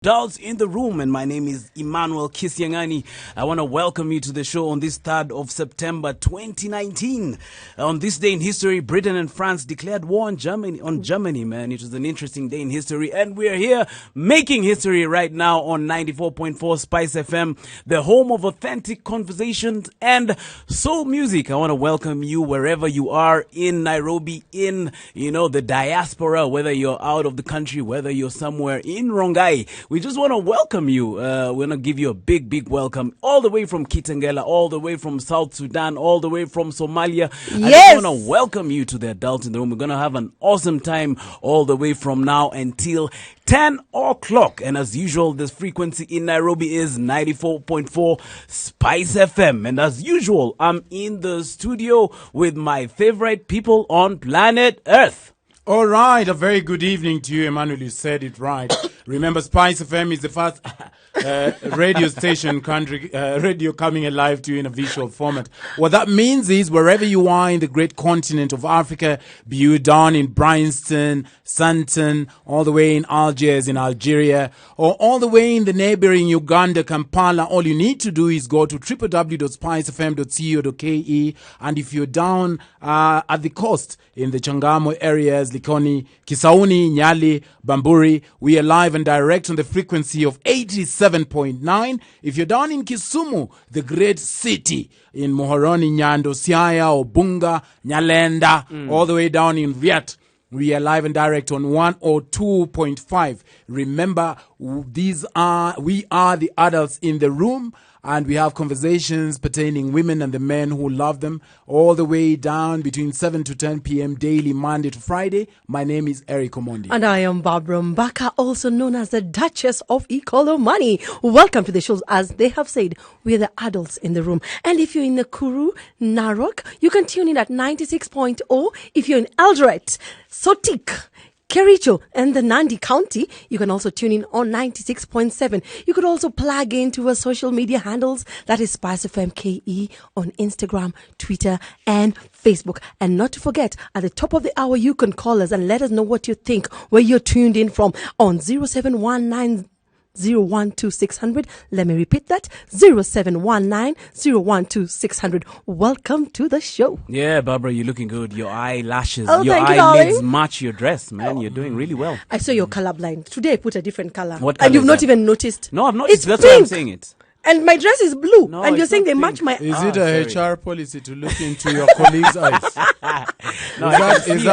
Adults in the room, and my name is Emmanuel Kisiangani. I want to welcome you to the show on this 3rd of September 2019. On this day in history, Britain and France declared war on Germany, man. It was an interesting day in history, and we're here making history right now on 94.4 Spice FM, the home of authentic conversations and soul music. I want to welcome you wherever you are in Nairobi, in, the diaspora, whether you're out of the country, whether you're somewhere in Rongai. We just want to welcome you. We're going to give you a big welcome all the way from Kitengela, all the way from South Sudan, all the way from Somalia. Yes. I just want to welcome you to the Adults in the Room. We're going to have an awesome time all the way from now until 10 o'clock. And as usual, this frequency in Nairobi is 94.4 Spice FM. And as usual, I'm in the studio with my favorite people on planet Earth. All right, a very good evening to you, Emmanuel. You said it right. Remember, Spice FM is the first radio station, radio coming alive to you in a visual format. What that means is wherever you are in the great continent of Africa, be you down in Bryanston, Santon, all the way in Algiers in Algeria, or all the way in the neighboring Uganda, Kampala, all you need to do is go to www.spicefm.co.ke. And if you're down at the coast in the Changamo areas, Likoni, Kisauni, Nyali, Bamburi, we are live and direct on the frequency of 87.9. If you're down in Kisumu, the great city, in Mohoroni, Nyando, Siaya, Obunga, Nyalenda, all the way down in Viet, we are live and direct on 102.5. Remember, we are the adults in the room, and we have conversations pertaining women and the men who love them all the way down between 7 to 10 p.m. daily, Monday to Friday. My name is Eric Omondi. And I am Barbara Mbaka, also known as the Duchess of Money. Welcome to the show. As they have said, we are the adults in the room. And if you're in Nakuru, Narok, you can tune in at 96.0. If you're in Eldoret, Sotik, Kericho and the Nandi County, you can also tune in on 96.7. You could also plug into our social media handles, that is Spice FM KE on Instagram, Twitter and Facebook. And not to forget, at the top of the hour, you can call us and let us know what you think, where you're tuned in from on 0719 012-600. Let me repeat that, 0719 012-600. Welcome to the show. Yeah, Barbara, you're looking good. Your eyelashes, Oh, your thank you, eyelids darling. match your dress, man. You're doing really well. I saw you're colorblind. Today I put a different color. What color and you've is not that? even noticed. No, I've not. It's That's pink. why I'm saying it. And my dress is blue. No, and you're it's saying not they match my... Is it sorry. a HR policy to look into your colleagues' eyes? Is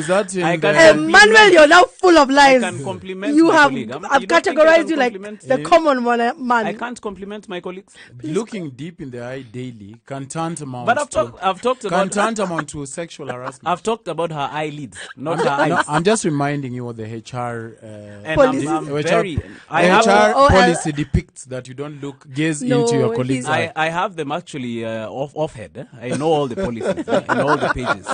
that in I the... can- Manuel, you're now full of I lies. can compliment You my have, colleague. I've You don't think I categorized can you like compliment? the common one, man. I can't compliment my colleagues. Looking deep in the eye daily can tantamount But I've talked about to sexual harassment. I've talked about her eyelids, not her eyes. No, I'm just reminding you what the HR And Policy. I'm HR very. I the have. HR Oh, policy depicts that you don't gaze No, into your colleagues' he's- eye. I have them actually off head. I know all the policies and all the pages.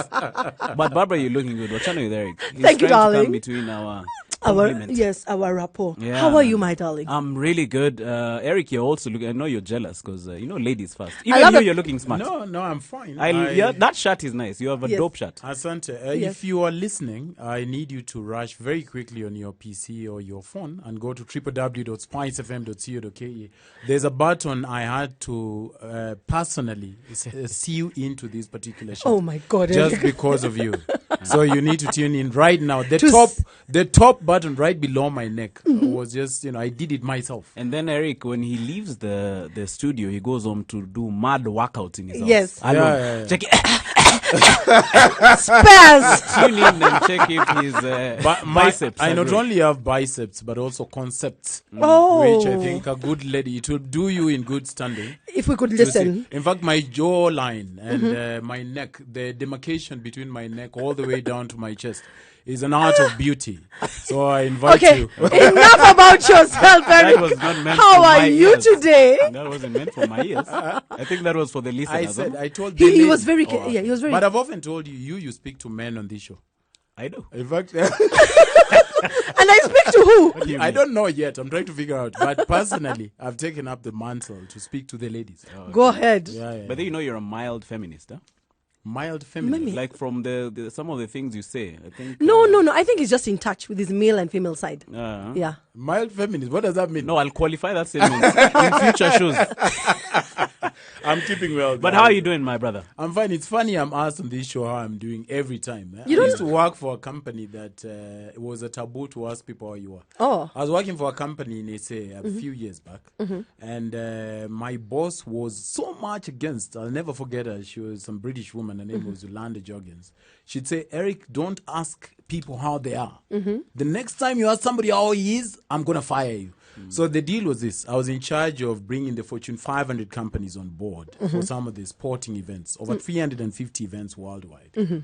But Barbara, you're looking good. What's wrong with Eric? He's Thank you, trying to darling. come between our our compliments. rapport. Yeah, How are man. you, my darling? I'm really good. Eric, you're also looking. I know you're jealous because ladies first. I Even love it. you're looking smart. No, I'm fine. Yeah, that shirt is nice. You have a Yes. dope shirt. Asante, Yes. if you are listening, I need you to rush very quickly on your PC or your phone and go to www.spicefm.co.ke. There's a button I had to personally see you into this particular show. Oh, my God. Just Eric. because of you. So you need to tune in right now. The To top button right below my neck was just, I did it myself. And then Eric, when he leaves the studio, he goes home to do mad workouts in his house. Yes. Alone. Yeah. Check it. Spares. Tune in and check if his biceps. I are not growing. only have biceps, but also concepts, Oh. which I think a good lady, it will do you in good standing. If we could to listen. see. In fact, my jawline and my neck, the demarcation between my neck all the way down to my chest is an art of beauty. So I invite Okay, you. enough about yourself, Eric. was not meant How for are my you ears. today? That wasn't meant for my ears. I think that was for the listeners. I told He the was lady- very, he was very... But I've often told you, you speak to men on this show. I do. In fact, And I speak to who? What do you I mean? don't know yet. I'm trying to figure out. But personally, I've taken up the mantle to speak to the ladies. Go ahead. Yeah. But then you're a mild feminist, huh? Mild feminine. Maybe. Like from the some of the things you say, I think. No. I think he's just in touch with his male and female side. Yeah. Mild feminine. What does that mean? No, I'll qualify that statement in future shows. I'm keeping well. But how are you doing, my brother? I'm fine. It's funny I'm asked on this show how I'm doing every time. I You don't- used to work for a company that it was a taboo to ask people how you were. Oh. I was working for a company in SA a few years back. And my boss was so much against, I'll never forget her. She was some British woman. Her name was Yolanda Joggins. She'd say, Eric, don't ask people how they are. The next time you ask somebody how he is, I'm going to fire you. So the deal was this. I was in charge of bringing the Fortune 500 companies on board for some of the sporting events, over 350 events worldwide.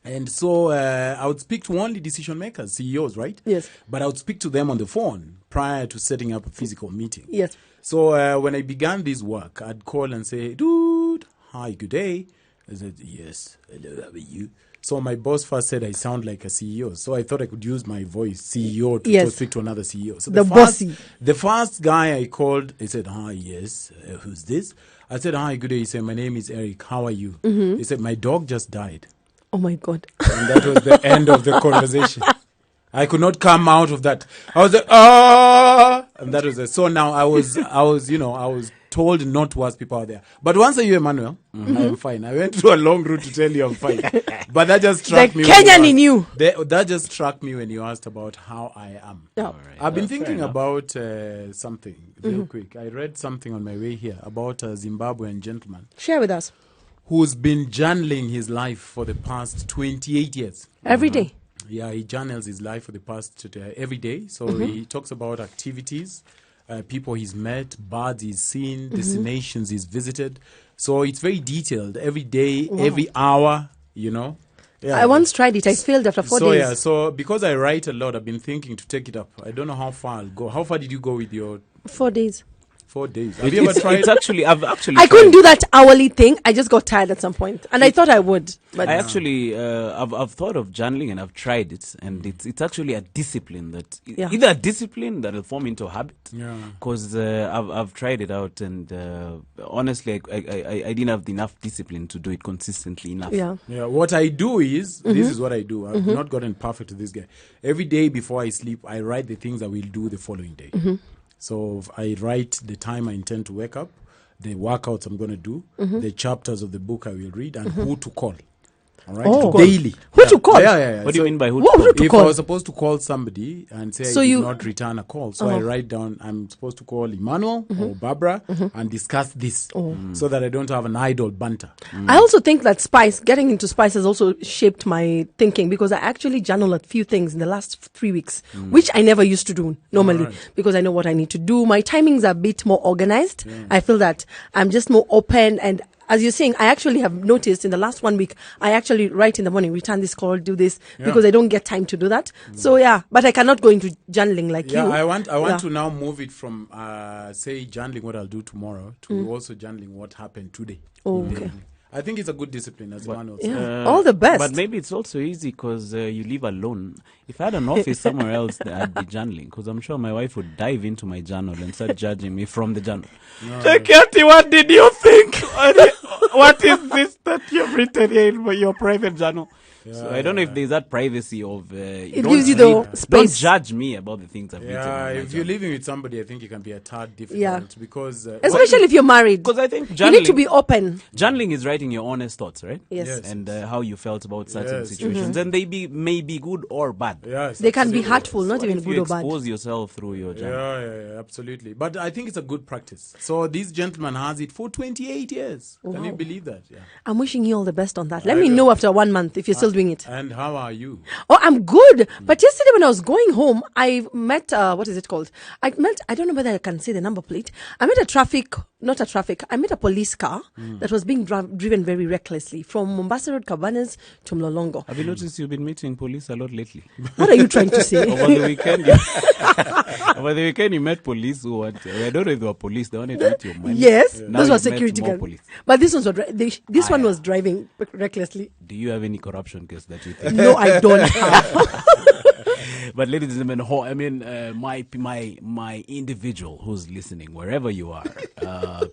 And so I would speak to only decision makers, CEOs, right? Yes. But I would speak to them on the phone prior to setting up a physical meeting. Yes. So when I began this work, I'd call and say, dude, hi, good day. I said, yes, hello, how are you? So my boss first said I sound like a CEO. So I thought I could use my voice, CEO, to speak to another CEO. So bossy. The first guy I called, he said, hi, yes, who's this? I said, hi, good day. He said, my name is Eric. How are you? He said, my dog just died. Oh my God. And that was the end of the conversation. I could not come out of that. I was like, ah, and that was it. So now I was told not to ask people out there. But once you, Emmanuel, I am fine. I went through a long route to tell you I'm fine. But that just struck The me. Kenyan in you. That just struck me when you asked about how I am. Yeah. I've been Fair thinking enough. about something real quick. I read something on my way here about a Zimbabwean gentleman Share with us. who's been journaling his life for the past 28 years. Every day. Yeah, he journals his life for the past every day. So he talks about activities, people he's met, birds he's seen, destinations he's visited. So it's very detailed. Every day, every hour, Yeah. I once tried it. I failed after 4 days. Yeah, so because I write a lot, I've been thinking to take it up. I don't know how far I'll go. How far did you go with your 4 days. 4 days? Have you ever tried? It's actually, I've actually. I couldn't tried. do that hourly thing. I just got tired at some point, and I thought I would. But I actually, I've thought of journaling and I've tried it, and it's actually a discipline that either a discipline that will form into a habit. Yeah. Because I've tried it out, and honestly, I didn't have enough discipline to do it consistently enough. yeah. Yeah, what I do is, this is what I do. I've not gotten perfect to this guy. Every day before I sleep, I write the things I will do the following day. So I write the time I intend to wake up, the workouts I'm going to do, the chapters of the book I will read, and who to call. All right? Oh. Daily. Who to call? Yeah. What do you mean by who? What to If call? I was supposed to call somebody and say So I did you- not return a call, so I write down I'm supposed to call Emmanuel or Barbara and discuss this so that I don't have an idle banter. I also think that getting into spice has also shaped my thinking, because I actually journal a few things in the last 3 weeks, which I never used to do normally, because I know what I need to do. My timings are a bit more organized. I feel that I'm just more open, and as you're saying, I actually have noticed in the last 1 week, I actually write in the morning, return this call, do this, because I don't get time to do that. So but I cannot go into journaling like you. I want to now move it from say journaling what I'll do tomorrow to also journaling what happened today. Oh, okay. I think it's a good discipline, as Emmanuel said. Yeah. All the best. But maybe it's also easy because you live alone. If I had an office somewhere else, I'd be journaling, because I'm sure my wife would dive into my journal and start judging me from the journal. Chekati, what did you think? What is this that you've written here in your private journal? So I don't know if there's that privacy of It gives you the space. Don't judge me about the things I've written. Yeah, in my if you're journal. living with somebody, I think it can be a tad difficult Yeah. because Especially if you're married. Because I think You need to be open. journaling is writing your honest thoughts, right? Yes. Yes. And how you felt about certain Yes. situations, and they may be good or bad. yes, They can be absolutely. hurtful, not What even if good you or bad. expose yourself through your journal? Yeah, absolutely. But I think it's a good practice. So this gentleman has it for 28 years. Can you believe that? Yeah. I'm wishing you all the best on that. Let I me will. know after 1 month if you're still doing it. And how are you? Oh, I'm good. But yesterday when I was going home, I met, what is it called? I don't know whether I can say the number plate. I met I met a police car that was being driven very recklessly from Mombasa Road, Cabanas to Mlolongo. Have you noticed you've been meeting police a lot lately? What are you trying to say? Over the weekend, you met police who wanted, I don't know if they were police, they wanted to eat your money. Yes, Now those were you've met security more guards. police. But this one was driving recklessly. Do you have any corruption case that you think? No, I don't have. But ladies and gentlemen, my individual who's listening, wherever you are,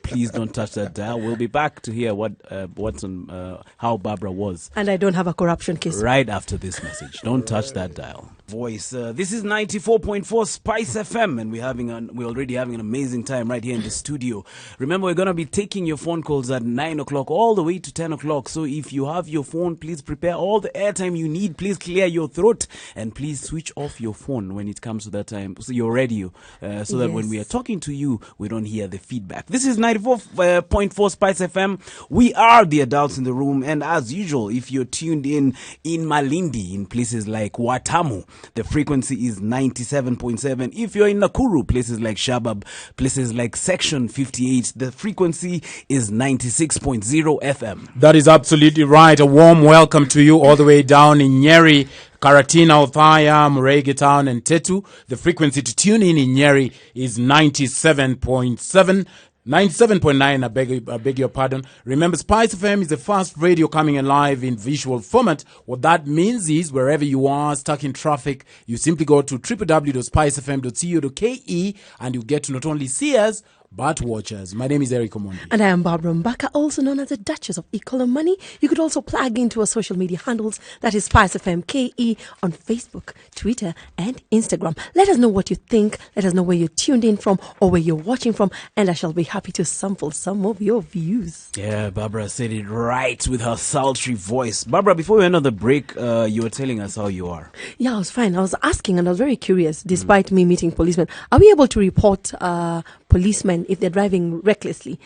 please don't touch that dial. We'll be back to hear what's on how Barbara was. And I don't have a corruption case. Right after this message. Don't touch that dial. Voice. This is 94.4 Spice FM, and we're already having an amazing time right here in the studio. Remember, we're going to be taking your phone calls at 9 o'clock all the way to 10 o'clock. So if you have your phone, please prepare all the airtime you need. Please clear your throat, and please switch off your phone when it comes to that time, so your radio, so that when we are talking to you, we don't hear the feedback. This is 94.4 Spice FM. We are the adults in the room, and as usual, if you're tuned in Malindi, in places like Watamu, the frequency is 97.7. If you're in Nakuru, places like Shabab, places like Section 58, the frequency is 96.0 FM. That is absolutely right. A warm welcome to you all the way down in Nyeri, Karatina, Othaya, Murege Town, and Tetu. The frequency to tune in Nyeri is 97.7. 97.9, I beg your pardon. Remember, Spice FM is the first radio coming alive in visual format. What that means is, wherever you are, stuck in traffic, you simply go to www.spicefm.co.ke and you get to not only see us, but watchers. My name is Eric Omondi. And I am Barbara Mbaka, also known as the Duchess of Money. You could also plug into our social media handles, that is Spice FM KE, on Facebook, Twitter, and Instagram. Let us know what you think. Let us know where you're tuned in from or where you're watching from, and I shall be happy to sample some of your views. Yeah, Barbara said it right with her sultry voice. Barbara, before we end on the break, you were telling us how you are. Yeah, I was fine. I was asking, and I was very curious, despite me meeting policemen. Are we able to report policemen if they're driving recklessly?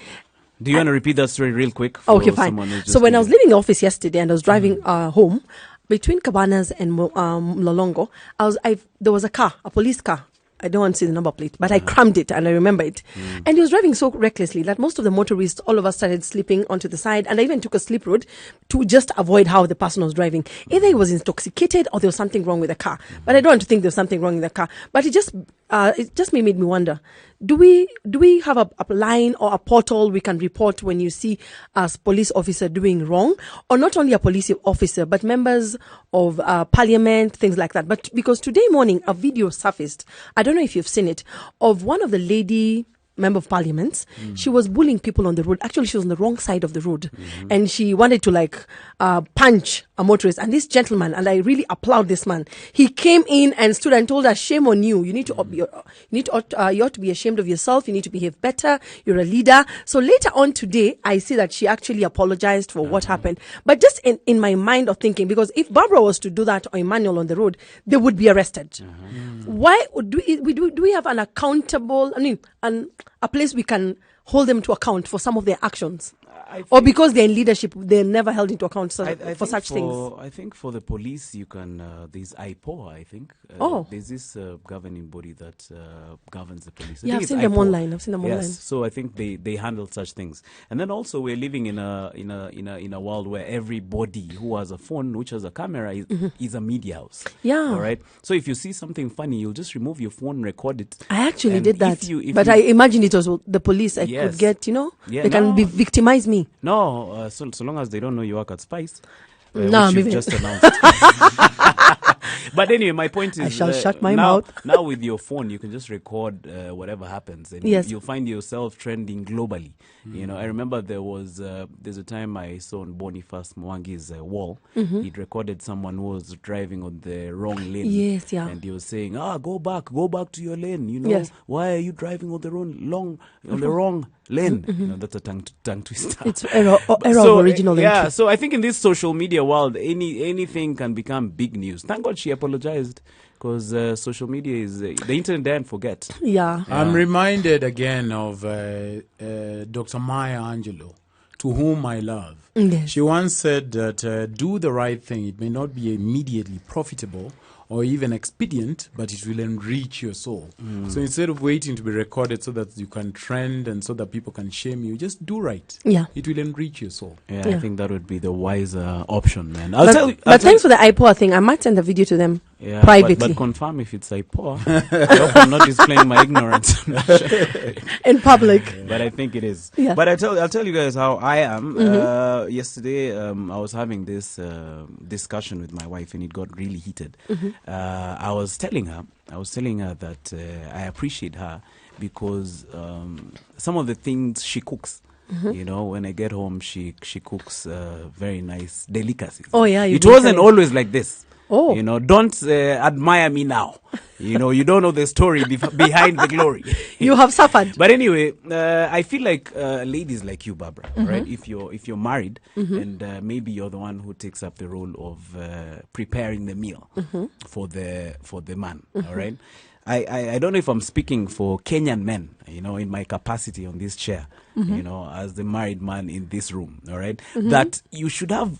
Do you want to repeat that story real quick? Okay, fine. So when I was leaving the office yesterday and I was driving home, between Cabanas and Mlolongo, there was a police car. I don't want to see the number plate, but I crammed it and I remember it. And he was driving so recklessly that most of the motorists, all of us started slipping onto the side, and I even took a slip road to just avoid how the person was driving. Either he was intoxicated or there was something wrong with the car. But I don't want to think there was something wrong with the car. But it just made me wonder, do we have a line or a portal we can report when you see a police officer doing wrong? Or not only a police officer, but members of parliament, things like that. But because today morning, a video surfaced, I don't know if you've seen it, of one of the lady member of parliament. She was bullying people on the road. Actually, she was on the wrong side of the road. And she wanted to punch a motorist. And this gentleman, and I really applaud this man, he came in and stood and told her, shame on you. You ought to be ashamed of yourself. You need to behave better. You're a leader. So later on today, I see that she actually apologized for what happened. But just in my mind of thinking, because if Barbara was to do that or Emmanuel on the road, they would be arrested. Why do we have an accountable, a place we can hold them to account for some of their actions? Or because they're in leadership, they're never held into account for such things? I think for the police, you can, there's IPOA, I think. There's this governing body that governs the police. Yeah, I've seen them online. Yes, so I think they handle such things. And then also we're living in a world where everybody who has a phone, which has a camera, is a media house. Yeah. All right? So if you see something funny, you'll just remove your phone, record it. I actually did that. But I imagine it was the police I could get, they can victimize me. No, so long as they don't know you work at Spice, no, which you've just announced. But anyway, my point is, I shall shut my mouth. Now with your phone, you can just record whatever happens, and you'll find yourself trending globally. I remember there's a time I saw on Boniface Mwangi's wall. He'd recorded someone who was driving on the wrong lane. Yes, yeah. And he was saying, go back to your lane. Why are you driving on the wrong lane? That's a tongue twister. It's error of original. Yeah, so I think in this social media world, anything can become big news. Thank God she apologized, because social media is the internet doesn't forget. Yeah. I'm reminded again of Dr. Maya Angelou, to whom I love. Yes. She once said that do the right thing. It may not be immediately profitable or even expedient, but it will enrich your soul. So instead of waiting to be recorded so that you can trend and so that people can shame you, just do right. Yeah. It will enrich your soul. Yeah, I think that would be the wiser option, man. But thanks for the IPOA thing. I might send a video to them. Yeah, privately. But confirm if it's IPOA. I hope I'm not displaying my ignorance. In public. But I think it is. Yeah. But I'll tell you guys how I am. Yesterday, I was having this discussion with my wife, and it got really heated. I was telling her that I appreciate her because some of the things she cooks. You know, when I get home, she cooks very nice delicacies. Oh yeah, it wasn't always like this. Oh. You know, don't admire me now. You know, you don't know the story behind the glory. You have suffered. But anyway, I feel like ladies like you, Barbara, right? If you're married and maybe you're the one who takes up the role of preparing the meal for the man, all right? I don't know if I'm speaking for Kenyan men, you know, in my capacity on this chair, you know, as the married man in this room, all right? That you should have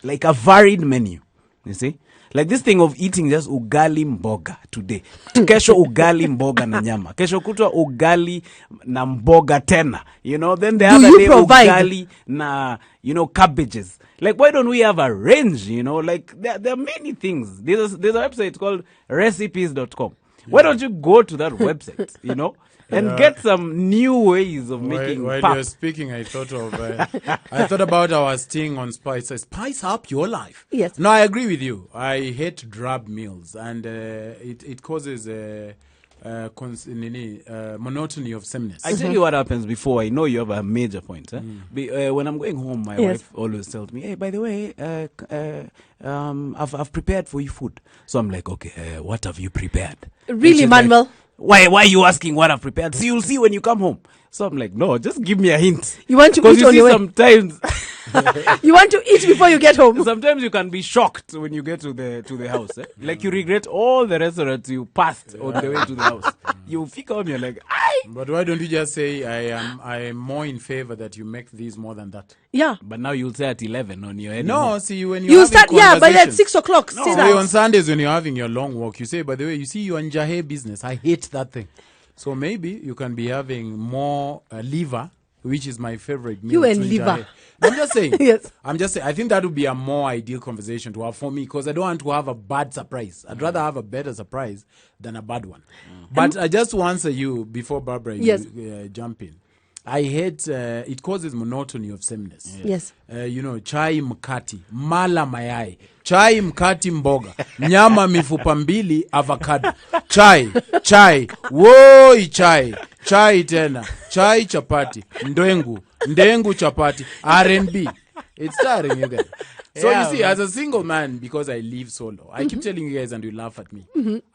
like a varied menu. You see? Like this thing of eating just ugali mboga today. Kesho ugali mboga na nyama. Kesho kutwa ugali na mboga tena. You know, then the other day ugali na, you know, cabbages. Like, why don't we have a range, you know? Like, there are many things. There's a website called recipes.com. Why don't you go to that website, you know? And get some new ways of making While pap. you're speaking, I thought about our sting on spice. Spice up your life. Yes. No, I agree with you. I hate drab meals, and it causes monotony of sameness. I tell you what happens before. I know you have a major point. When I'm going home, my wife always tells me, "Hey, by the way, I've prepared for you food." So I'm like, "Okay, what have you prepared?" Really, Manuel? Like, why are you asking what I've prepared? See, you'll see when you come home. So I'm like, no, just give me a hint. You want to eat on your way? Sometimes You want to eat before you get home. sometimes you can be shocked when you get to the house. Like you regret all the restaurants you passed on the way to the house. You figure home, you're like, "Aye." But why don't you just say I am more in favor that you make these more than that? Yeah. But now you'll say at 11 on your head. No, see when you're You having start, yeah, but at conversations. 6 o'clock. Say So that. on Sundays when you're having your long walk, you say, by the way, you see your njahe business. I hate that thing. So maybe you can be having more liver, which is my favorite meal. You and to liver. njahe. I'm just saying. Yes. I'm just saying. I think that would be a more ideal conversation to have for me because I don't want to have a bad surprise. I'd rather have a better surprise than a bad one. But I just to answer you before Barbara Yes. you, jump in. I hate it causes monotony of sameness. Yes. You know, chai mkati, mala mayai, chai mkati mboga, nyama mifupa mbili, avocado, chai, woi chai tena, chai chapati, ndengu chapati, R&B. It's tiring, you guys. So Yeah, you see, as a single man, because I live solo, I keep telling you guys and you laugh at me.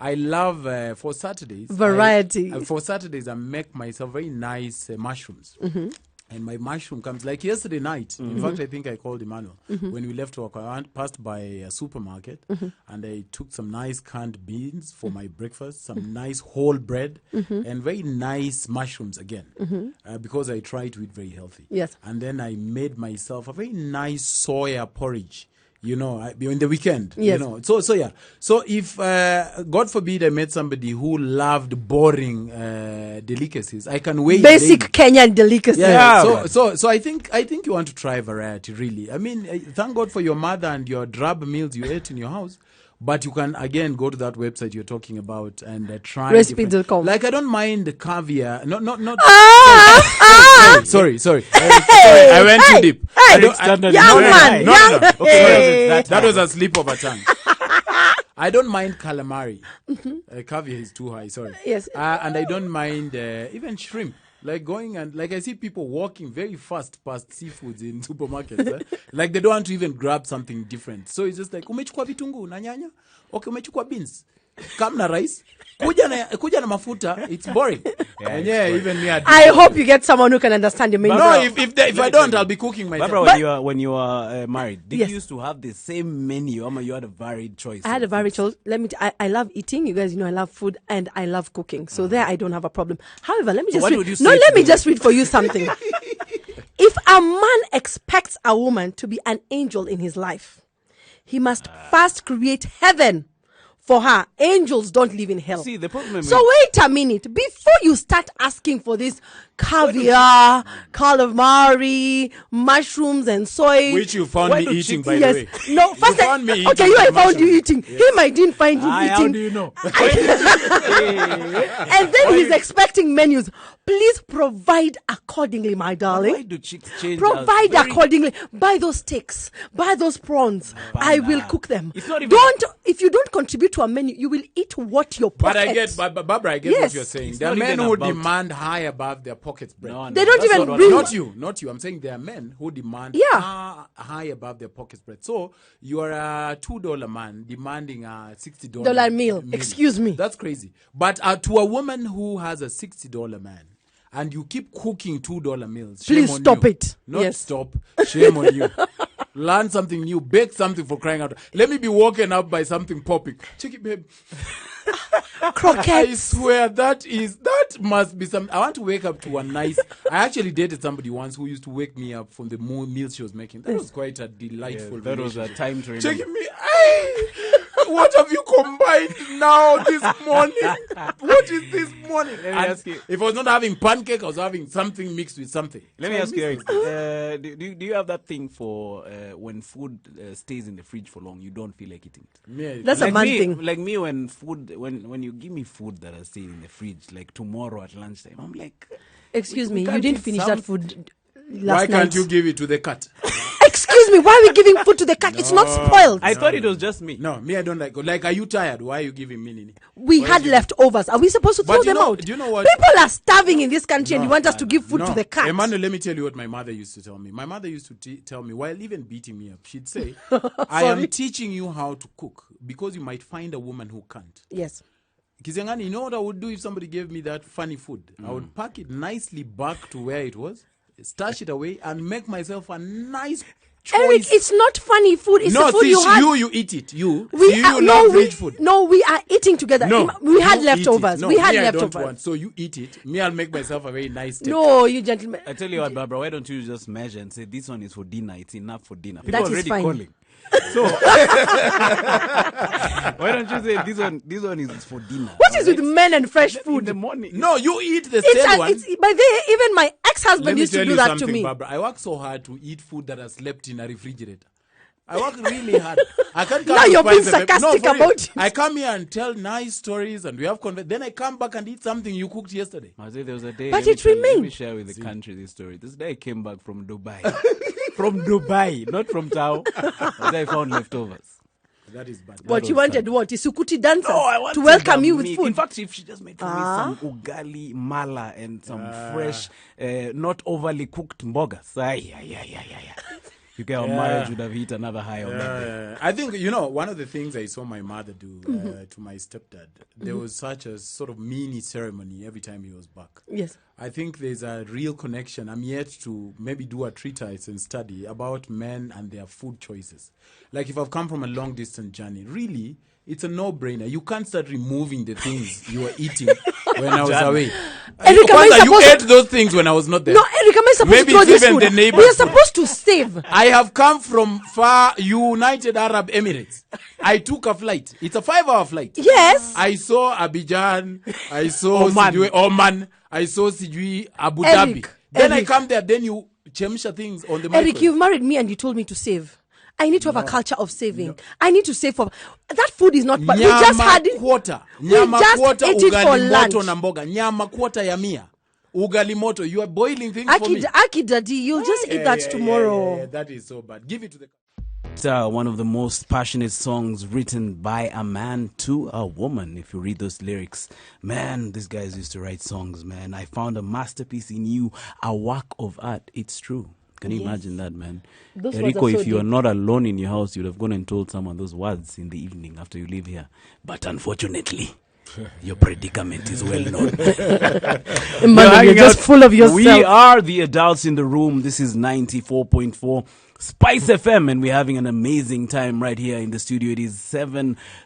I love, for Saturdays. Variety. For Saturdays, I make myself very nice mushrooms. And my mushroom comes like yesterday night. In fact, I think I called Emmanuel. When we left work, I passed by a supermarket and I took some nice canned beans for my breakfast, some nice whole bread, and very nice mushrooms again. Because I try to eat very healthy. Yes. And then I made myself a very nice soya porridge. You know, in the weekend. Yes. You know, so yeah. So if God forbid I met somebody who loved boring delicacies, I can wait. Basic daily. Kenyan delicacy. Yeah. So I think you want to try variety. Really, I mean, thank God for your mother and your drab meals you ate in your house. But you can again go to that website you're talking about and try Recipe.com. Like I don't mind the caviar. Not. Sorry. I went too deep. Young man. No. Hey. That was a slip of a tongue. I don't mind calamari. Caviar is too high. Sorry. Yes. And I don't mind even shrimp. Like going and like I see people walking very fast past seafoods in supermarkets. Like they don't want to even grab something different. So it's just like umechukua vitungu na nyanya? Okay, umechukua beans. Come na rice. Kuja na mafuta. It's boring. Yeah, even me. I hope you get someone who can understand your menu. No, if I don't, I'll be cooking myself. Barbara, when you were married, did Yes. you used to have the same menu? Or you had a varied choice? I had a very choice. I love eating. You guys, you know, I love food and I love cooking. So there, I don't have a problem. However, let me just what read. would you say No, to let me the- just read for you something. If a man expects a woman to be an angel in his life, he must first create heaven for her. Angels don't live in hell. See, the problem So wait a minute. Before you start asking for this caviar, calamari, mushrooms and soy. Which you found Why me do eating, chicks- by Yes. the way. No, first found me eating okay, you I the found you mushroom. eating. Him I didn't find him How eating. do you know? And then he's expecting menus. Please provide accordingly, my Why darling. do chicks change? Provide Very- accordingly. Buy those steaks. Buy those prawns. I will cook them. It's not even- Don't. If you don't contribute to a menu, you will eat what your pocket. But I get, but Barbara, I get Yes. what you're saying. It's There are not men even who about- demand high above their pockets bread. No, They don't that's even not what bring- I'm- Not you. I'm saying there are men who demand Yeah. high above their pocket spread. So you are a $2 man demanding a $60 Dollar meal. Excuse me. That's crazy. But to a woman who has a $60 man, and you keep cooking $2 meals, shame Please on stop you. it. Not Yes. stop. Shame on you. Learn something new. Bake something, for crying out. Let me be woken up by something popping. Check it, babe. I Croquettes. swear that must be some. I want to wake up to a nice. I actually dated somebody once who used to wake me up from the meals she was making. That was quite a delightful. That was a relationship. time to remember. Checking me. Hey, what have you combined now this morning? What is this morning? Let me And ask you. if I was not having pancake, I was having something mixed with something. Let me So I ask you, miss Eric, do you have that thing for when food stays in the fridge for long, you don't feel like eating it? me. That's a man me, thing. Like me, when you give me food that has stayed in the fridge, like tomorrow at lunchtime, I'm like, Excuse we me, you can't didn't eat finish some- that food last Why night. can't you give it to the cat? Excuse me, why are we giving food to the cat? It's not spoiled. I thought it was just me. No, me, I don't like. Like, are you tired? Why are you giving me nini? We Why had you- leftovers. Are we supposed to But throw you them know- out? do you know what- People are starving in this country and you want us to give food No. to the cat. Emmanuel, let me tell you what my mother used to tell me. My mother used to tell me, while even beating me up, she'd say, I am Sorry. teaching you how to cook because you might find a woman who can't. Yes. Kizengani, you know what I would do if somebody gave me that funny food? I would pack it nicely back to where it was, stash it away, and make myself a nice choice. Eric, it's not funny food. It's no, the food see, you had. you eat it. You We are, love rich food. No, we are eating together. No, We had you eat it. leftovers. No, We had me, I don't leftovers. want. So you eat it. Me, I'll make myself a very nice steak. No, you gentlemen. I tell you what, Barbara, why don't you just measure and say this one is for dinner? It's enough for dinner. People That are is already fine. calling. So why don't you say this one is for dinner? What is with men and fresh in food? the morning? No, you eat the It's, stale one. it's by the even my Let ex-husband me used to tell do you that something, to me. Barbara. I work so hard to eat food that has slept in a refrigerator. I work really hard. I can't come Now to you're being Spice FM. sarcastic for real. about it. I come here and tell nice stories and we have then I come back and eat something you cooked yesterday. I say there was a day. But let me it tell you- Let me remained. share with the country this story. This day I came back from Dubai. From Dubai, not from Tao. I found leftovers. That is bad. What you wanted? What Isukuti dancer Oh, I wanted to welcome the you with meat. food? In fact, if she just made for me some ugali, mala, and some fresh, not overly cooked mbogas. You get our marriage would have hit another high on that day. I think, one of the things I saw my mother do to my stepdad, there was such a sort of mini ceremony every time he was back. Yes. I think there's a real connection. I'm yet to maybe do a treatise and study about men and their food choices. Like if I've come from a long distance journey, really, it's a no-brainer. You can't start removing the things you were eating when I was away. Eric, am I You supposed ate those things when I was not there. No, Eric, am I supposed Maybe to throw it's this even food? the neighbor's We are food. supposed to save. I have come from far United Arab Emirates. I took a flight. It's a 5-hour flight. Yes. I saw Abidjan. I saw Oman. Sijui Oman. I saw Sijui Abu Eric, Dhabi. Then I Eric. come there. Then you chemsha things on the microwave. Eric, you've married me and you told me to save. I need to have a culture of saving. I need to save for that food is not bad. We just had it. Quarter. We Nyama just quarter ate it for ugali lunch. moto na mboga. Nyama quarter ya mia. Ugali moto. You are boiling things for me. Aki daddy, you'll just eat that tomorrow. Yeah, that is so bad. Give it to the... One of the most passionate songs written by a man to a woman. If you read those lyrics, man, these guys used to write songs, man. I found a masterpiece in you, a work of art. It's true. Can you imagine that, man? Those words Enrico, are so if you are deep. not alone in your house, you'd have gone and told someone those words in the evening after you leave here. But unfortunately, your predicament is well known. Emmanuel, you're hanging just out. full of yourself. We are the adults in the room. This is 94.4 Spice FM, and we're having an amazing time right here in the studio. It is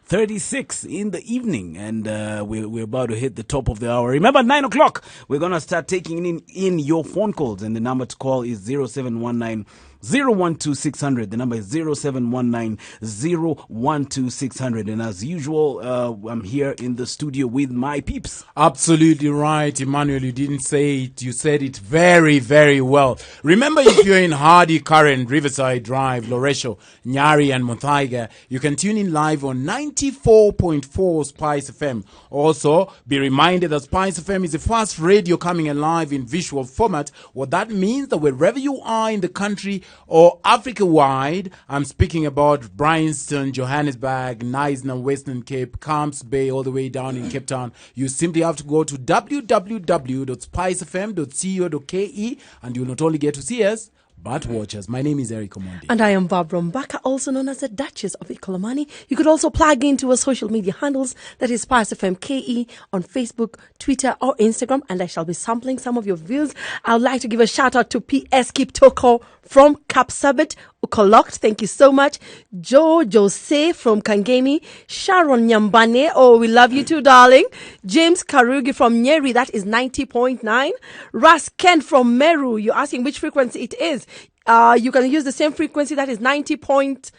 7:36 in the evening, and we're about to hit the top of the hour. Remember, 9 o'clock, we're going to start taking in your phone calls, and the number to call is 0719 012-600. The number is 0719-012-600. And as usual, I'm here in the studio with my peeps. Absolutely right, Emmanuel. You didn't say it. You said it very, very well. Remember, if you're in Hardy, Current, Riverside Drive, Loresho, Nyeri, and Muthaiga, you can tune in live on 94.4 Spice FM. Also, be reminded that Spice FM is the first radio coming alive in visual format. What that means that wherever you are in the country or Africa-wide, I'm speaking about Bryanston, Johannesburg, Knysna, Western Cape, Camps Bay, all the way down in Cape Town. You simply have to go to www.spicefm.co.ke and you'll not only get to see us, but watch us. My name is Eric Omondi. And I am Barbara Mbaka, also known as the Duchess of Ikolomani. You could also plug into our social media handles, that is Spice FM KE on Facebook, Twitter, or Instagram, and I shall be sampling some of your views. I would like to give a shout out to PS Kiptoko from Kapsabet, Ukolokt. Thank you so much. Joe Jose from Kangemi. Sharon Nyambane. Oh, we love you too, darling. James Karugi from Nyeri. That is 90.9. Ras Ken from Meru. You're asking which frequency it is. You can use the same frequency. That is 90.6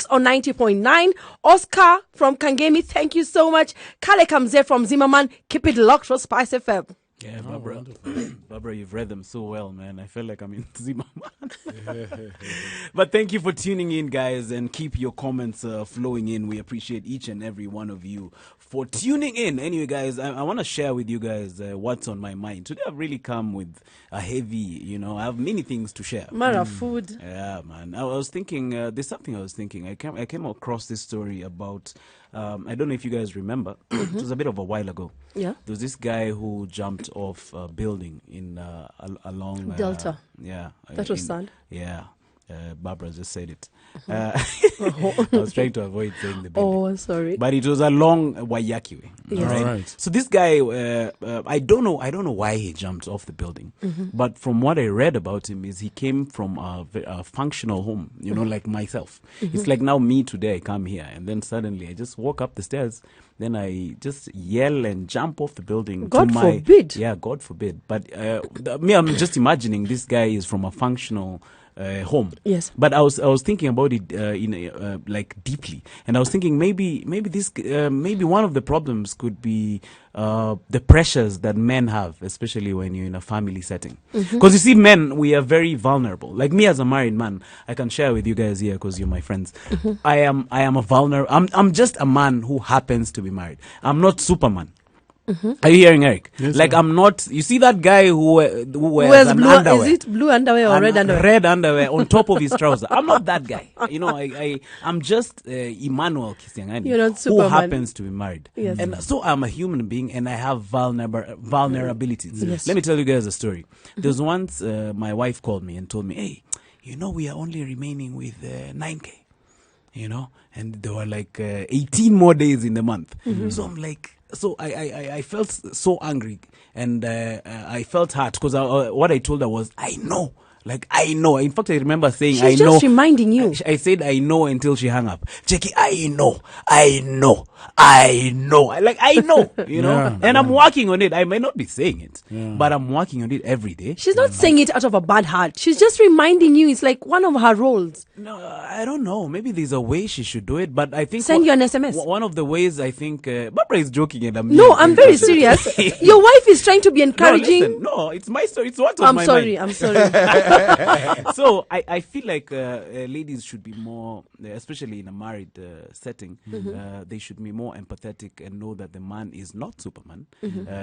or 90.9. Oscar from Kangemi. Thank you so much. Kale Kamze from Zimmerman. Keep it locked for Spice FM. Yeah, Barbara. Barbara, you've read them so well, man. I feel like I'm in Zimmerman. But thank you for tuning in, guys, and keep your comments flowing in. We appreciate each and every one of you for tuning in. Anyway, guys, I want to share with you guys what's on my mind. Today I've really come with a heavy, I have many things to share. Mara food. Yeah, man. I was thinking, there's something I was thinking. I came across this story about, I don't know if you guys remember. It was a bit of a while ago. Yeah. There was this guy who jumped off a building in along Delta. Yeah. That was sad. Yeah. Barbara just said it. I was trying to avoid saying the building. Oh, sorry. But it was along Waiyaki Way. Yes. Right? Right. So this guy, I don't know why he jumped off the building. But from what I read about him is he came from a functional home, like myself. It's like now me today, I come here and then suddenly I just walk up the stairs. Then I just yell and jump off the building. God forbid. Yeah, God forbid. But I'm just imagining this guy is from a functional home. Yes. But I was thinking about it like deeply, and I was thinking maybe one of the problems could be the pressures that men have, especially when you're in a family setting. Because you see, men, we are very vulnerable. Like me as a married man, I can share with you guys here because you're my friends. I am a vulnerable. I'm just a man who happens to be married. I'm not Superman. Are you hearing, Eric? Yes, like, sir. I'm not. You see that guy who wears an blue, underwear? is it blue underwear or red underwear? Red underwear on top of his trouser. I'm not that guy. I'm just Emmanuel Kisiangani, You're not who Superman. happens to be married. Yes. And so I'm a human being, and I have vulnerabilities. Yes. Let me tell you guys a story. There was once my wife called me and told me, "Hey, we are only remaining with 9K." And there were like 18 more days in the month. So I'm like. So I felt so angry, and I felt hurt because what I told her was, I know. Like, I know. In fact, I remember saying, She's I know. just reminding you. I said, I know until she hung up. Jackie, I know. I know. I know, Yeah, and I'm working on it. I may not be saying it, but I'm working on it every day. She's not saying it out of a bad heart. She's just reminding you. It's like one of her roles. No, I don't know. Maybe there's a way she should do it, but I think Send you an SMS. One of the ways I think Barbara is joking, and No, I'm very serious. Your wife is trying to be encouraging. No, it's my story. It's what's on my mind. I'm sorry. So I feel like ladies should be more, especially in a married setting, they should be more empathetic and know that the man is not Superman.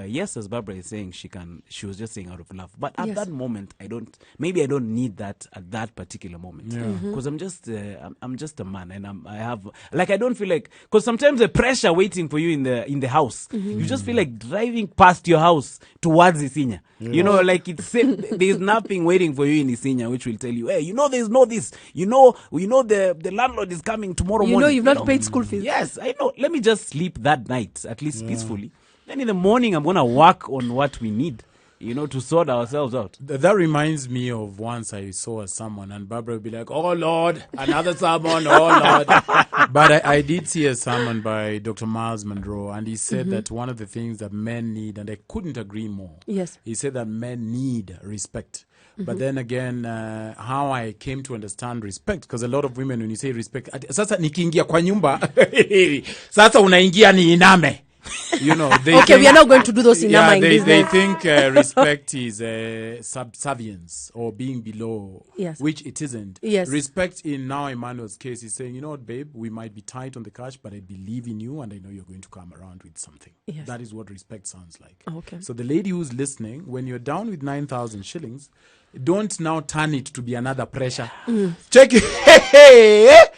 Yes, as Barbara is saying, she was just saying out of love. But at that moment, I don't need that at that particular moment. Because I'm just a man, and I don't feel like, because sometimes the pressure waiting for you in the house, you just feel like driving past your house towards Isinya. Like there's nothing waiting for you in Isinya which will tell you, hey, there's no this, the landlord is coming tomorrow morning. You've not paid school fees. Yes, I know. Let me just sleep that night, at least peacefully. Then in the morning, I'm going to work on what we need. to sort ourselves out. That reminds me of once I saw someone and Barbara would be like, "Oh Lord, another sermon, oh Lord." But I did see a sermon by Dr. Miles Monroe, and he said that one of the things that men need, and I couldn't agree more. Yes. He said that men need respect. But then again, how I came to understand respect, because a lot of women, when you say respect, sasa nikiingia kwa nyumba, sasa unaingia ni iname. They okay, we are not going to do those in our they business. think respect is subservience or being below, Yes. which it isn't. Yes. Respect in now Emmanuel's case is saying, you know what, babe, we might be tight on the cash, but I believe in you and I know you're going to come around with something. Yes. That is what respect sounds like. Okay. So the lady who's listening, when you're down with 9,000 shillings, don't now turn it to be another pressure. Check it.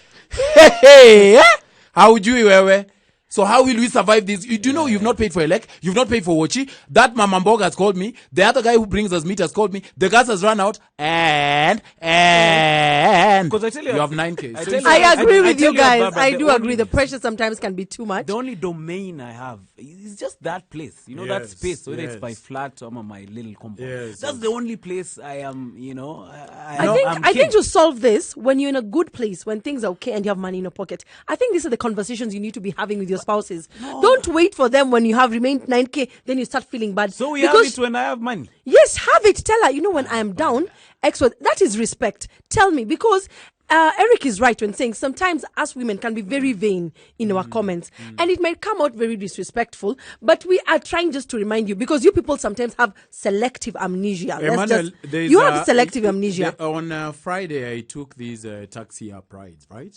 How would you, wewe? So how will we survive this? You do know you've not paid for elect, you've not paid for Wochi. That Mama Mboga has called me. The other guy who brings us meat has called me. The gas has run out, and because I tell you, have 9K. I agree with you guys. Barbara, I do agree. The pressure sometimes can be too much. The only domain I have is just that place. That Yes, space, whether it's yes. my flat or my little compound. Yes, That's yes. the only place I am, I think to solve this, when you're in a good place, when things are okay and you have money in your pocket, I think these are the conversations you need to be having with your spouses. Don't wait for them when you have remained 9K, then you start feeling bad. So we have it when I have money. Yes, have it. Tell her, when I am down, that is respect. Tell me, because Eric is right when saying sometimes us women can be very vain in our comments, and it might come out very disrespectful, but we are trying just to remind you, because you people sometimes have selective amnesia. Emmanuel, You have selective amnesia. On Friday, I took these taxi up rides, right?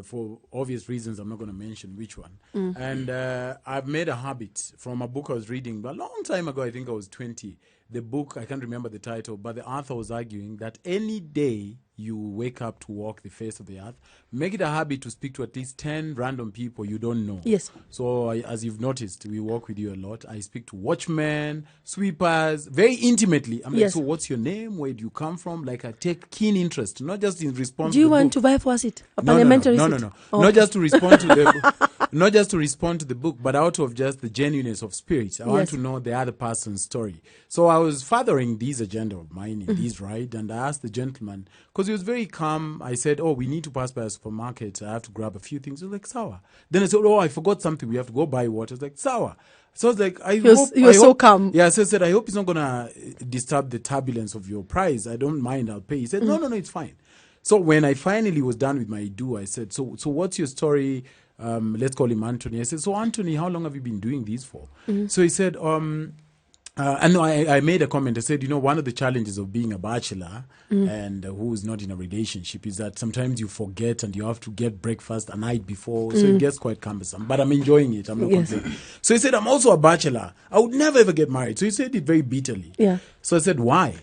For obvious reasons, I'm not going to mention which one. And I've made a habit from a book I was reading a long time ago. I think I was 20. The book, I can't remember the title, but the author was arguing that any day you wake up to walk the face of the earth, make it a habit to speak to at least 10 random people you don't know. Yes. So as you've noticed, we walk with you a lot. I speak to watchmen, sweepers, very intimately. I'm like, Yes. so what's your name? Where do you come from? Like, I take keen interest, not just in response Do you to the want book. to buy for us it? A No. parliamentary seat? No. Oh, Not okay. just to respond to the not just to respond to the book, but out of just the genuineness of spirit. I want Yes. to know the other person's story. So I was fathering this agenda of mine in this ride, and I asked the gentleman, because he was very calm. I said, "Oh, we need to pass by a supermarket. I have to grab a few things." He was like, "Sour." Then I said, "Oh, I forgot something. We have to go buy water." I was like, "Sour." So I was like, He was so calm. Yeah, so I said, "I hope it's not gonna disturb the turbulence of your price. I don't mind. I'll pay." He said, "No, it's fine." So when I finally was done with my do, I said, so what's your story? Let's call him Anthony. I said, "So Anthony, how long have you been doing this for?" So he said, and I made a comment. I said, one of the challenges of being a bachelor and who is not in a relationship is that sometimes you forget and you have to get breakfast a night before. So it gets quite cumbersome. But I'm enjoying it. I'm not Yes. complaining. So he said, "I'm also a bachelor. I would never ever get married." So he said it very bitterly. Yeah. So I said, "Why?"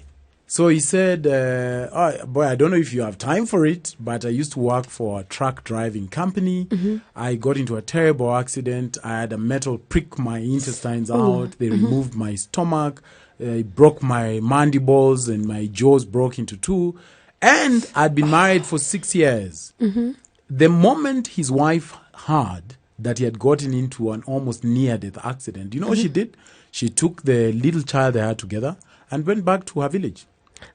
So he said, boy, I don't know if you have time for it, but I used to work for a truck driving company. I got into a terrible accident. I had a metal prick my intestines out. They removed my stomach. It broke my mandibles and my jaws broke into two. And I'd been married for 6 years. The moment his wife heard that he had gotten into an almost near-death accident, you know what she did? She took the little child they had together and went back to her village.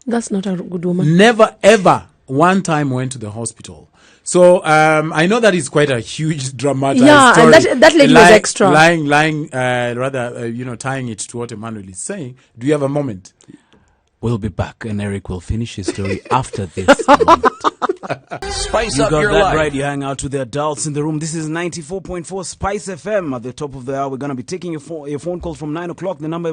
That's not a good woman. Never, ever one time went to the hospital. So I know that is quite a huge dramatized Yeah, story. and that lady was extra. Tying it to what Emmanuel is saying. Do you have a moment? We'll be back, and Eric will finish his story after this moment. Spice You up got your that life. right. You hang out with the adults in the room. This is 94.4 Spice FM. At the top of the hour, we're going to be taking your phone calls from 9 o'clock. The number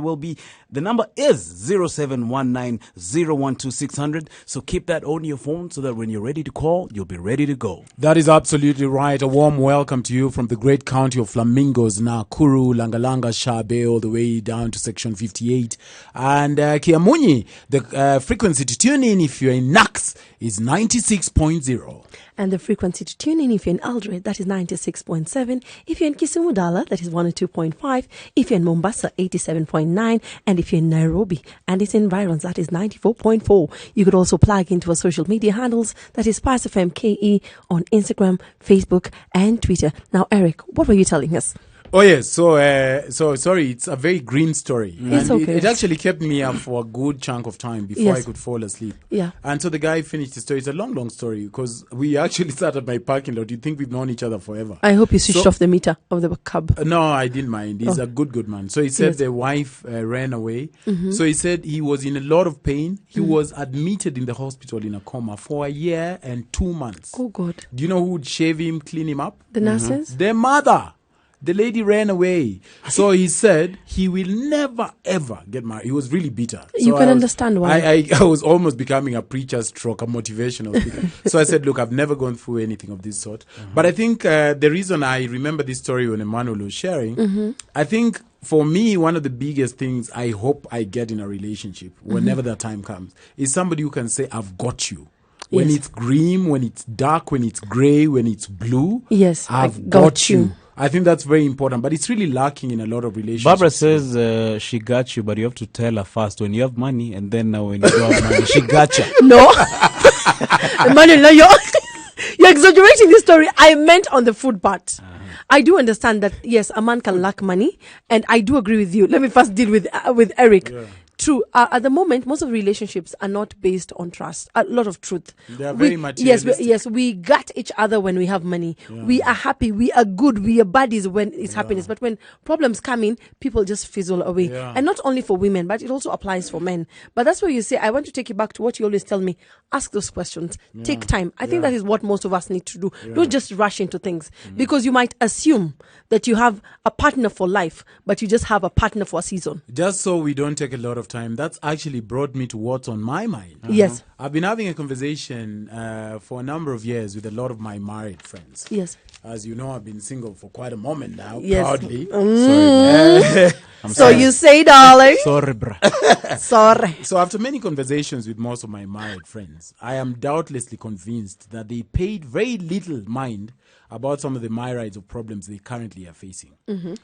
is 0719012600. So keep that on your phone so that when you're ready to call, you'll be ready to go. That is absolutely right. A warm welcome to you from the great county of Flamingos, Nakuru, Langalanga, Shabe, all the way down to section 58. And Kiamunyi, the frequency to tune in if you're in Nax is 96.0. And the frequency to tune in if you're in Eldoret, that is 96.7. If you're in Kisumu, that is 102.5. If you're in Mombasa, 87.9. And if you're in Nairobi and its environs, that is 94.4. You could also plug into our social media handles, that is Spice FM KE on Instagram, Facebook, and Twitter. Now, Eric, what were you telling us? Oh yes, so sorry, it's a very green story. It's And okay. it actually kept me up for a good chunk of time before I Yes. could fall asleep. Yeah. And so the guy finished the story. It's a long story because we actually sat at my parking lot. You think we've known each other forever? I hope you switched So- off the meter of the cab. No, I didn't mind. He's Oh. a good man. So he said Yes. the wife ran away. So he said he was in a lot of pain. He was admitted in the hospital in a coma for a year and 2 months. Oh God, Do you know who would shave him, clean him up? the nurses. Their mother. The lady ran away. So he said he will never ever get married. He was really bitter. You So can I was- understand why. I was almost becoming a preacher stroke, a motivational speaker. So I said, look, I've never gone through anything of this sort. But I think the reason I remember this story when Emmanuel was sharing, I think for me, one of the biggest things I hope I get in a relationship, whenever that time comes, is somebody who can say, I've got you. When Yes. it's green, when it's dark, when it's gray, when it's blue, Yes, I've I got you. I think that's very important, but it's really lacking in a lot of relationships. Barbara says she got you, but you have to tell her first when you have money, and then when you don't have money, she got you. No, Emmanuel, no, you're exaggerating this story. I meant on the food part. I do understand that yes, a man can lack money, and I do agree with you. Let me first deal with Eric. True. At the moment, most of the relationships are not based on trust. A lot of truth. They are very yes, materialistic. we got each other when we have money. We are happy. We are good. We are buddies when it's happiness. But when problems come in, people just fizzle away. Yeah. And not only for women, but it also applies for men. But that's where you say, I want to take you back to what you always tell me. Ask those questions. Take time. I think that is what most of us need to do. Don't just rush into things because you might assume that you have a partner for life, but you just have a partner for a season. Just so we don't take a lot of time, that's actually brought me to what's on my mind. Yes. I've been having a conversation for a number of years with a lot of my married friends. Yes. As you know, I've been single for quite a moment now, Yes. proudly. So you say, darling. Sorry, bruh. Sorry. So after many conversations with most of my married friends, I am doubtlessly convinced that they paid very little mind about some of the myriads of problems they currently are facing.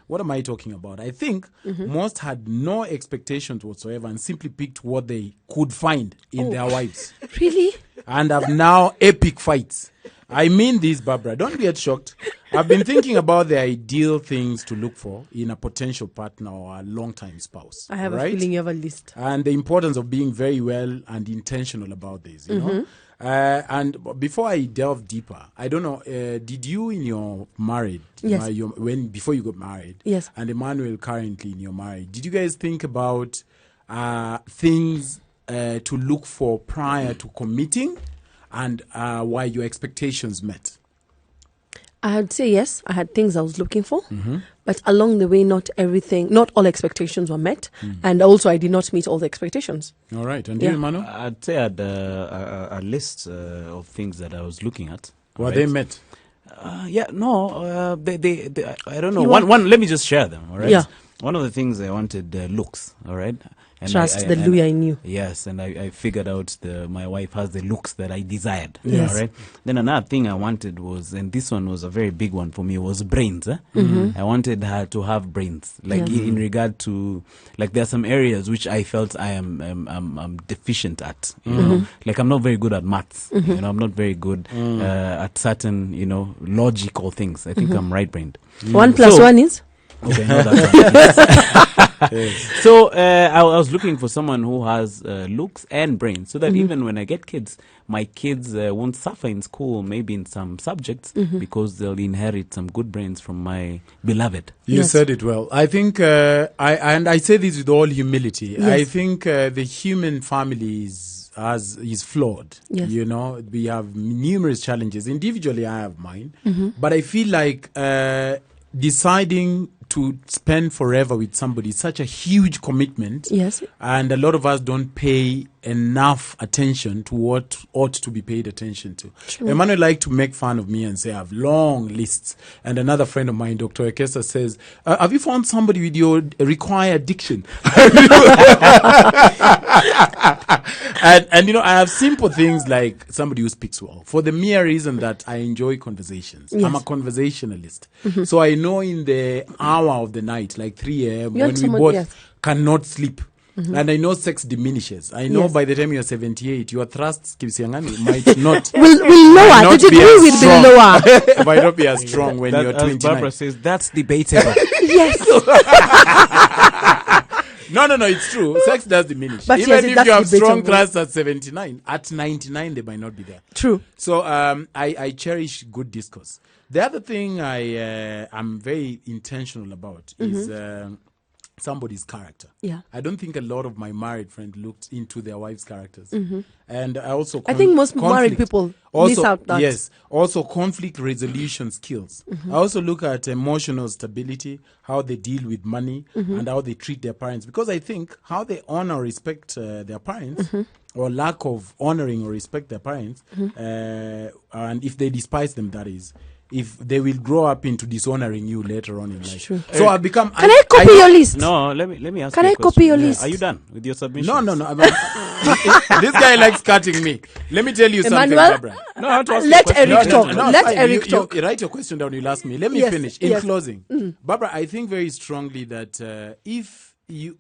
What am I talking about? I think most had no expectations whatsoever and simply picked what they could find in their wives. Really? And have now epic fights. I mean this, Barbara. Don't get shocked. I've been thinking about the ideal things to look for in a potential partner or a long-time spouse. I have a right? feeling you have a list. And the importance of being very well and intentional about this, you know. And before I delve deeper, I don't know, did you in your married, Yes. before you got married, Yes. and Emmanuel currently in your marriage, did you guys think about things to look for prior to committing and why your expectations met? I'd say yes. I had things I was looking for, but along the way, not all expectations were met, and also I did not meet all the expectations. All right. And Yeah. you, Emmanuel? I'd say I had a list of things that I was looking at. Were right? they met? Yeah, no, they I don't know. You One, let me just share them, all right? Yeah. One of the things I wanted, looks, all right? And Trust the Louis in you. Yes, and I figured out my wife has the looks that I desired. Yes. All right. Then another thing I wanted was, and this one was a very big one for me, was brains. I wanted her to have brains, like Yes. in regard to, like there are some areas which I felt I'm deficient at. You know, like I'm not very good at maths. You know, I'm not very good at certain logical things. I think I'm right-brained. 1 + 1 is? Okay, no, that's right. So I was looking for someone who has looks and brains, so that even when I get kids, my kids won't suffer in school, maybe in some subjects, because they'll inherit some good brains from my beloved. You Yes. said it well. I think, I say this with all humility. Yes. I think the human family is flawed. Yes. You know, we have numerous challenges. Individually, I have mine, but I feel like deciding to spend forever with somebody is such a huge commitment. Yes. And a lot of us don't pay enough attention to what ought to be paid attention to. Emmanuel like to make fun of me and say I have long lists. And another friend of mine, Dr. Ekesa, says, have you found somebody with your required diction? and I have simple things like somebody who speaks well, for the mere reason that I enjoy conversations. Yes. I'm a conversationalist. So I know in the hour of the night, like 3 a.m. You want when we someone- both yes. cannot sleep, And I know sex diminishes. I know Yes. by the time you're 78, your thrusts, Kipsiangani, might not... Will lower. might The not be degree as will be strong. lower. Might not be as strong when That, you're as 29. Barbara says, that's debatable. Yes. No, it's true. Sex does diminish. But Even yes, if that's you have strong debatable. thrusts at 79, at 99, they might not be there. True. So I cherish good discourse. The other thing I'm very intentional about is somebody's character. Yeah. I don't think a lot of my married friends looked into their wives' characters. And I also... I think most married conflict. people Also, miss out that. Yes. Also conflict resolution skills. I also look at emotional stability, how they deal with money, and how they treat their parents. Because I think how they honor or respect their parents, or lack of honoring or respect their parents, and if they despise them, that is, if they will grow up into dishonoring you later on in life. True. So I become... Can I copy your list? No, let me ask Can you a I copy question. your list? Are you done with your submission? No. This guy likes cutting me. Let me tell you something, Emmanuel, Barbara. No, I want to ask you a let question. Eric talk. Let fine. Eric talk. You write your question down. You'll ask me. Let me Yes, finish. In yes. closing, Barbara, I think very strongly that if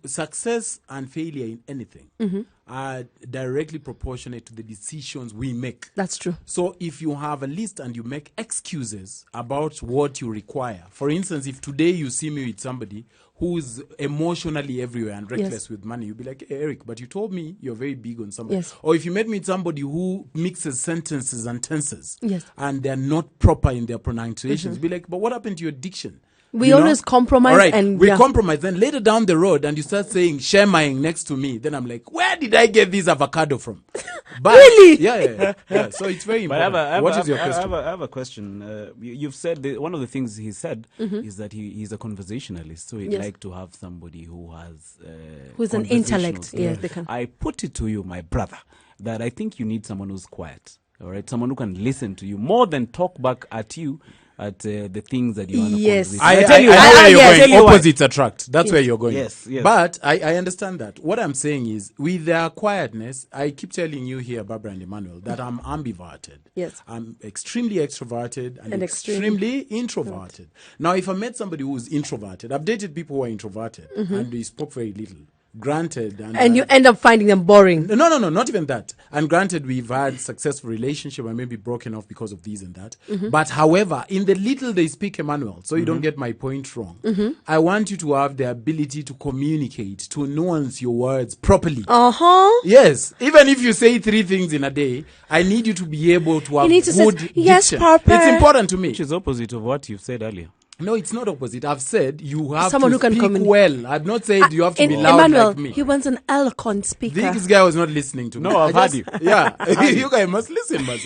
success and failure in anything are directly proportionate to the decisions we make. That's true. So if you have a list and you make excuses about what you require, for instance, if today you see me with somebody who's emotionally everywhere and reckless with money, you'll be like, hey, Eric, but you told me you're very big on somebody. Yes. Or if you met me with somebody who mixes sentences and tenses, Yes. and they're not proper in their pronunciations, be like, but what happened to your diction? We You know? always compromise All right, and we yeah. compromise. Then later down the road, and you start saying "shemaing" next to me, then I'm like, where did I get this avocado from? But, Really? Yeah. So it's very But important. What is your question? I have a question. You've said one of the things he said is that he's a conversationalist, so he'd Yes. like to have somebody who has Who's an conversational intellect. skills. Yes, they can. I put it to you, my brother, that I think you need someone who's quiet. All right, someone who can listen to you more than talk back at you at the things that you want to Yes. conversation. I tell you know why. where you're yes. going. Tell you why. Opposites attract. That's where you're going. Yes. But I understand that. What I'm saying is, with their quietness, I keep telling you here, Barbara and Emmanuel, that I'm ambiverted. Yes. I'm extremely extroverted and extremely- extremely introverted. Now, if I met somebody who's introverted, I've dated people who are introverted, and they spoke very little. Granted. And you end up finding them boring. No, not even that. And granted, we've had successful relationship and maybe broken off because of these and that. But however, in the little they speak, Emmanuel, so you don't get my point wrong. I want you to have the ability to communicate, to nuance your words properly. Yes. Even if you say 3 things in a day, I need you to be able to have need to say, good "Yes, diction. Papa." It's important to me. Which is opposite of what you've said earlier. No, it's not opposite. I've said you have Someone to who can speak communicate. well. I've not said you have to be loud Emmanuel, like me. he wants an eloquent speaker. This guy was not listening to me. No, I've I heard just- you. Yeah, you guys must listen, man.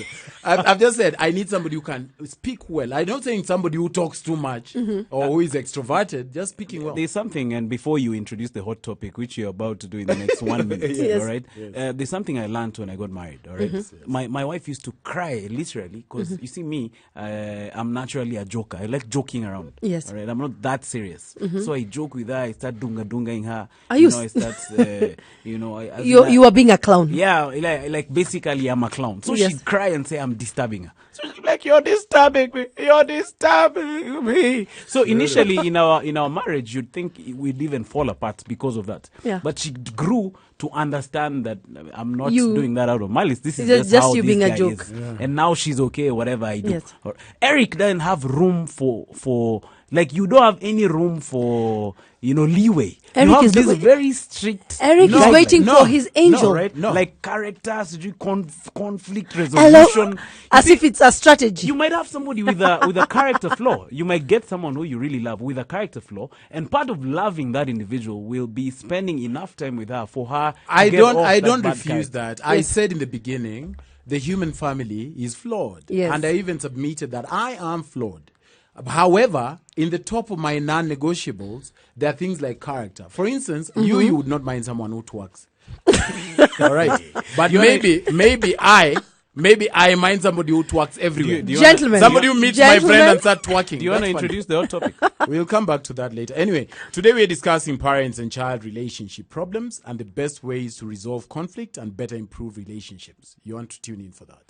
I've just said I need somebody who can speak well. I'm not saying somebody who talks too much or who is extroverted, just speaking well. There's something, and before you introduce the hot topic, which you're about to do in the next 1 minute, Yes. all right? There's something I learned when I got married, all right? My wife used to cry, literally, because you see me, I'm naturally a joker. I like joking around. Yes. All right? I'm not that serious. So I joke with her, I start dunga-dungaing her. Are you know, I start, You are being a clown. yeah, like basically I'm a clown. So Yes. she'd cry and say I'm disturbing her. So she'd be like, you're disturbing me. You're disturbing me. So initially in our marriage, you'd think we'd even fall apart because of that. Yeah. But she grew to understand that I'm not You- doing that out of malice. This is It's just how you this being a guy joke. is. And now she's okay, whatever I do. Yes. Eric doesn't have room for like you don't have any room for leeway. Eric you have is this the- very strict. Eric is waiting for his angel. No, right? No. Like characters, conflict Hello? resolution. As if it's a strategy. You might have somebody with a character flaw. You might get someone who you really love with a character flaw, and part of loving that individual will be spending enough time with her for her. To I get don't off that bad refuse character. that. I said in the beginning, the human family is flawed. Yes. And I even submitted that I am flawed. However, in the top of my non-negotiables, there are things like character. For instance, you would not mind someone who twerks. All right. But maybe Maybe I mind somebody who twerks everywhere. Do you Gentlemen. Somebody who meets my friend and start twerking. Do you want to That's funny. introduce the hot topic? We'll come back to that later. Anyway, today we're discussing parents and child relationship problems and the best ways to resolve conflict and better improve relationships. You want to tune in for that?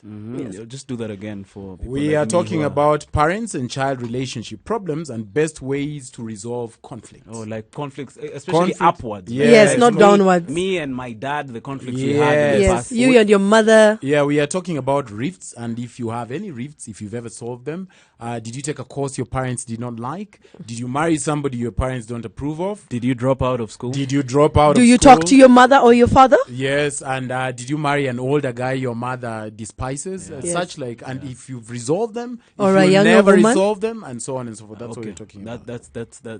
Yes. Just do that again for people. We like are me talking who about parents and child relationship problems and best ways to resolve conflicts. Oh, like conflicts, especially Conflict. upwards. Yes. Yes, Like not me- downwards. Me and my dad, the conflicts we Yes. had in the Yes, past. you and your mother. Yeah, we are talking about rifts, and if you have any rifts, if you've ever solved them, did you take a course your parents did not like? Did you marry somebody your parents don't approve of? Did you drop out of school? Did you drop out Do of you school? talk to your mother or your father? Yes, and did you marry an older guy your mother despises? Yes. Such like, and if you've resolved them, Or if a you younger never woman? resolve them, and so on and so forth. That's what Okay, we're talking about.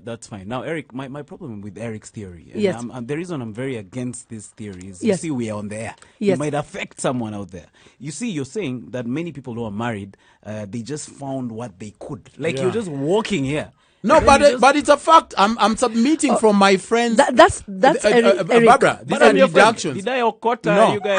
that's fine. Now, Eric, my problem with Eric's theory, and Yes. the reason I'm very against this theory is, Yes. you see, we are on the air. Yes. It might affect someone out there. You see, you're saying that many people who are married, they just found what they could. Like, Yeah. you're just walking here. No, And then you just- but it's a fact. I'm submitting from my friends. That's Eric. Barbara, these But are I'm your friend. deductions. Did I okota No. you guys?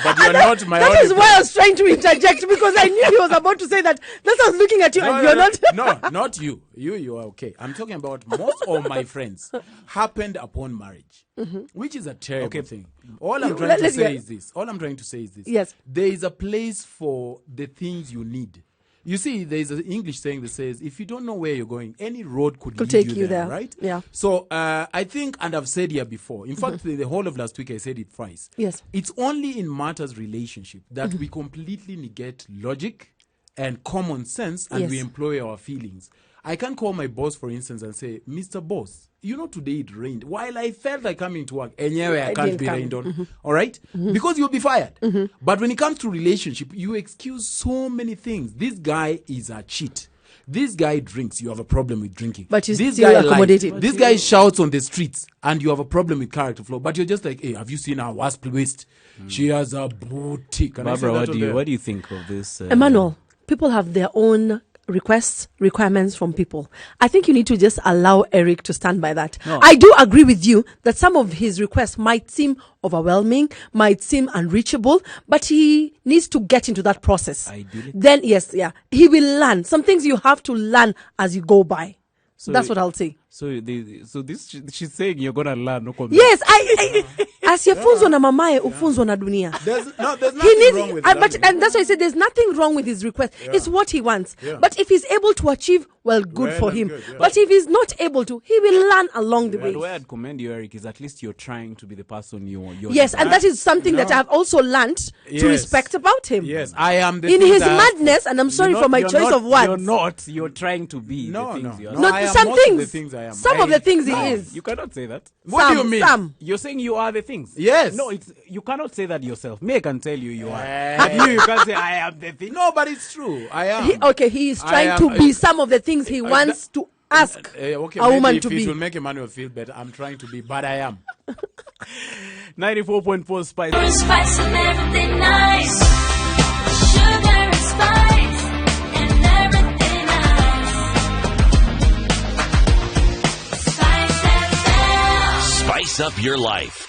But you're not my That only is why I was trying to interject because I knew he was about to say that. That's why I was looking at you and you're not. No, not you. You are okay. I'm talking about most of my friends happened upon marriage, which is a terrible thing. All I'm trying to let's say get- is this. All I'm trying to say is this. Yes. There is a place for the things you need. You see, there is an English saying that says, if you don't know where you're going, any road could lead take you you there, there. right? Yeah. So I think, and I've said here before, in fact, the whole of last week I said it twice. Yes. It's only in matters relationship that we completely negate logic and common sense and Yes. we employ our feelings. I can't call my boss, for instance, and say, Mr. Boss, you know, today it rained. While I felt like coming to work, anyway, I can't didn't be come. rained on. All right? Because you'll be fired. But when it comes to relationship, you excuse so many things. This guy is a cheat. This guy drinks, you have a problem with drinking. But you this still guy accommodate lies. him. This guy shouts on the streets and you have a problem with character flaw. But you're just like, hey, have you seen our wasp waist? She has a boutique. And I say Barbara, that on what do you think of this? Emmanuel, people have their own requirements from people. I think you need to just allow Eric to stand by that. No. I do agree with you that some of his requests might seem overwhelming, might seem unreachable, but he needs to get into that process. Ideally. Then, yes, yeah, he will learn. Some things you have to learn as you go by. That's what I'll say. So this she's saying you're gonna learn. No comment. Yes, I asiyefunzwa na mamaye ufunzwa na dunia. There's He nothing needs, wrong with and that's why I said there's nothing wrong with his request. It's what he wants. Yeah. But if he's able to achieve, well, good Well for and him. good, yeah. But if he's not able to, he will learn along the But the way way. I'd commend you, Eric, is at least you're trying to be the person you're Yes, and that is something that I've also learned to Yes. respect about him. Yes, I am the In thing his that- madness, and I'm sorry You're for my not- choice you're of not- words. You're not. You're trying to be No, the things no, you are. no. Not I am some most of things. the things I am. Some of the things he No, is. you cannot say that. What do you mean? Some. You're saying you are the things. Yes. No, you cannot say that yourself. Me, I can tell you are. Eh. But you can't say I am the thing. No, but it's true. I am. He is I trying am- to be some of the things he wants to ask Okay, a woman maybe to if be. it will make Emmanuel feel better, I'm trying to be, but I am. 94.4 Spice. Spice and everything nice. Sugar and spice and everything nice. Spice FM. Spice up your life.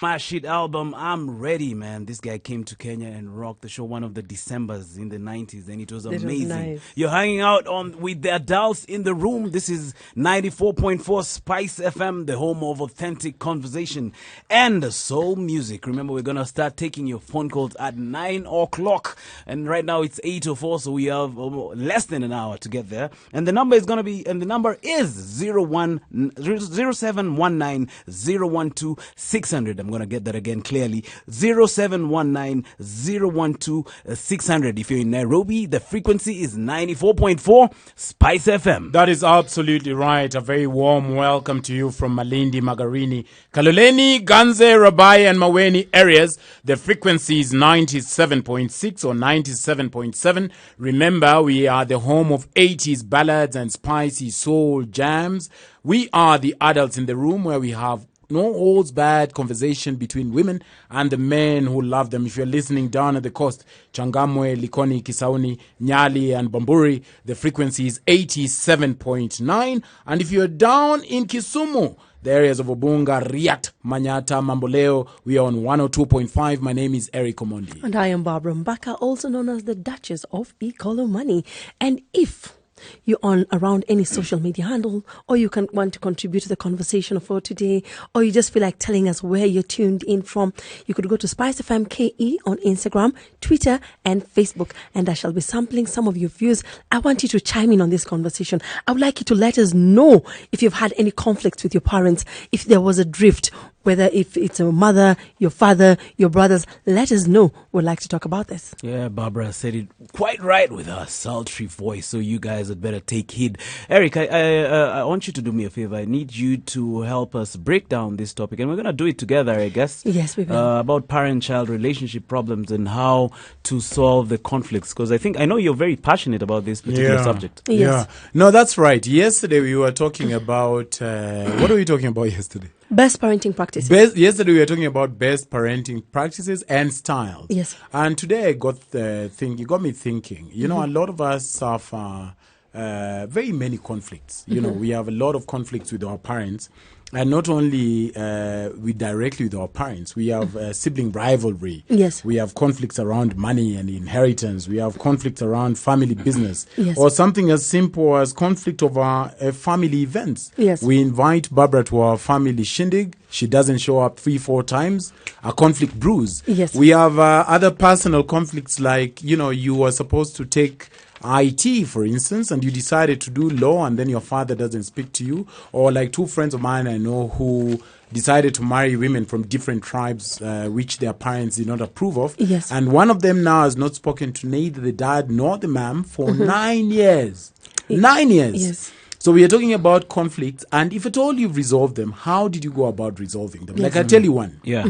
My shit album, I'm ready, man. This guy came to Kenya and rocked the show one of the Decembers in the 90s, and it was was amazing. nice. You're hanging out with the adults in the room. This is 94.4 Spice FM, the home of authentic conversation and soul music. Remember, we're going to start taking your phone calls at 9 o'clock. And right now it's 8:04, so we have less than an hour to get there. And the number is going to be, and the number is 0719 012 600. I'm going to get that again clearly. 0719 012 600. If you're in Nairobi, the frequency is 94.4 Spice FM. That is absolutely right. A very warm welcome to you from Malindi, Magarini, Kaloleni, Ganze, Rabai, and Maweni areas. The frequency is 97.6 or 97.7. Remember, we are the home of 80s ballads and spicy soul jams. We are the adults in the room where we have no holds bad conversation between women and the men who love them. If you're listening down at the coast, Changamwe, Likoni, Kisauni, Nyali, and Bamburi, the frequency is 87.9. And if you're down in Kisumu, the areas of Obunga, Riat, Manyata, Mamboleo. We are on 102.5. My name is Eric Omondi. And I am Barbara Mbaka, also known as the Duchess of Money. And if you're on around any social media handle, or you can want to contribute to the conversation for today, or you just feel like telling us where you're tuned in from, you could go to Spice FM KE on Instagram, Twitter, and Facebook, and I shall be sampling some of your views. I want you to chime in on this conversation. I would like you to let us know if you've had any conflicts with your parents, if there was a drift, whether if it's a mother, your father, your brothers. Let us know. We'd like to talk about this. Yeah, Barbara said it quite right with her sultry voice, so you guys had better take heed. Eric, I want you to do me a favor. I need you to help us break down this topic, and we're going to do it together, I guess. Yes, we will. About parent-child relationship problems and how to solve the conflicts, because I know you're very passionate about this particular subject. Yes. Yeah. No, that's right. Yesterday we were talking about, what were we talking about yesterday? Best parenting practices. Yesterday we were talking about best parenting practices and styles. Yes. And today I got you got me thinking. You know, a lot of us suffer very many conflicts. You know, we have a lot of conflicts with our parents. And not only directly with our parents, we have sibling rivalry. Yes. We have conflicts around money and inheritance. We have conflicts around family business. Yes. Or something as simple as conflict over family events. Yes. We invite Barbara to our family shindig. She doesn't show up 3-4 times. A conflict brews. Yes. We have other personal conflicts like, you know, you were supposed to take IT, for instance, and you decided to do law, and then your father doesn't speak to you. Or like two friends of mine I know who decided to marry women from different tribes, which their parents did not approve of. Yes. And one of them now has not spoken to neither the dad nor the mom for 9 years. 9 years. Yes. So we are talking about conflicts, and if at all you've resolved them, how did you go about resolving them? Like, I'll tell you one. Yeah.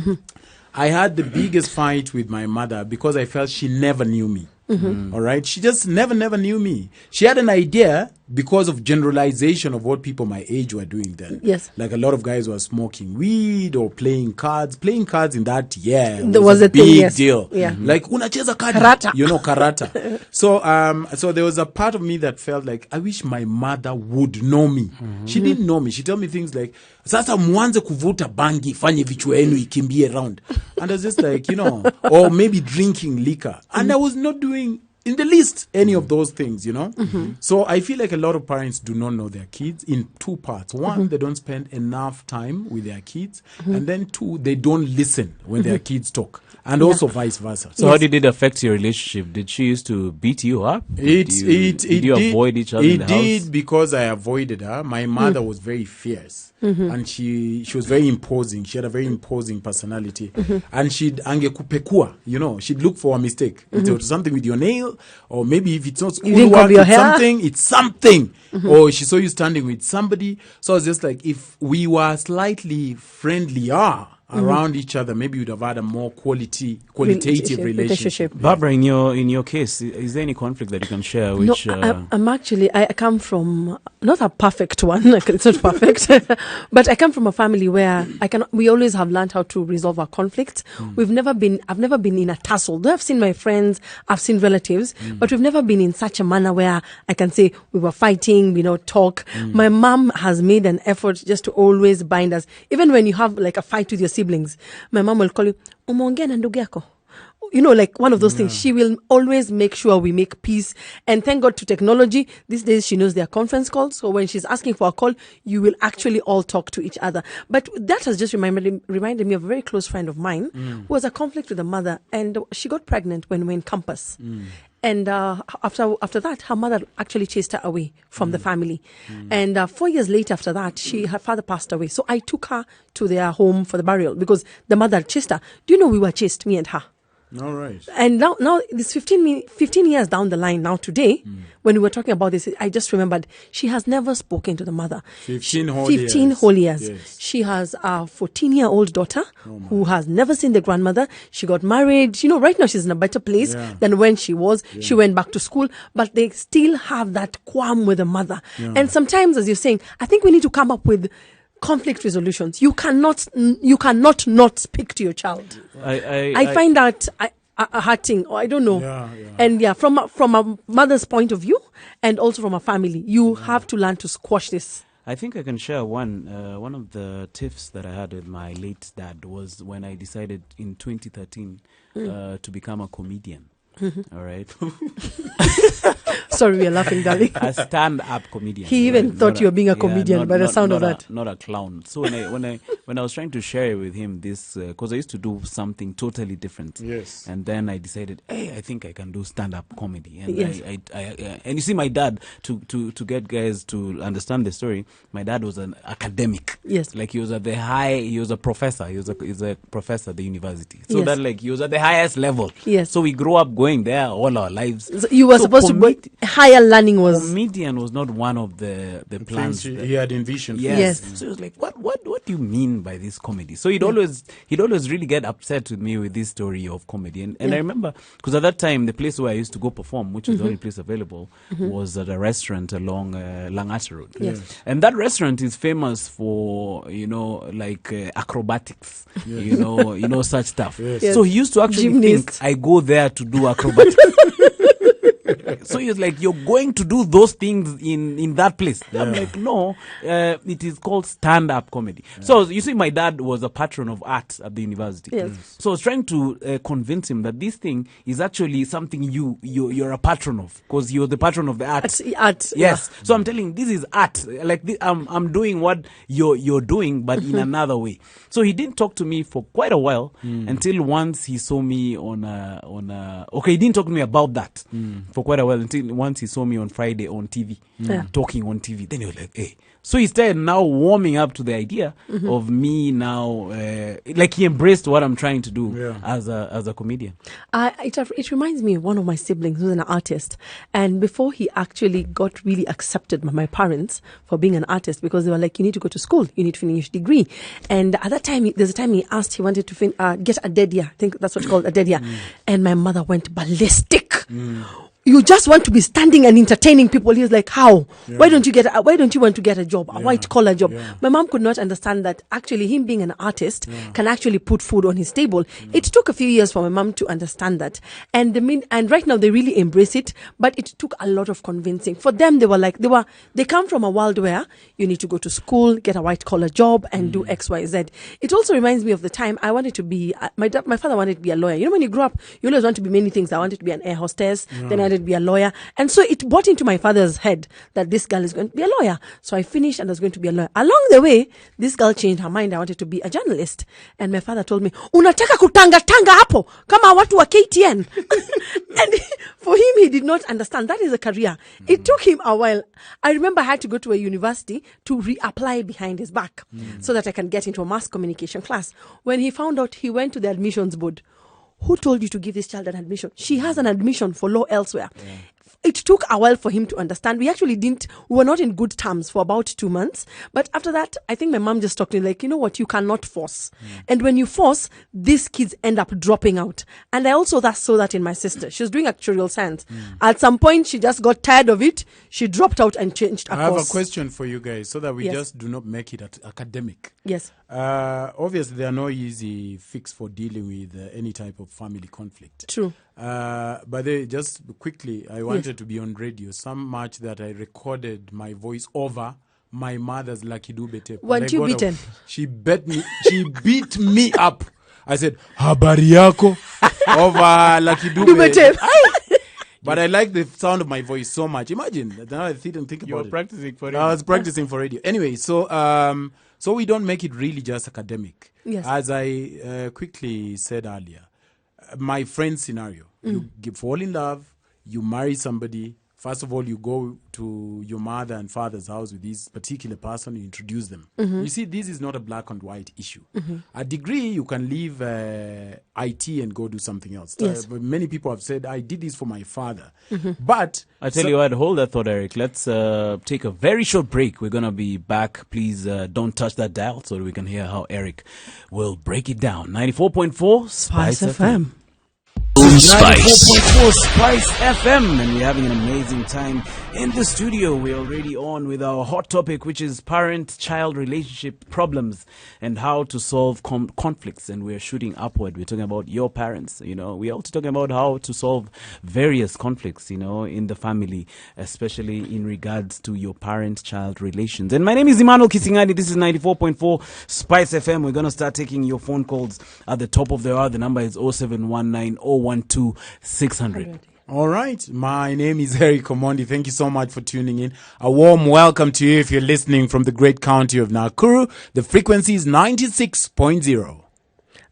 I had the biggest fight with my mother because I felt she never knew me. All right. She just never knew me. She had an idea because of generalization of what people my age were doing then. Yes. Like a lot of guys were smoking weed or playing cards. Playing cards in that year There was a a thing, big yes. deal. Yeah. Like unacheza kadi. Karata. You know, karata. So there was a part of me that felt like I wish my mother would know me. She didn't know me. She told me things like, sasa mwanze kuvuta bangi, fanye vichwa yenu ikimbie around. And I was just like, you know, or maybe drinking liquor. And I was not doing in the least any of those things, you know. So I feel like a lot of parents do not know their kids in two parts. One, they don't spend enough time with their kids, and then two, they don't listen when their kids talk, and also vice versa. So how did it affect your relationship? Did she used to beat you up? Did you avoid each other in the It house? did, because I avoided her. My mother was very fierce. And she was very imposing. She had a very imposing personality. And she'd angekupekua, you know, she'd look for a mistake. If it was something with your nail, or maybe if it's not You didn't schoolwork, comb your it's hair? something, it's something. Or she saw you standing with somebody. So I was just like, if we were slightly friendlier around each other, maybe we'd have had a more qualitative relationship. Barbara, in your case, is there any conflict that you can share? No, Which I'm actually, I come from not a perfect one. It's not perfect, but I come from a family where we always have learned how to resolve our conflicts. I've never been in a tussle. Though I've seen my friends, I've seen relatives, but we've never been in such a manner where I can say we were fighting, we don't talk. My mom has made an effort just to always bind us. Even when you have like a fight with your siblings, my mom will call you, umeongea na ndugu yako. You know, like one of those things. She will always make sure we make peace. And thank God to technology. These days, she knows their conference calls. So when she's asking for a call, you will actually all talk to each other. But that has just reminded me of a very close friend of mine who was a conflict with a mother. And she got pregnant when we were in campus. And after that, her mother actually chased her away from the family. And 4 years later after that, her father passed away. So I took her to their home for the burial because the mother chased her. Do you know we were chased, me and her? All right. And now this 15 years down the line, now today, when we were talking about this, I just remembered she has never spoken to the mother. 15 whole years. Yes. She has a 14-year-old daughter who has never seen the grandmother. She got married. You know, right now she's in a better place than when she was. She went back to school, but they still have that qualm with the mother. And sometimes, as you're saying, I think we need to come up with conflict resolutions. You cannot not speak to your child. I find that hurting, or I don't know. And from a mother's point of view, and also from a family, you have to learn to squash this. I think I can share one. One of the tiffs that I had with my late dad was when I decided in 2013 to become a comedian. All right. Sorry, we are laughing, darling. A stand-up comedian. He even thought you were being a comedian by the sound of that. Not a clown. So when I was trying to share with him this, because I used to do something totally different. Yes. And then I decided, hey, I think I can do stand-up comedy. And Yes. and you see, my dad, to get guys to understand the story, my dad was an academic. Yes. Like he was a professor. He was a professor at the university. So Yes. that like he was at the highest level. Yes. So we grew up going there all our lives. So you were supposed to be higher learning was. Comedian was not one of the plans. Things he had envisioned. Yes. Yes. So he was like, what do you mean by this comedy? So he'd always really get upset with me with this story of comedy. And I remember, because at that time, the place where I used to go perform, which was the only place available, was at a restaurant along Langata Road. Yes. And that restaurant is famous for, like acrobatics, such stuff. Yes. So he used to actually Gymnasts. think I go there to do acrobatics. So he was like, you're going to do those things in that place. I'm like, no, it is called stand-up comedy. So you see, my dad was a patron of art at the university. Yes. So I was trying to convince him that this thing is actually something you're a patron of, because you're the patron of the art. Art. Yes. So I'm telling him, this is art. Like I'm doing what you're doing, but in another way. So he didn't talk to me for quite a while until once he saw me okay, he didn't talk to me about that for quite a while until once he saw me on Friday on TV, talking on TV. Then he was like, hey. So he started now warming up to the idea of me now, like he embraced what I'm trying to do as a comedian. It reminds me of one of my siblings who's an artist. And before he actually got really accepted by my parents for being an artist, because they were like, you need to go to school, you need to finish your degree. And at that time, there's a time he asked, he wanted to get a dead year. I think that's what's called a dead year. And my mother went ballistic. You just want to be standing and entertaining people. He was like, how? Why don't you want to get a job, a white collar job? My mom could not understand that actually him being an artist can actually put food on his table. It took a few years for my mom to understand that. And right now they really embrace it, but it took a lot of convincing. For them, they come from a world where you need to go to school, get a white collar job and do X, Y, Z. It also reminds me of the time I wanted to be, my father wanted to be a lawyer. You know, when you grow up, you always want to be many things. I wanted to be an air hostess, then I wanted to be a lawyer. And so it brought into my father's head that this girl is going to be a lawyer. So I finished and I was going to be a lawyer. Along the way, this girl changed her mind. I wanted to be a journalist. And my father told me, unataka kutanga hapo kama watu wa KTN. And for him, he did not understand. That is a career. It took him a while. I remember I had to go to a university to reapply behind his back so that I can get into a mass communication class. When he found out, he went to the admissions board. Who told you to give this child an admission? She has an admission for law elsewhere. It took a while for him to understand. We were not in good terms for about 2 months. But after that, I think my mom just talked to me like, you know what, you cannot force. And when you force, these kids end up dropping out. And I also saw that in my sister. She was doing actuarial science. At some point, she just got tired of it. She dropped out and changed her I have course. a question for you guys so that we Yes. just do not make it academic. Yes. Obviously, there are no easy fix for dealing with any type of family conflict. True. But just quickly, I wanted to be on radio so much that I recorded my voice over my mother's Lucky Dube tape. Weren't And I you got beaten? She beat me up. I said, habari yako over Lucky Dube. Dube tape. But I like the sound of my voice so much. Imagine, now I didn't think about it. practicing for I was practicing for radio. Anyway, so we don't make it really just academic. Yes. As I quickly said earlier, my friend's scenario, you fall in love, you marry somebody. First of all, you go to your mother and father's house with this particular person, you introduce them. You see, this is not a black and white issue. A degree, you can leave IT and go do something else. Yes. But many people have said, I did this for my father. But I tell you what, hold that thought, Eric. Let's take a very short break. We're going to be back. Please don't touch that dial so that we can hear how Eric will break it down. 94.4 Spice FM. Spice. 94.4 Spice FM, and we're having an amazing time in the studio. We're already on with our hot topic, which is parent-child relationship problems and how to solve conflicts. And we're shooting upward. We're talking about your parents. You know, we're also talking about how to solve various conflicts, you know, in the family, especially in regards to your parent-child relations. And my name is Emmanuel Kisingani. This is 94.4 Spice FM. We're going to start taking your phone calls at the top of the hour. The number is 0719 012 600. All right. My name is Eric Omondi. Thank you so much for tuning in. A warm welcome to you if you're listening from the great county of Nakuru. The frequency is 96.0.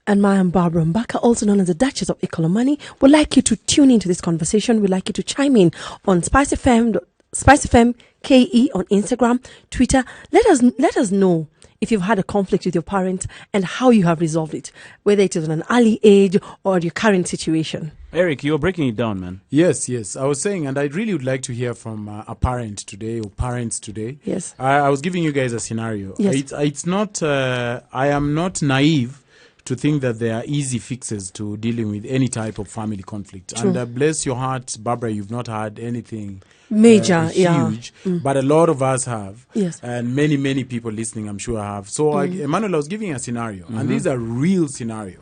And I am Barbara Mbaka, also known as the Duchess of Ikolomani. We'd like you to tune into this conversation. We'd like you to chime in on Spice FM KE on Instagram, Twitter. Let us know if you've had a conflict with your parent and how you have resolved it, whether it is on an early age or your current situation. Eric, you're breaking it down, man. Yes. I was saying, and I really would like to hear from a parent today or parents today. Yes. I was giving you guys a scenario. Yes. It's not, I am not naive to think that there are easy fixes to dealing with any type of family conflict. True. And bless your heart, Barbara, you've not had anything Major, huge, but a lot of us have. Yes. And many people listening, I'm sure, have. So, Emmanuel, I was giving a scenario, and this is a real scenario.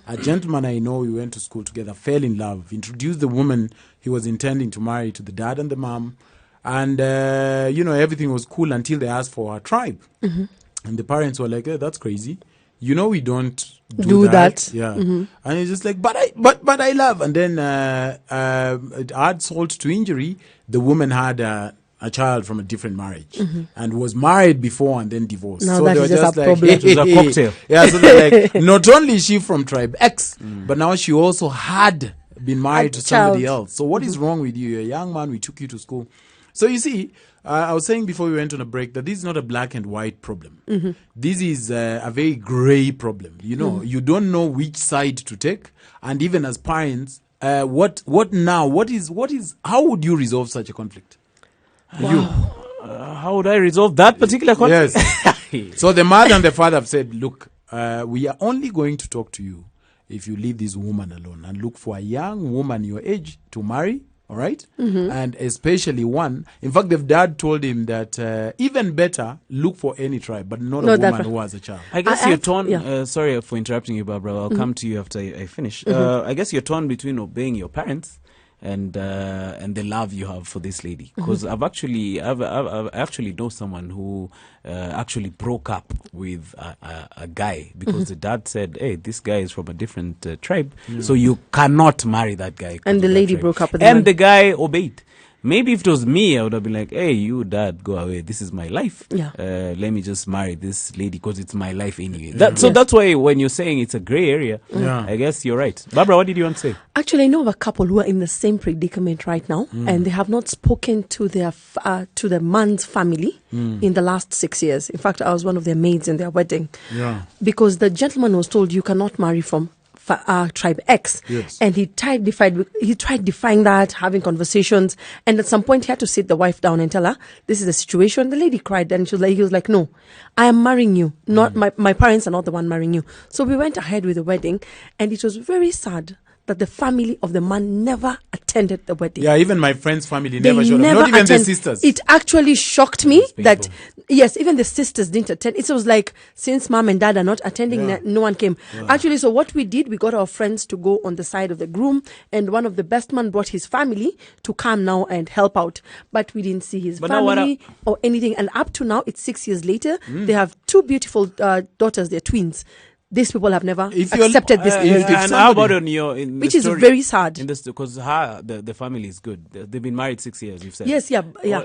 A gentleman I know, we went to school together, fell in love, introduced the woman he was intending to marry to the dad and the mom, and, everything was cool until they asked for her tribe. And the parents were like, that's crazy. You know, we don't do that. Yeah. And it's just like, but I love. And then, add salt to injury, the woman had a child from a different marriage and was married before and then divorced. Now so that they were is just just a like, problem. It was a cocktail. Yeah, so they're like, not only is she from tribe X, but now she also had been married to somebody child. else. So what is wrong with you? You're a young man, we took you to school. So you see, I was saying before we went on a break that this is not a black and white problem. This is a very gray problem. You know, you don't know which side to take. And even as parents, what now? What is, how would you resolve such a conflict? How would I resolve that particular conflict? Yes. So the mother and the father have said, look, we are only going to talk to you if you leave this woman alone and look for a young woman your age to marry. All right? And especially one. In fact, the dad told him that even better, look for any tribe, but not a woman who has a child. I guess I- you're I- torn. yeah. Sorry for interrupting you, Barbara. I'll come to you after I finish. I guess you're torn between obeying your parents and the love you have for this lady. Because I've actually know someone who actually broke up with a guy because the dad said, "Hey, this guy is from a different tribe, so you cannot marry that guy." 'cause And of the that lady tribe." broke up with the and man. the guy obeyed. Maybe if it was me, I would have been like, "Hey, you dad, go away. This is my life. Yeah. Let me just marry this lady because it's my life anyway." So that's why when you're saying it's a gray area, I guess you're right. Barbara, what did you want to say? Actually, I know of a couple who are in the same predicament right now, and they have not spoken to their to the man's family in the last 6 years. In fact, I was one of their maids in their wedding. Yeah. Because the gentleman was told you cannot marry from tribe X, Yes. and he tried defying that, having conversations, and at some point he had to sit the wife down and tell her this is the situation. The lady cried, and he was like, "No, I am marrying you. Not my parents are not the one marrying you." So we went ahead with the wedding, and it was very sad that the family of the man never attended the wedding. Yeah, even my friend's family They never showed up. Not even the attend- sisters. It actually shocked me That's that, painful. yes, even the sisters didn't attend. It was like, since mom and dad are not attending, no one came. Actually, so what we did, we got our friends to go on the side of the groom, and one of the best man brought his family to come now and help out. But we didn't see his But now what family or anything. And up to now, it's 6 years later. They have two beautiful daughters. They're twins. These people have never If you're- accepted this. if And somebody- how about on your in Which the is story, very sad. in this because the family is good. They've been married 6 years. You've said Yes, yeah.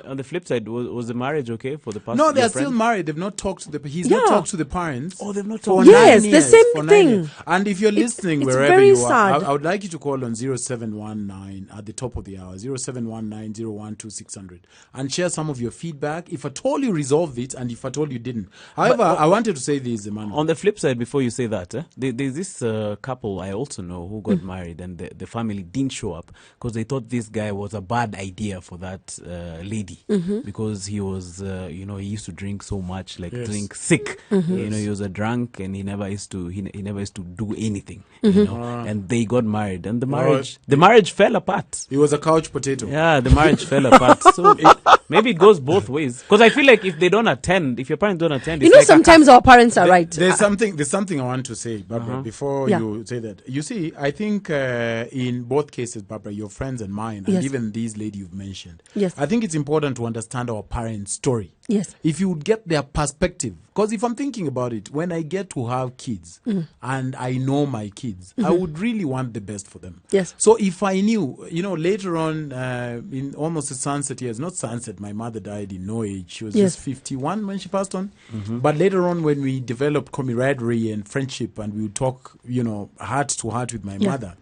On the flip side, was the marriage okay for the past? No, they're your still friend? married. They've not talked to he's Yeah. not talked to the parents. Oh, they've not for talked. Yes, 9 the years, same for 9 thing. years. And if you're listening it's wherever very you are, sad. I would like you to call on 0719 at the top of the hour, 0719-012-600, and share some of your feedback. If at all you resolved it, and if at all you didn't. However, I wanted to say this, Emmanuel. On the flip side, before you say that. There's this couple I also know who got married, and the family didn't show up because they thought this guy was a bad idea for that lady because he was, he used to drink so much, like drink sick. He was a drunk, and he never used to do anything. And they got married, and the marriage fell apart. He was a couch potato. Yeah, the marriage fell apart. So maybe it goes both ways. Because I feel like if your parents don't attend, it's like sometimes our parents are right. There's something I want to say, Barbara, before you say that. You see, I think in both cases, Barbara, your friends and mine, and even this lady you've mentioned, I think it's important to understand our parents' story. Yes. If you would get their perspective, because if I'm thinking about it, when I get to have kids and I know my kids, I would really want the best for them. Yes. So if I knew, later on in almost the sunset years, not sunset, my mother died in no age. She was just 51 when she passed on. But later on, when we developed camaraderie and friendship, and we would talk, heart to heart with my mother,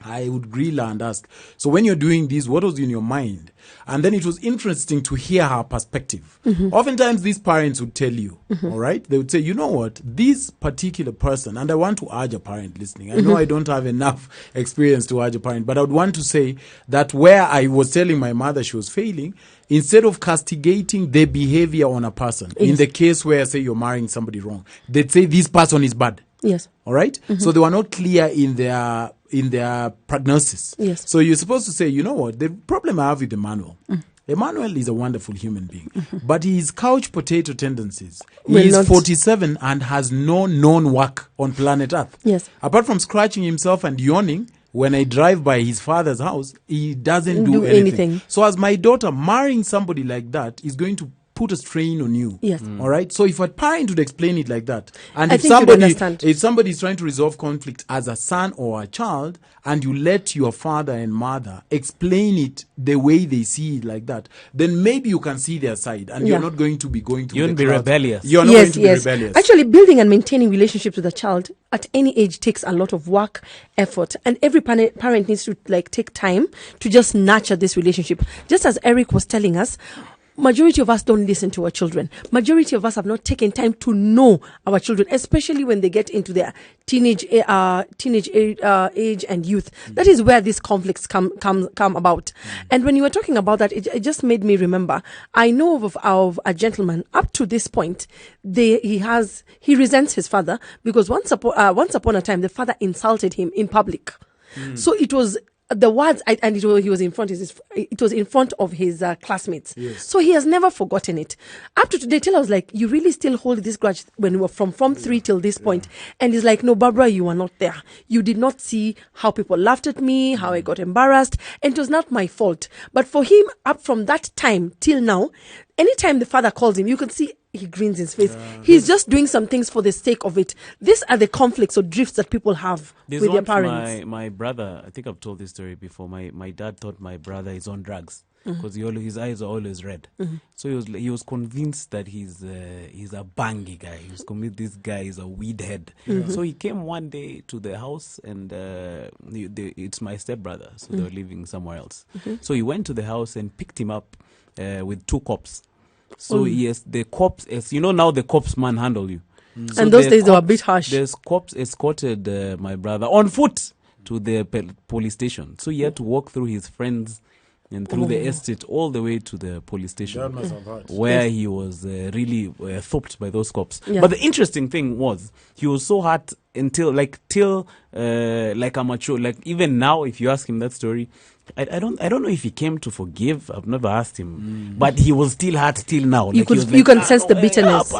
I would grill her and ask, so when you're doing this, what was in your mind? And then it was interesting to hear her perspective. Oftentimes, these parents would tell you, all right? They would say, you know what? This particular person, and I want to urge a parent listening. I know I don't have enough experience to urge a parent, but I would want to say that where I was telling my mother she was failing, instead of castigating the behavior on a person, in the case where, say, you're marrying somebody wrong, they'd say this person is bad. Yes. All right? So they were not clear in their prognosis. Yes. So you're supposed to say, you know what, the problem I have with Emmanuel, Emmanuel is a wonderful human being, but his couch potato tendencies, he is 47 and has no known work on planet Earth. Yes. Apart from scratching himself and yawning, when I drive by his father's house, he doesn't do anything. So as my daughter, marrying somebody like that is going to put a strain on you. Yes. All right. So if a parent would explain it like that, and I if think somebody is trying to resolve conflict as a son or a child, and you let your father and mother explain it the way they see it like that, then maybe you can see their side, and you're not going to be going to. You won't be rebellious. You're not going to be rebellious. Actually, building and maintaining relationships with a child at any age takes a lot of work, effort, and every parent needs to take time to just nurture this relationship. Just as Eric was telling us, majority of us don't listen to our children. Majority of us have not taken time to know our children, especially when they get into their teenage age and youth. That is where these conflicts come about. And when you were talking about that, it just made me remember. I know of a gentleman up to this point. He resents his father because once upon a time the father insulted him in public. So it was. The words, and he was in front. It was in front of his classmates. Yes. So he has never forgotten it. Up to today, till I was like, you really still hold this grudge when we were from Form 3 till this point. And he's like, no, Barbara, you were not there. You did not see how people laughed at me, how I got embarrassed, and it was not my fault. But for him, up from that time till now, anytime the father calls him, you can see he grins his face. He's just doing some things for the sake of it. These are the conflicts or drifts that people have with their parents. My brother, I think I've told this story before. My dad thought my brother is on drugs because his eyes are always red. So he was convinced that he's a bangy guy. He was convinced this guy is a weed head. So he came one day to the house, and it's my stepbrother, so they were living somewhere else. So he went to the house and picked him up with 2 cops. So yes, the cops, as you know, now the cops manhandle you. So and those days they were a bit harsh. The cops escorted my brother on foot to the police station. So he had to walk through his friends and through the estate all the way to the police station, That must have hurt. where he was really thumped by those cops. Yeah. But the interesting thing was he was so hurt until like a mature. Like even now, if you ask him that story, I don't know if he came to forgive. I've never asked him, but he was still hurt till now. You can sense the bitterness.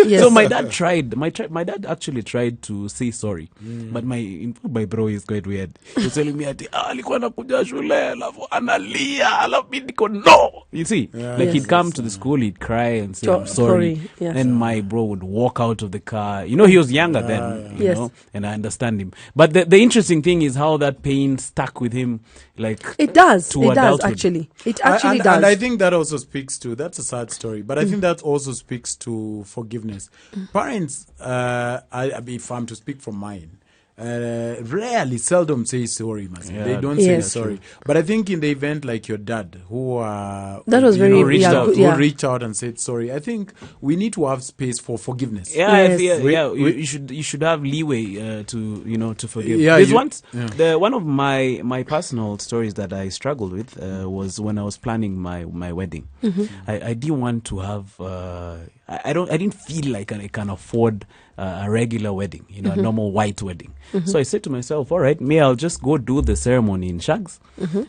Yes. So my dad tried. My dad actually tried to say sorry, but my bro is quite weird. He was telling me alikuwa anakuja shule alafu analia alafu mimi niko no. You see, he'd come to the school, he'd cry and say I'm sorry, yes. and my bro would walk out of the car. You know, he was younger then, you know, and I understand him. But the interesting thing is how that pain stuck with him, like it does. To it does adulthood. actually. It actually does. And I think that also speaks to, that's a sad story, but I think that also speaks to forgiveness. Parents, if I'm to speak from mine, rarely, seldom say sorry, man. Yeah, They don't say Yes. sorry. But I think in the event like your dad, who That was you very- know, reached yeah, out, good, who yeah. reached out and said sorry. I think we need to have space for forgiveness. Yeah, I Yes. feel, We- yeah. we- You should have leeway to to forgive. Yeah, There's you- once yeah. one of my personal stories that I struggled with was when I was planning my wedding. I didn't want to have. I didn't feel like I can afford a regular wedding, a normal white wedding. So I said to myself, all right, I'll just go do the ceremony in Shags,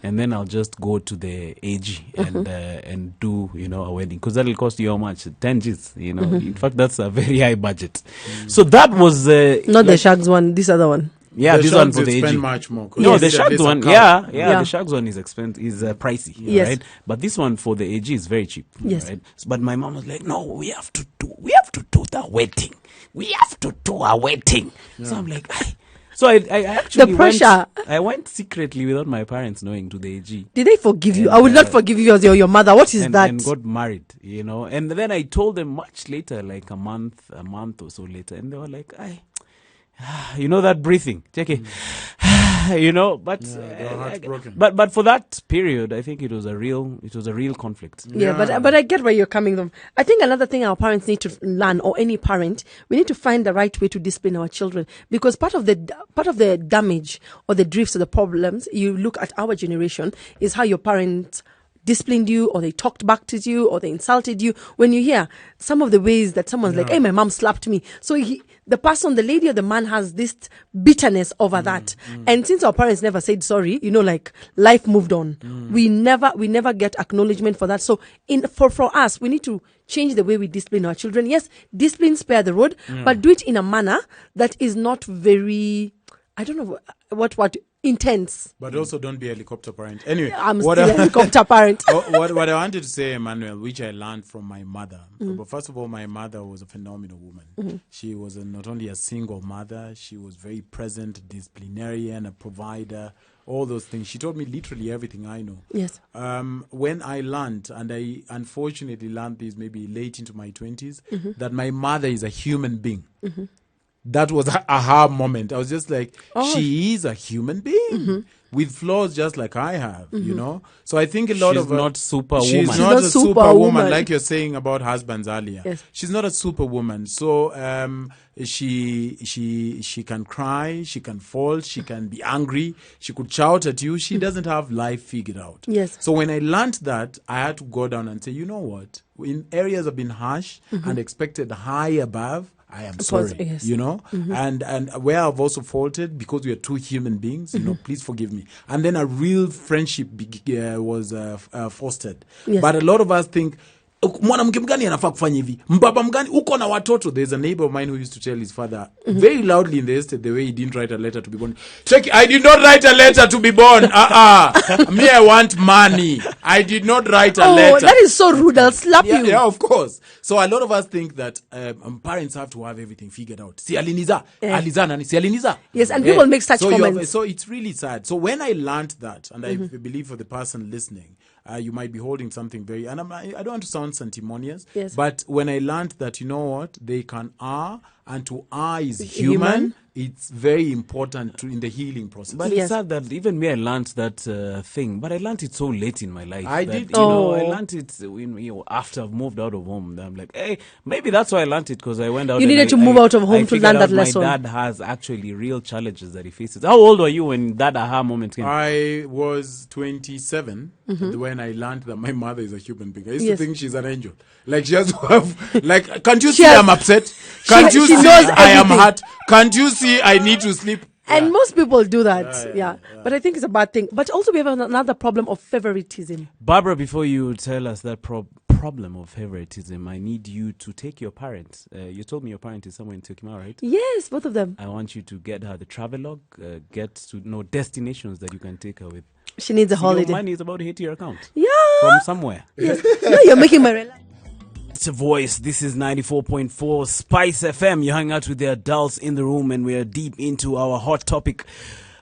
and then I'll just go to the AG and do a wedding, because that'll cost you how much? 10 G's. In fact, that's a very high budget. So that was Not the Shags one, this other one. yeah, The this one Shags for would the AG. spend much more. 'cause No, it's the at Shags least a one, cow. yeah, Yeah. the Shags one is expensive, is pricey, Yes. right? But this one for the AG is very cheap, Yes. right? But my mom was like, "No, we have to do the wedding. We have to do a wedding." So I'm like, so I actually pressure. I went secretly without my parents knowing to the AG. Did they forgive you? And, I will not forgive you as your mother. What is that? And got married, and then I told them much later, like a month or so later, and they were like, that breathing, check it. But they were heartbroken. but for that period, I think it was a real conflict. Yeah, but I get where you're coming from. I think another thing our parents need to learn, or any parent, we need to find the right way to discipline our children, because part of the damage or the drifts or the problems you look at our generation is how your parents disciplined you, or they talked back to you, or they insulted you. When you hear some of the ways that someone's like, "Hey, my mom slapped me," so the lady or the man has this bitterness over that. And since our parents never said sorry, like life moved on. We never get acknowledgement for that. So for us, we need to change the way we discipline our children. Yes, discipline, spare the rod, but do it in a manner that is not very, I don't know what intense. But also don't be a helicopter parent. Anyway, I'm what still a helicopter parent. what I wanted to say, Emmanuel, which I learned from my mother. But first of all, my mother was a phenomenal woman. She was not only a single mother, she was very present, disciplinarian, a provider, all those things. She taught me literally everything I know. Yes. When I learned, and I unfortunately learned this maybe late into my 20s, that my mother is a human being. That was a aha moment. I was just like, she is a human being with flaws just like I have, So I think a lot She's of not superwoman. She's She's not not a superwoman. superwoman, like you're saying about husbands earlier. Yes. She's not a superwoman. So she can cry, she can fall, she can be angry, she could shout at you. She doesn't have life figured out. Yes. So when I learned that, I had to go down and say, you know what? In areas I've been harsh and expected high above, I am sorry, yes. and where I've also faulted, because we are two human beings, please forgive me. And then a real friendship was fostered. Yes. But a lot of us think, mwanamke mgani anafaa kufanya hivi, mbaba mgani uko na watoto. There's a neighbor of mine who used to tell his father very loudly in the estate the way he didn't write a letter to be born. Check, I did not write a letter to be born. Me, I want money. I did not write a letter. That is so rude. I'll slap you. Yeah, of course. So a lot of us think that parents have to have everything figured out. Si aliniza, aliza nani, si aliniza. Yes, and people make such so comments. So it's really sad. So when I learned that, and I believe for the person listening, you might be holding something very, and I don't want to sound sanctimonious, Yes. but when I learned that, you know what, they can err, and to err is human. It's very important in the healing process. But Yes. it's sad that even me, I learned that thing, but I learned it so late in my life. I that, did I too. learned it after I've moved out of home. I'm like, hey, maybe that's why I learned it, because I went out. You and needed to I move out of home I to figured learn out that lesson. My dad has actually real challenges that he faces. How old were you when that aha moment came? I was 27 when I learned that my mother is a human being. I used Yes. to think she's an angel. Like, she has to have, like, can't you She see has- I'm upset? Can't you she see knows I am everything. hurt? Can't you see I need to sleep? And most people do that. Yeah. But I think it's a bad thing. But also we have another problem of favoritism. Barbara, before you tell us that problem of favoritism, I need you to take your parents. You told me your parent is somewhere in Turkey, right? Yes, both of them. I want you to get her the travelogue, get to know destinations that you can take her with. She needs a Your holiday. money is about to hit your account Yeah. from somewhere. Yes. No, you're making my realize. It's a voice. This is 94.4 Spice FM. You hang out with the adults in the room, and we are deep into our hot topic.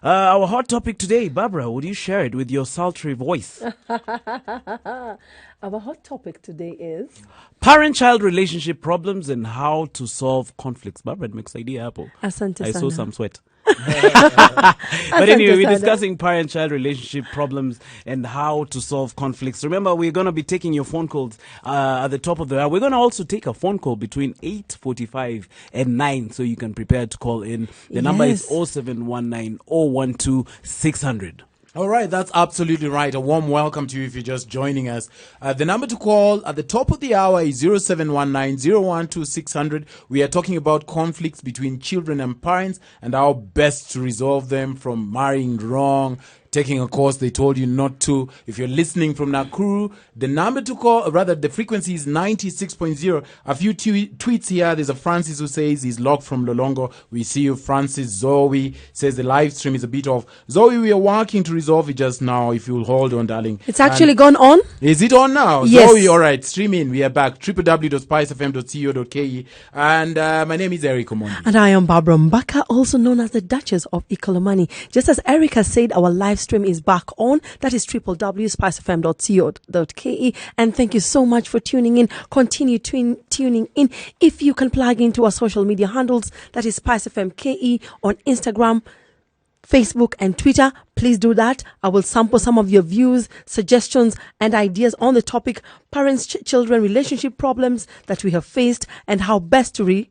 Our hot topic today, Barbara, would you share it with your sultry voice? Our hot topic today is Parent-child relationship problems and how to solve conflicts. Barbara, it makes idea apple. Asante I saw sana. some sweat. But anyway, we're understand that. discussing parent-child relationship problems and how to solve conflicts. Remember, we're going to be taking your phone calls at the top of the hour. We're going to also take a phone call between 8:45 and 9, so you can prepare to call in. The number is Yes. 0719 012 600. All right, that's absolutely right. A warm welcome to you if you're just joining us. The number to call at the top of the hour is 0719 012 600. We are talking about conflicts between children and parents and how best to resolve them, from marrying wrong, taking a course they told you not to. If you're listening from Nakuru, the number to call, rather the frequency is 96.0. A few tweets here. There's a Francis who says he's locked from Lolongo. We see you, Francis. Zoe says the live stream is a bit off. Zoe, we are working to resolve it just now. If you'll hold on, darling. It's actually gone on. Is it on now? Yes. Zoe, all right. Stream in. We are back. www.spicefm.co.ke. And my name is Eric Omondi. And I am Barbara Mbaka, also known as the Duchess of Ikolomani. Just as Erica said, our live stream is back on. That is www.spicefm.co.ke. And thank you so much for tuning in. Continue tuning in. If you can plug into our social media handles, that is Spice FM KE on Instagram, Facebook and Twitter. Please do that. I will sample some of your views, suggestions and ideas on the topic parents-children relationship problems that we have faced and how best to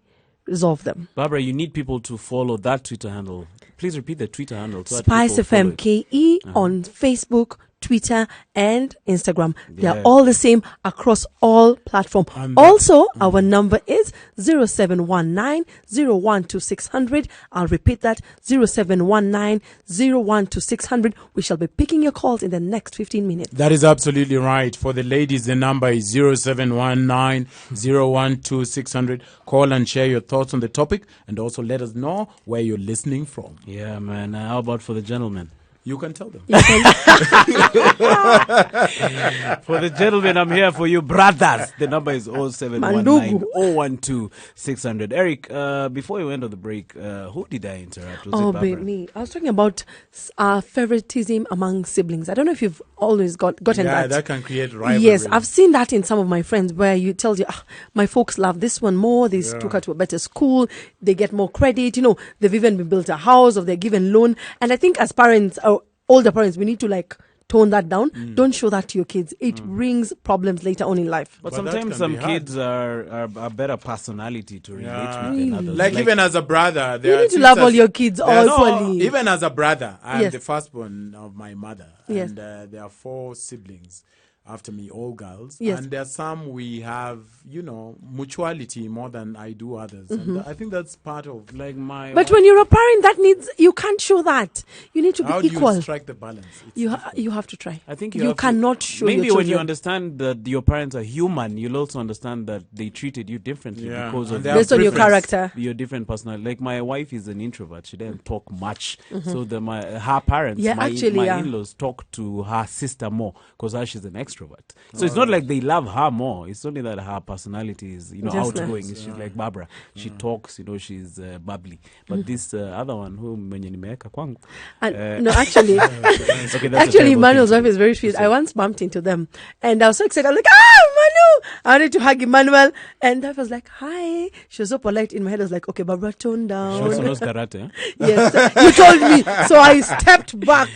resolve them. Barbara, you need people to follow that Twitter handle. Please repeat the Twitter handle. So that Spice people follow FM it. KE on Facebook, Twitter and Instagram. They are Yeah. all the same across all platforms. Also, our number is 0719 012 600. I'll repeat that, 0719 012 600. We shall be picking your calls in the next 15 minutes. That is absolutely right. For the ladies, the number is 0719 012 600. Call and share your thoughts on the topic and also let us know where you're listening from. Yeah, man. How about for the gentlemen? You can tell them. For the gentlemen, I'm here for you, brothers. The number is 0719 012 600. Eric, before you went on the break, who did I interrupt? Was it Barbara? babe, me. I was talking about favoritism among siblings. I don't know if you've always gotten Yeah, that. that can create rivalry. Yes, I've seen that in some of my friends where you tell you, my folks love this one more. They took her to a better school. They get more credit. You know, they've even been built a house or they're given loan. And I think as parents, or older parents, we need to tone that down. Don't show that to your kids. It brings problems later on in life. But But that sometimes can some be hard. kids are better personality to relate Yeah. with than others. Like even as a brother, there You are need to love all sisters- your kids there are- equally. Even as a brother, I'm Yes. the firstborn of my mother, Yes. and there are 4 siblings after me, all girls. Yes. And there are some we have, mutuality more than I do others. Mm-hmm. And I think that's part of Like my But wife- when you're a parent, you can't show that. You need to be how do equal. you strike the balance. It's You difficult. have to try. I think you have to- cannot show maybe your when you children. understand that your parents are human, you'll also understand that they treated you differently Yeah, because and of they have based on your preference. character. your different personality. Like my wife is an introvert; she doesn't talk much. So her parents, Yeah, actually, yeah. in-laws, talk to her sister more because she's an extrovert. So it's not like they love her more. It's only that her personality is Just outgoing. She's like Barbara. She talks. She's bubbly. But this other one, who mwenye nimeweka kwangu. No, actually, Okay, that's a actually, terrible Emmanuel's thing wife to is very sweet. I once bumped into them, and I was so excited. I was like, Manu! I wanted to hug Emmanuel, and I was like, hi. She was so polite. In my head, I was like, okay, Barbara, tone She also down. knows karate. Huh? Yes, you told me, so I stepped back.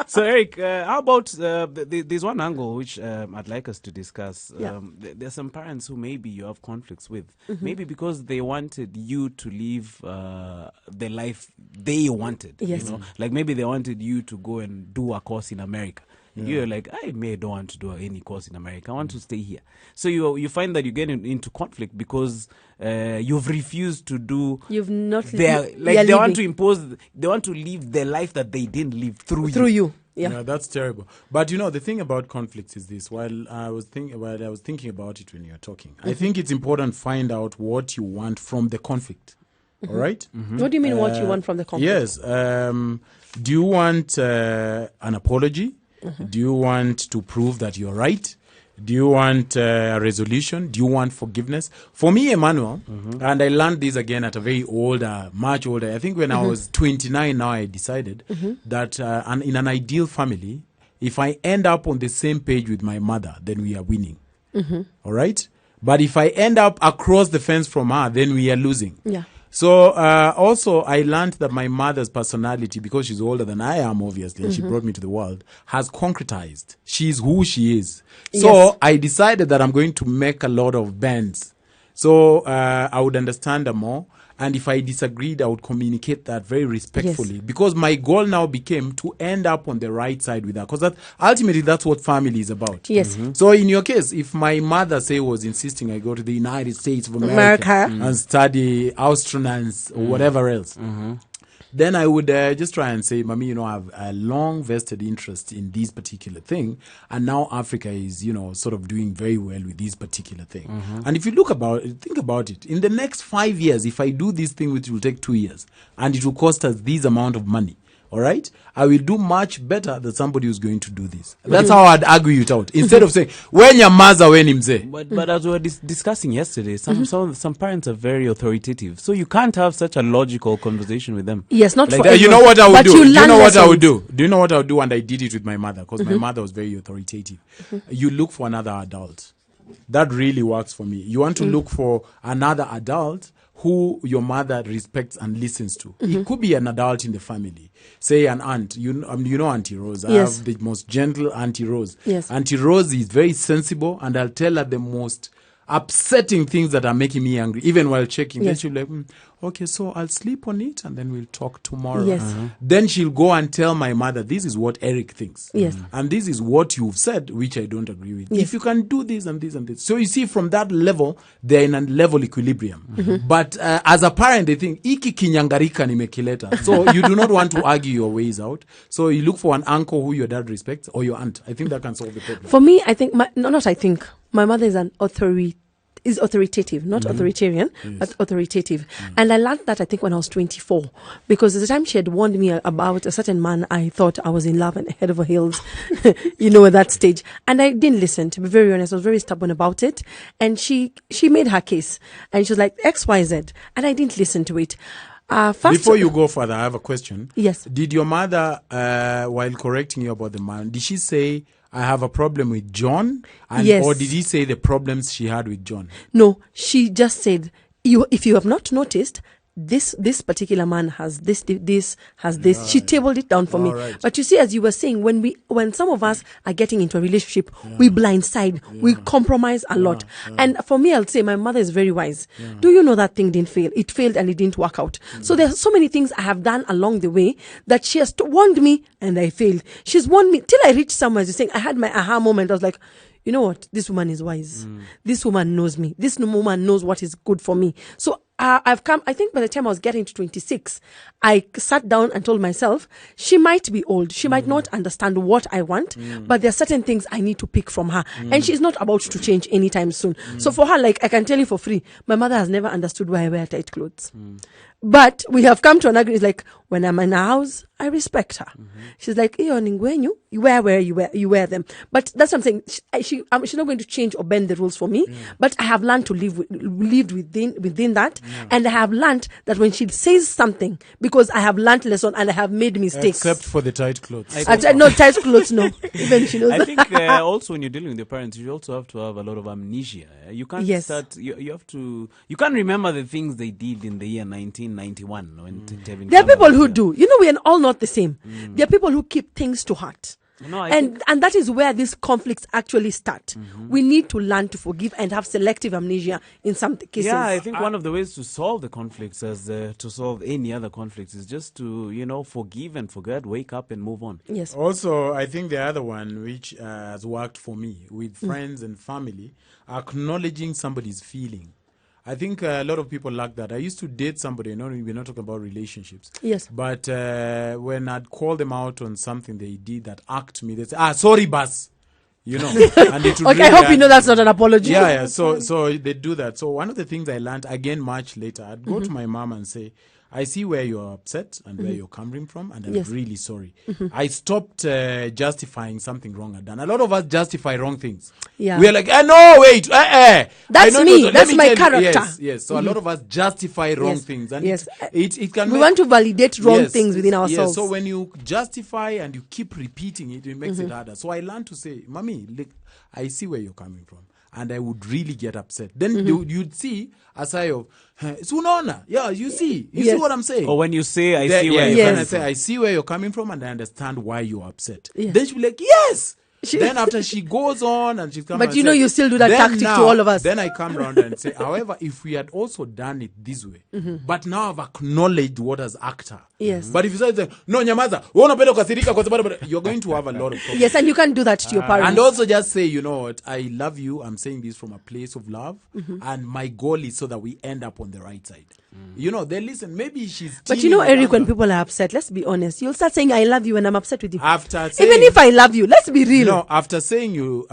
So, Eric, how about there's one angle which I'd like us to discuss. Yeah. There's some parents who maybe you have conflicts with, maybe because they wanted you to live the life they wanted. Yes. Like maybe they wanted you to go and do a course in America. You're like, I don't want to do any course in America. I want to stay here. So you find that you get into conflict because you've refused to do. You've not They want to impose. They want to live the life that they didn't live through you. Yeah. Yeah, that's terrible. But the thing about conflicts is this. While I was thinking about it when you were talking, I think it's important to find out what you want from the conflict. All right? What do you mean? What you want from the conflict? Yes. Do you want an apology? Do you want to prove that you're right? Do you want a resolution? Do you want forgiveness? For me, Emmanuel, and I learned this again at a very much older. I think when I was 29 now, I decided that in an ideal family, if I end up on the same page with my mother, then we are winning. All right? But if I end up across the fence from her, then we are losing. Yeah. So also I learned that my mother's personality, because she's older than I am, obviously, and she brought me to the world, has concretized. She's who she is. So Yes. I decided that I'm going to make a lot of bends. So I would understand her more. And if I disagreed, I would communicate that very respectfully. Because my goal now became to end up on the right side with her. Because ultimately, that's what family is about. Yes. So in your case, if my mother, say, was insisting I go to the United States of America. And study astronautics or whatever else, then I would just try and say, Mommy, I have a long vested interest in this particular thing. And now Africa is, sort of doing very well with this particular thing. And if you think about it, in the next 5 years, if I do this thing, which will take 2 years, and it will cost us this amount of money, all right, I will do much better than somebody who's going to do this. That's how I'd argue it out. Instead of saying, when your mother, when him say. But as we were discussing yesterday, some parents are very authoritative. So you can't have such a logical conversation with them. Yes, not Like for that. You know what I would But do? you Do you learn know what I would lessons. do? Do you know what I would do? And I did it with my mother, because my mother was very authoritative. You look for another adult. That really works for me. You want to look for another adult who your mother respects and listens to. It could be an adult in the family. Say an aunt. You know Auntie Rose. I Yes. have the most gentle Auntie Rose. Yes. Auntie Rose is very sensible, and I'll tell her the most upsetting things that are making me angry, even while checking. Then Yes. she'll be like, okay, so I'll sleep on it and then we'll talk tomorrow. Yes. Then she'll go and tell my mother, this is what Eric thinks. Yes. And this is what you've said, which I don't agree with. Yes. If you can do this and this and this. So you see, from that level, they're in a level equilibrium. But as a parent, they think, iki kinyangarika nimekileta. So you do not want to argue your ways out. So you look for an uncle who your dad respects, or your aunt. I think that can solve the problem. For me, I think my mother is an authoritative, not authoritarian, but authoritative. And I learned that, I think, when I was 24, because at the time she had warned me about a certain man. I thought I was in love and head over heels, at that stage. And I didn't listen, to be very honest. I was very stubborn about it. And she made her case, and she was like, X, Y, Z. And I didn't listen to it. Before you go further, I have a question. Yes. Did your mother, while correcting you about the man, did she say, I have a problem with John? Yes. Or did he say the problems she had with John? No, she just said, if you have not noticed, this particular man has this has this. Right. She tabled it down for me. Right. But you see, as you were saying, when some of us are getting into a relationship, we blindside, we compromise a lot. And for me, I'll say my mother is very wise. Do you know that thing didn't fail? It failed and it didn't work out. So there's so many things I have done along the way that she has warned me and I failed. She's warned me till I reached somewhere. As you're saying, I had my aha moment. I was like, you know what? This woman is wise. This woman knows me. This woman knows what is good for me. So I've come, I think by the time I was getting to 26, I sat down and told myself, she might be old. She might not understand what I want, but there are certain things I need to pick from her. And she's not about to change anytime soon. So for her, like, I can tell you for free, my mother has never understood why I wear tight clothes. But we have come to an agreement. It's like, when I'm in a house, I respect her. She's like, you wear you wear them. But that's what I'm saying. She's not going to change or bend the rules for me. But I have learned to live within that. And I have learned that when she says something, because I have learned lesson and I have made mistakes. Except for the tight clothes. No, tight clothes, no. Even she knows. I think also when you're dealing with your parents, you also have to have a lot of amnesia. You can't start. You have to. You can't remember the things they did in the year 1991 when Tevin. There are people who do. We are all not the same. There are people who keep things to heart. No, and that is where these conflicts actually start. We need to learn to forgive and have selective amnesia in some cases. Yeah, I think one of the ways to solve the conflicts, to solve any other conflicts, is just to, forgive and forget, wake up and move on. Yes. Also, I think the other one, which has worked for me with friends and family, acknowledging somebody's feeling. I think a lot of people lack that. I used to date somebody, we're not talking about relationships. Yes. But when I'd call them out on something they did that irked me, they'd say, sorry, boss. And it would okay, I hope you know that's not an apology. Yeah. So they do that. So one of the things I learned, again, much later, I'd go to my mom and say, I see where you're upset and where you're coming from, and I'm really sorry. I stopped justifying something wrong I'd done. A lot of us justify wrong things. Yeah. We're like, no, wait. That's me. That's my character. Yes. So a lot of us justify wrong things. And it can we want to validate wrong things within ourselves. Yes. So when you justify and you keep repeating it, it makes it harder. So I learned to say, Mommy, look, I see where you're coming from. and I would really get upset. Then you'd see a side of, Sunona. Yeah, you see Yes. what I'm saying? Or when you say, I Then- see where yeah, you're when coming I say, from. I see where you're coming from, and I understand why you're upset. Yeah. Then she'll be like, yes. She- Then after she goes on and she's come But and you know say- you still do that then tactic to all of us. Then I come round and say, however, if we had also done it this way, but now I've acknowledged what has acted. Yes. But if you say, no, nyamaza, wewe unapenda kukasirika kwa sababu you're going to have a lot of problems. Yes, and you can't do that to your parents. And also just say, you know what, I love you. I'm saying this from a place of love. And my goal is so that we end up on the right side. You know, they listen. Maybe she's But you know, teeming with Eric, when anger. people are upset, let's be honest, you'll start saying, I love you when I'm upset with you. After saying, Even if I love you, let's be real. no, after saying you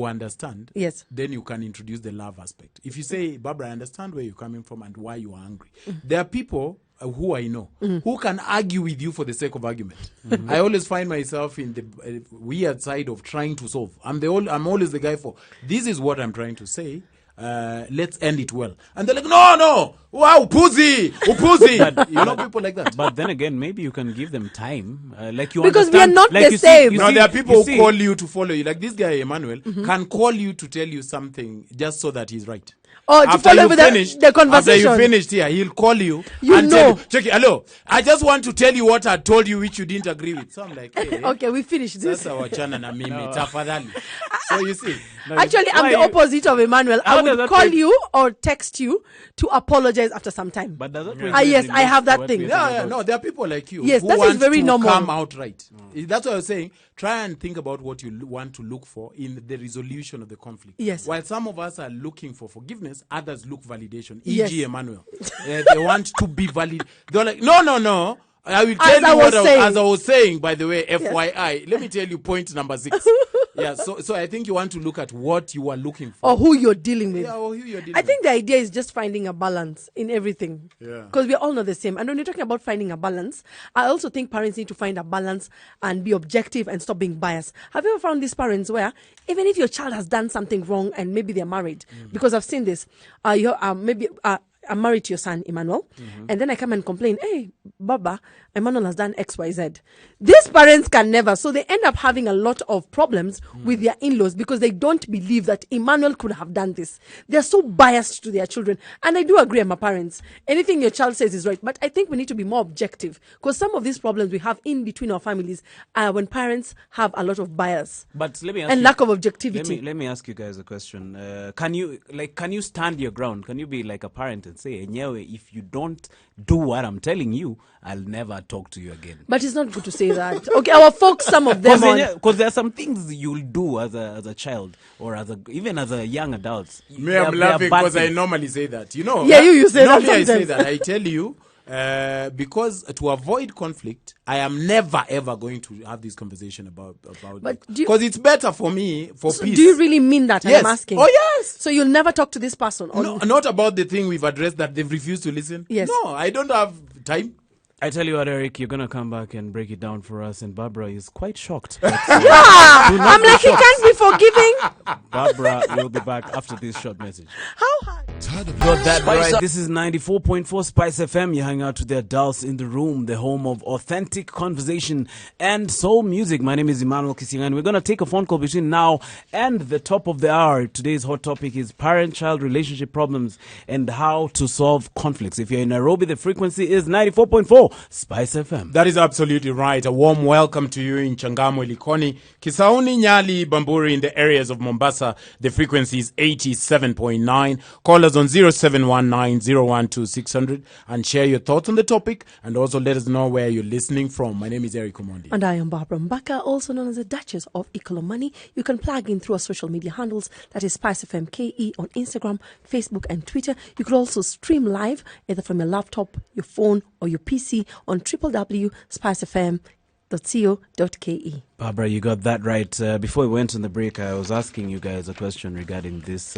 understand, Yes. then you can introduce the love aspect. If you say, Barbara, I understand where you're coming from and why you are angry. There are people who I know who can argue with you for the sake of argument. I always find myself in the weird side of trying to solve. I'm always the guy for, this is what I'm trying to say. Let's end it well. And they're like, no, wow, pussy. You know, people like that. But then again, maybe you can give them time. Like you Because we are understand- not like the you see- same. you No, see- there are people you who see- call you to follow you. Like this guy, Emmanuel, can call you to tell you something just so that he's right. Or to follow you with finish- the conversation. After you finished here, he'll call you You and know. tell you, check it, hello, I just want to tell you what I told you which you didn't agree with. So I'm like, hey, Okay, we finished this. sasa wachana na mimi, tafadhali. So you see. Actually, I'm Why the you- opposite of Emmanuel. I How does would that call make- you or text you to apologize after some time. But does that yes, I have that thing. Yeah, no, there are people like you Yes, who that is want very to normal. come out right. That's what I was saying. Try and think about what you want to look for in the resolution of the conflict. Yes. While some of us are looking for forgiveness, others look validation. Yes. E.g. Emmanuel. They want to be valid. They're like, no. I will tell As I you was saying. as I was saying, by the way, FYI. Let me tell you point number 6. Yeah, so I think you want to look at what you are looking for. Or who you're dealing with. Yeah, or who you're dealing I think the idea is just finding a balance in everything. Yeah. Because we're all not the same. And when you're talking about finding a balance, I also think parents need to find a balance and be objective and stop being biased. Have you ever found these parents where even if your child has done something wrong and maybe they're married, because I've seen this, I'm married to your son, Emmanuel, and then I come and complain, hey, Baba, Emmanuel has done X, Y, Z. These parents can never, so they end up having a lot of problems with their in-laws because they don't believe that Emmanuel could have done this. They're so biased to their children. And I do agree, I'm a parent. Anything your child says is right, but I think we need to be more objective because some of these problems we have in between our families are when parents have a lot of bias But let me ask and you, lack of objectivity. Let me ask you guys a question. Can you stand your ground? Can you be like a parent and say, "Enyewe, if you don't do what I'm telling you, I'll never talk to you again." But it's not good to say that. Okay, our folks, some of them Because there are some things you'll do as a child or even as a young adult. Me, I'm laughing because I normally say that. You know. Yeah, you say that normally I say sometimes. that. I tell you, because to avoid conflict, I am never ever going to have this conversation about But do you- because it's better for me for So peace. do you really mean that? Yes. I'm asking. Oh, yes. So you'll never talk to this person? Or No, not about the thing we've addressed that they've refused to listen. Yes. No, I don't have time. I tell you what, Eric, you're gonna come back and break it down for us, and Barbara is quite shocked. Yeah, I'm like, he can't be forgiving. Barbara will be back after this short message. How hard? Got that right. This is 94.4 Spice FM. You hang out with the adults in the room, the home of authentic conversation and soul music. My name is Emmanuel Kisiangani. We're going to take a phone call between now and the top of the hour. Today's hot topic is parent-child relationship problems and how to solve conflicts. If you're in Nairobi, the frequency is 94.4 Spice FM. That is absolutely right. A warm welcome to you in Changamwe, Likoni, Kisauni, Nyali, Bamburi, in the areas of Mombasa. The frequency is 87.9. Call us on 0719-012-600 and share your thoughts on the topic and also let us know where you're listening from. My name is Eric Omondi. And I am Barbara Mbaka, also known as the Duchess of Ikolomani. You can plug in through our social media handles. That is Spice FM KE on Instagram, Facebook, and Twitter. You could also stream live either from your laptop, your phone, or your PC on www.spicefm.co.ke. Barbara, you got that right. Before we went on the break, I was asking you guys a question regarding this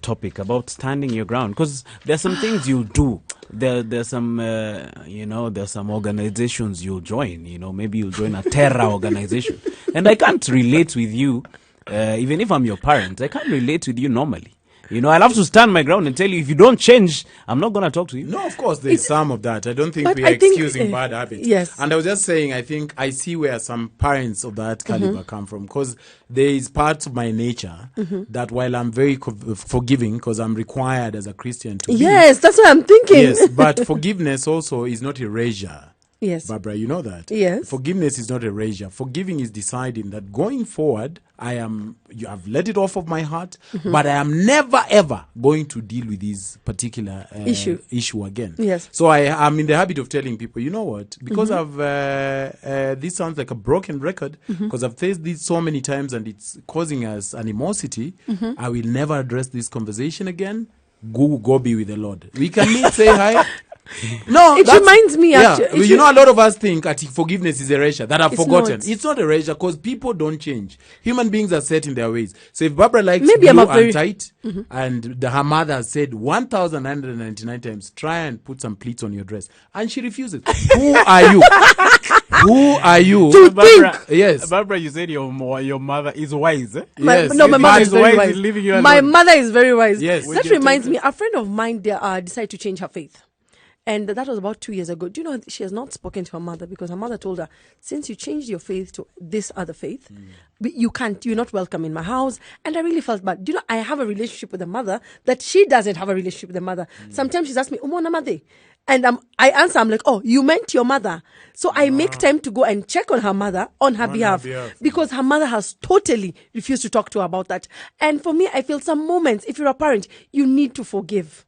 topic about standing your ground, because there's some things you'll do. There's some there's some organizations you'll join. Maybe you'll join a terror organization, and I can't relate with you. Even if I'm your parent, I can't relate with you normally. You know, I'll have to stand my ground and tell you, if you don't change, I'm not going to talk to you. No, of course, there's some of that. I don't think But we are I think, excusing bad habits. yes. And I was just saying, I think I see where some parents of that caliber come from, because there is parts of my nature that while I'm very forgiving, because I'm required as a Christian to be, Yes, that's what I'm thinking. yes, but forgiveness also is not erasure. Yes. Barbara, you know that. Yes. Forgiveness is not erasure. Forgiving is deciding that going forward, you have let it off of my heart, but I am never ever going to deal with this particular issue again. Yes. So I am in the habit of telling people, you know what? Because I've this sounds like a broken record, because I've faced this so many times and it's causing us animosity. I will never address this conversation again. Go be with the Lord. We can meet, say hi. No, It reminds me, Yeah, actually, you know, a lot of us think that forgiveness is erasure. That I've It's forgotten. not. It's not erasure, because people don't change. Human beings are set in their ways. So if Barbara likes Maybe I'm blue a very- and tight, and her mother has said 1,999 times, try and put some pleats on your dress, and she refuses. Who are you? Who are you? Barbara, Yes. Barbara, you said your mother is wise. Eh? Yes. My mother is Wise very in wise. leaving you My alone. mother is very wise. Yes. That reminds me, a friend of mine decided to change her faith. And that was about 2 years ago. Do you know she has not spoken to her mother because her mother told her, since you changed your faith to this other faith, you're not welcome in my house. And I really felt bad. Do you know, I have a relationship with the mother that she doesn't have a relationship with the mother. Sometimes she's asked me, Umona made? And I answer, I'm like, oh, you meant your mother. So I make time to go and check on her mother on her behalf. Because her mother has totally refused to talk to her about that. And for me, I feel some moments, if you're a parent, you need to forgive.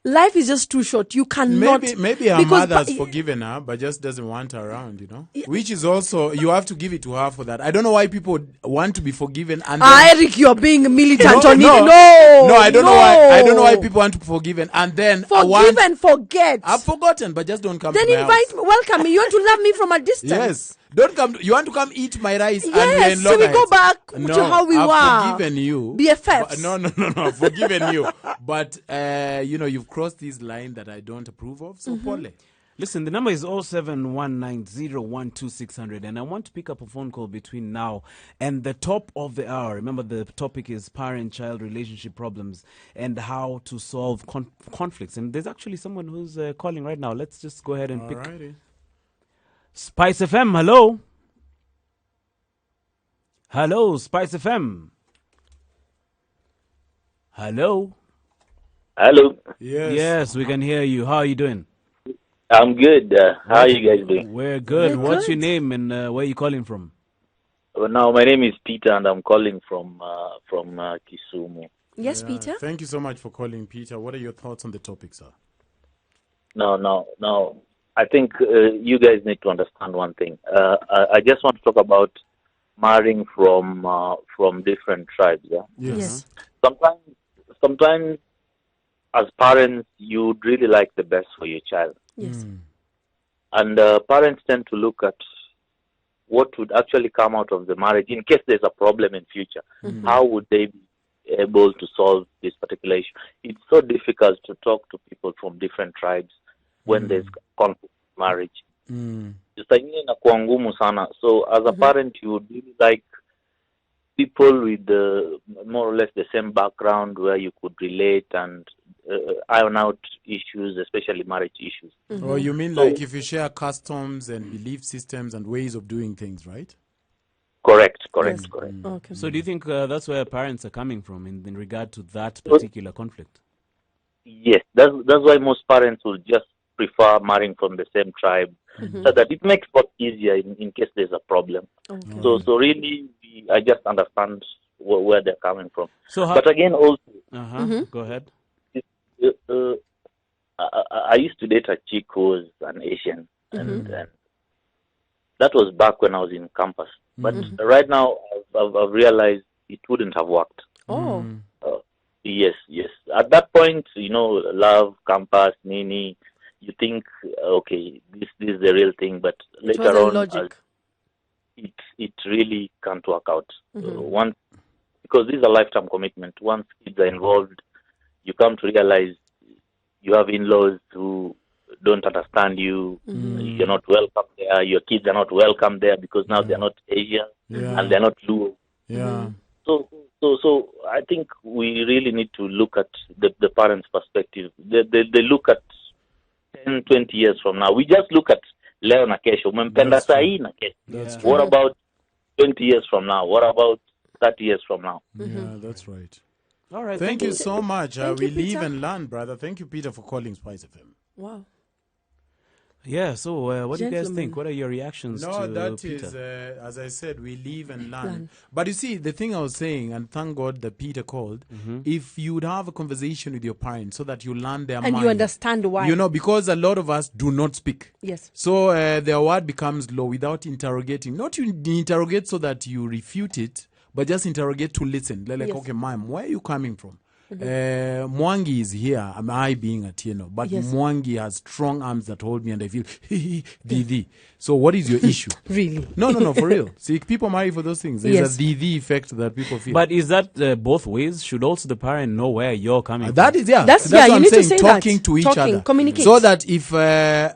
Life is just too short. You cannot. Maybe her because mother has forgiven her, but just doesn't want her around, you know? Which is also, you have to give it to her for that. I don't know why people want to be forgiven and then... Eric, you're being militant No, on no. it. No. No, I don't know why. I don't know why people want to be forgiven and then Forgive and forget. I've forgotten, but just don't come Then to my invite house. me, welcome me. You want to love me from a distance. Yes. Don't come. You want to come eat my rice and Yes, we so we go back to how we I've were. forgiven you. BFFs. No. I've forgiven you. But, you've crossed this line that I don't approve of. So, Pole. Listen, the number is 0719012600, and I want to pick up a phone call between now and the top of the hour. Remember, the topic is parent-child relationship problems and how to solve conflicts. And there's actually someone who's calling right now. Let's just go ahead and pick. Alrighty. Spice FM, hello. Hello, Spice FM. Hello. Hello, Yes, we can hear you. How are you doing? I'm good. How are you guys doing? We're good. We're What's good. your name and where are you calling from? Now, my name is Peter, and I'm calling from Kisumu. Yes, Peter. Thank you so much for calling, Peter. What are your thoughts on the topic, sir? No. I think you guys need to understand one thing. I just want to talk about marrying from different tribes. Yeah. Yes. Sometimes, as parents, you'd really like the best for your child. Yes. And parents tend to look at what would actually come out of the marriage in case there's a problem in future. How would they be able to solve this particular issue? It's so difficult to talk to people from different tribes when there's conflict in marriage. Saa ingine inakuwa ngumu sana. So as a parent, you would really like people with more or less the same background where you could relate and iron out issues, especially marriage issues. Or you mean like if you share customs and belief systems and ways of doing things, right? Correct. Yes. Okay. So do you think that's where parents are coming from in regard to that particular conflict? Yes, that's why most parents will just prefer marrying from the same tribe, so that it makes it easier in case there's a problem. Okay. So really, I just understand where they're coming from. So how, But again, also, go ahead. I used to date a chick who was an Asian, and that was back when I was in campus. But right now, I've realized it wouldn't have worked. Oh. Yes. At that point, love, campus, nini, you think, okay, this is the real thing, but It later wasn't on, logic. it really can't work out. Once, because this is a lifetime commitment. Once kids are involved, you come to realize you have in-laws who don't understand you. You're not welcome there. Your kids are not welcome there because now they're not Asian and they're not Luo. Yeah. So So I think we really need to look at the parents' perspective. They look at 10, 20 years from now. We just look at leo na kesho. Umempenda That's true. saa hii na kesho. That's What about 20 years from now? What about 30 years from now? Yeah, that's right. All right. Thank you so much. Thank We you, live Peter. and learn, brother. Thank you, Peter, for calling Spice FM. Wow. Yeah. So, what do you guys Gentlemen. think? What are your reactions No, to that Peter? is, as I said, we live and learn. Learn. But you see, the thing I was saying, and thank God that Peter called, if you would have a conversation with your parents so that you learn their And mind. you understand why. You know, because a lot of us do not speak. Yes. So their word becomes law without interrogating. Not you interrogate so that you refute it, but just interrogate to listen. Like, Yes. okay, ma'am, where are you coming from? Mwangi is here. Am I being a Tieno? But Yes. Mwangi has strong arms that hold me and I feel, Didi. So what is your issue? Really? No, for real. See, people marry for those things. There's Yes. a Didi effect that people feel. But is that both ways? Should also the parent know where you're coming from? That is, yeah. That's- what you I'm need to saying. say that. Talking to each Talking, other. communicate. So that if her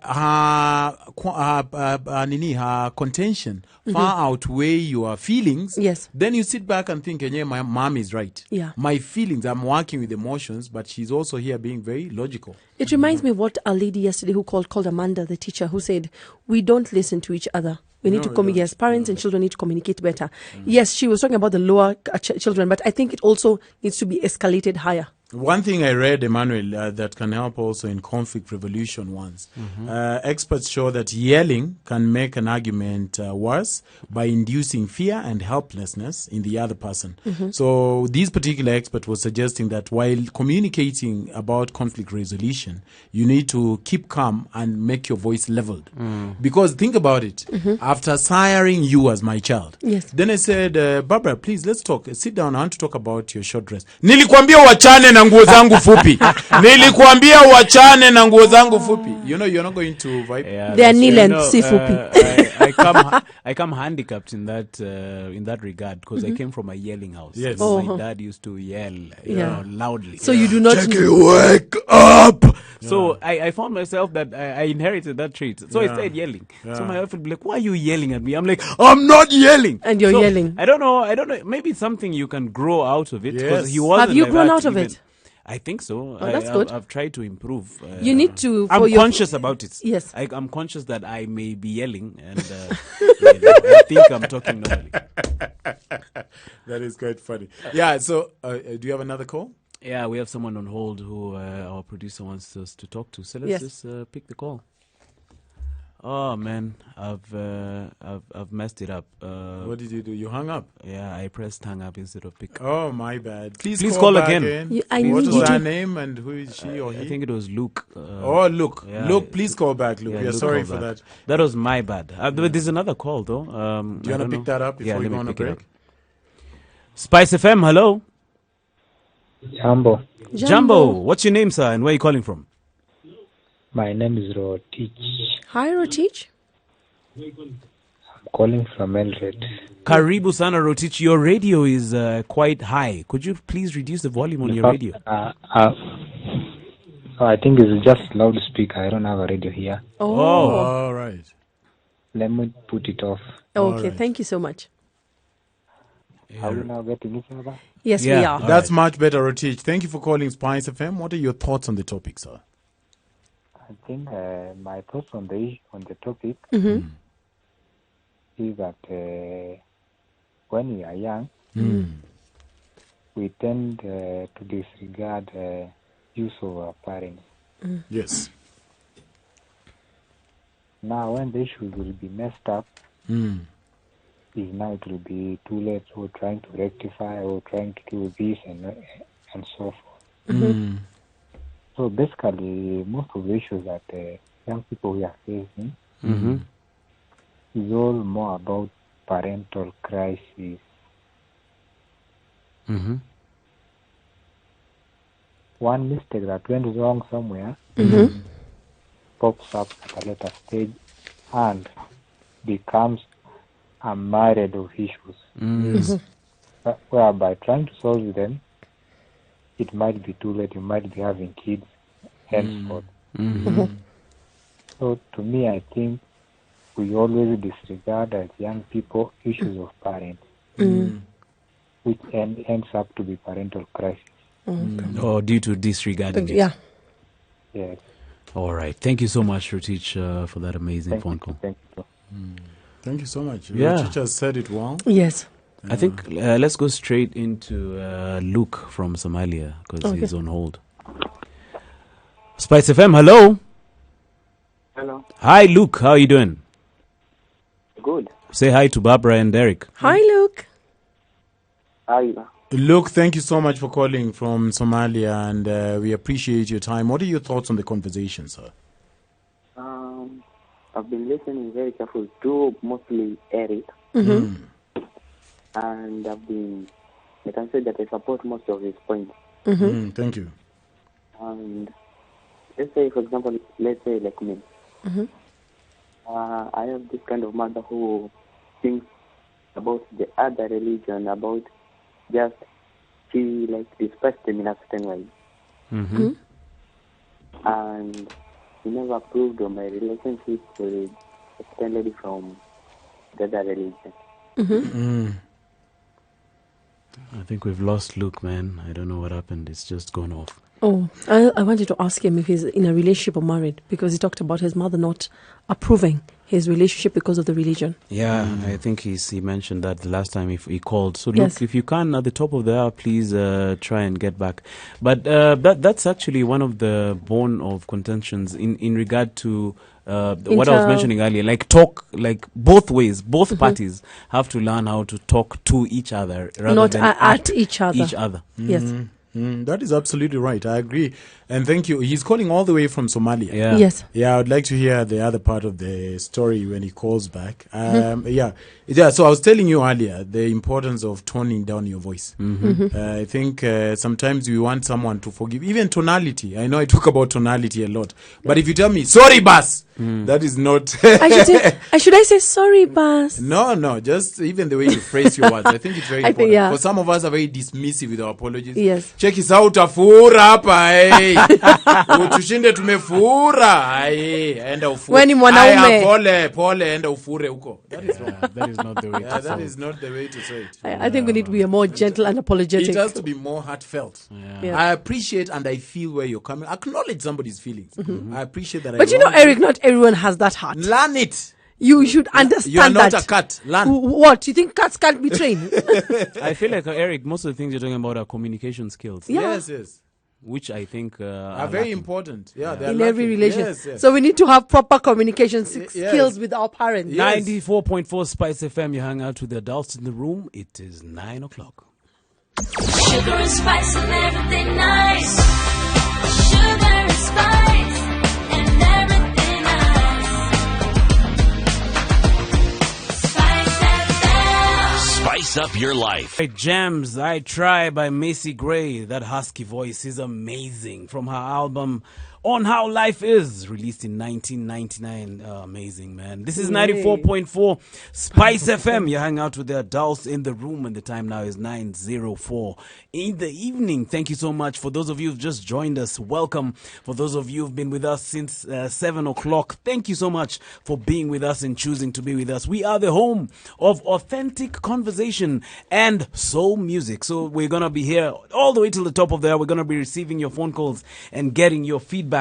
contention far outweigh your feelings, Yes. then you sit back and think, yeah, my mom is right. Yeah. My feelings, I'm working with emotions, but she's also here being very logical. It reminds me of what a lady yesterday who called Amanda, the teacher, who said, we don't listen to each other. We need to communicate. Yes, parents and children need to communicate better. Yes, she was talking about the lower children, but I think it also needs to be escalated higher. One thing I read, Emmanuel, that can help also in conflict resolution once. Experts show that yelling can make an argument worse by inducing fear and helplessness in the other person. So this particular expert was suggesting that while communicating about conflict resolution, you need to keep calm and make your voice leveled. Because think about it. After siring you as my child, Yes. then I said, Barbara, please, let's talk. Sit down. I want to talk about your short dress. Nilikwambia wachane na nguo zangu fupi. Nilikwambia wachane na nguo zangu fupi. You know, you're not going to vibe. Yeah, They are that's knee true. length, si fupi. I come handicapped in that regard because I came from a yelling house. Yes. So Oh. my dad used to yell, Yeah. loudly. So you do not. Wake up! So I found myself that I inherited that trait. So I started yelling. So my wife would be like, "Why are you yelling at me?" I'm like, "I'm not yelling." And you're So, yelling. I don't know. Maybe it's something you can grow out of it. Because Yes. he wasn't Have you like grown that out of even- it? I think so. that's good. I've tried to improve. You need to. I'm for your- conscious about it. Yes. I'm conscious that I may be yelling, and I think I'm talking normally. That is quite funny. Yeah, so do you have another call? Yeah, we have someone on hold who our producer wants us to talk to. So let's Yes. just pick the call. Oh man, I've messed it up. What did you do? You hung up? Yeah, I pressed hang up instead of pick. Oh, my bad. Please call back again. What I need was you her to- name and who is she or I he? think it was Luke. Oh, Luke. yeah, Luke, please call back, Luke. Yeah, We are Luke sorry called for back. that. That was my bad. But there's another call though. Do you want to pick that up before we go on a break? Spice FM, hello. Jambo, Jumbo, what's your name, sir, and where are you calling from? my name is Rotich. Hi, Rotich. I'm calling from Eldoret. Karibu sana Rotich. Your radio is quite high. Could you please reduce the volume on your radio? I think it's just loudspeaker. I don't have a radio here. Oh. All right. Let me put it off. Okay. right. Thank you so much. Are we now getting each other? Yes, we Yeah. are. That's much better, Rotich. Thank you for calling Spice FM. What are your thoughts on the topic, sir? I think my thoughts on the topic is that when we are young, we tend to disregard use of our parents. Yes. Now, when the issues will be messed up, is now it will be too late. We're trying to rectify or trying to do this and so forth. So basically, most of the issues that young people we are facing is all more about parental crisis. One mistake that went wrong somewhere pops up at a later stage and becomes a myriad of issues. Whereby trying to solve them, it might be too late. You might be having kids, henceforth. So to me, I think we always disregard as young people issues of parents. which ends up to be parental crisis. Or due to disregarding it. Yeah. Yes. All right. Thank you so much, Rutich, for that amazing phone call. Thank you. Thank you so much. Yeah. Your teacher said it well. Yes. I think let's go straight into Luke from Somalia because Okay. he's on hold. Spice FM, hello. Hello. Hi, Luke. How are you doing? Good. Say hi to Barbara and Derek. Hi, Luke. Hi. Look, thank you so much for calling from Somalia, and we appreciate your time. What are your thoughts on the conversation, sir? I've been listening very carefully to mostly Eric, Mm-hmm. and I can say that I support most of his points. Thank you. And let's say, for example, let's say like me. Mm-hmm. I have this kind of mother who thinks about the other religion, about just she like despises them in a certain way. Mm-hmm. And he never approved of my relationship with a certain lady from the other religion. I think we've lost Luke, man. I don't know what happened. It's just gone off. Oh, I wanted to ask him if he's in a relationship or married, because he talked about his mother not approving his relationship because of the religion. Yeah, I think he mentioned that the last time he called. So, Luke, Yes. if you can, at the top of the hour, please try and get back. But that's actually one of the bone of contentions in regard to what I was mentioning earlier. Like talk, like both ways, both parties have to learn how to talk to each other rather Not than at each other. Each other. Yes. That is absolutely right. I agree. And thank you. He's calling all the way from Somalia. Yeah. Yes. Yeah, I would like to hear the other part of the story when he calls back. Yeah. So I was telling you earlier the importance of toning down your voice. I think sometimes we want someone to forgive. Even tonality. I know I talk about tonality a lot. But if you tell me, sorry, boss, that is not... Should I say sorry, Bas? No. Just even the way you phrase your words. I think it's very I important. think, yeah. For some of us are very dismissive with our apologies. Yes. Check this out, afura hapa, hey. Tushinde tumefura, hey. Enda ufure. Wewe ni mwanaume. Aya, pole, enda ufure huko. That is wrong. That is not the way Yeah, that is not the way to say it. I think we need to be more gentle and apologetic. It has to be more heartfelt. Yeah. I appreciate and I feel where you're coming. Acknowledge somebody's feelings. I appreciate that. But you know, Eric, not everyone has that heart. Learn it. You should understand You are not that. a cat. Learn. What? You think cats can't be trained? I feel like, Eric, most of the things you're talking about are communication skills, Yeah. Yes. which I think Are very lacking. important. Yeah, they are In every lacking. relationship. Yes. So we need to have proper communication skills Yes. with our parents. Yeah. 94.4 Spice FM, you hang out with the adults in the room. It is 9 o'clock. Sugar and spice and everything nice. Sugar and spice and everything nice. Spice FM. Spice up your life. Right, Jams, I Try by Macy Gray. That husky voice is amazing. From her album On How Life Is, released in 1999. Amazing, man. This is 94.4 Spice FM. You hang out with the adults in the room, and the time now is 9:04 in the evening. Thank you so much. For those of you who've just joined us, welcome. For those of you who've been with us since 7 o'clock, thank you so much for being with us and choosing to be with us. We are the home of authentic conversation and soul music. So we're going to be here all the way till the top of the hour. We're going to be receiving your phone calls and getting your feedback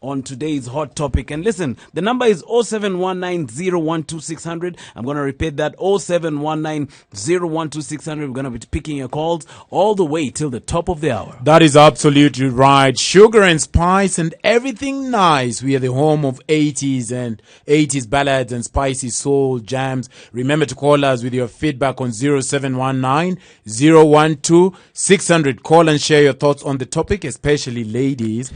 on today's hot topic. And listen, the number is 0719012600. I'm going to repeat that, 0719012600. We're going to be picking your calls all the way till the top of the hour. That is absolutely right. Sugar and spice and everything nice. We are the home of 80s and 80s ballads and spicy soul jams. Remember to call us with your feedback on 0719-012-600. Call and share your thoughts on the topic, especially ladies.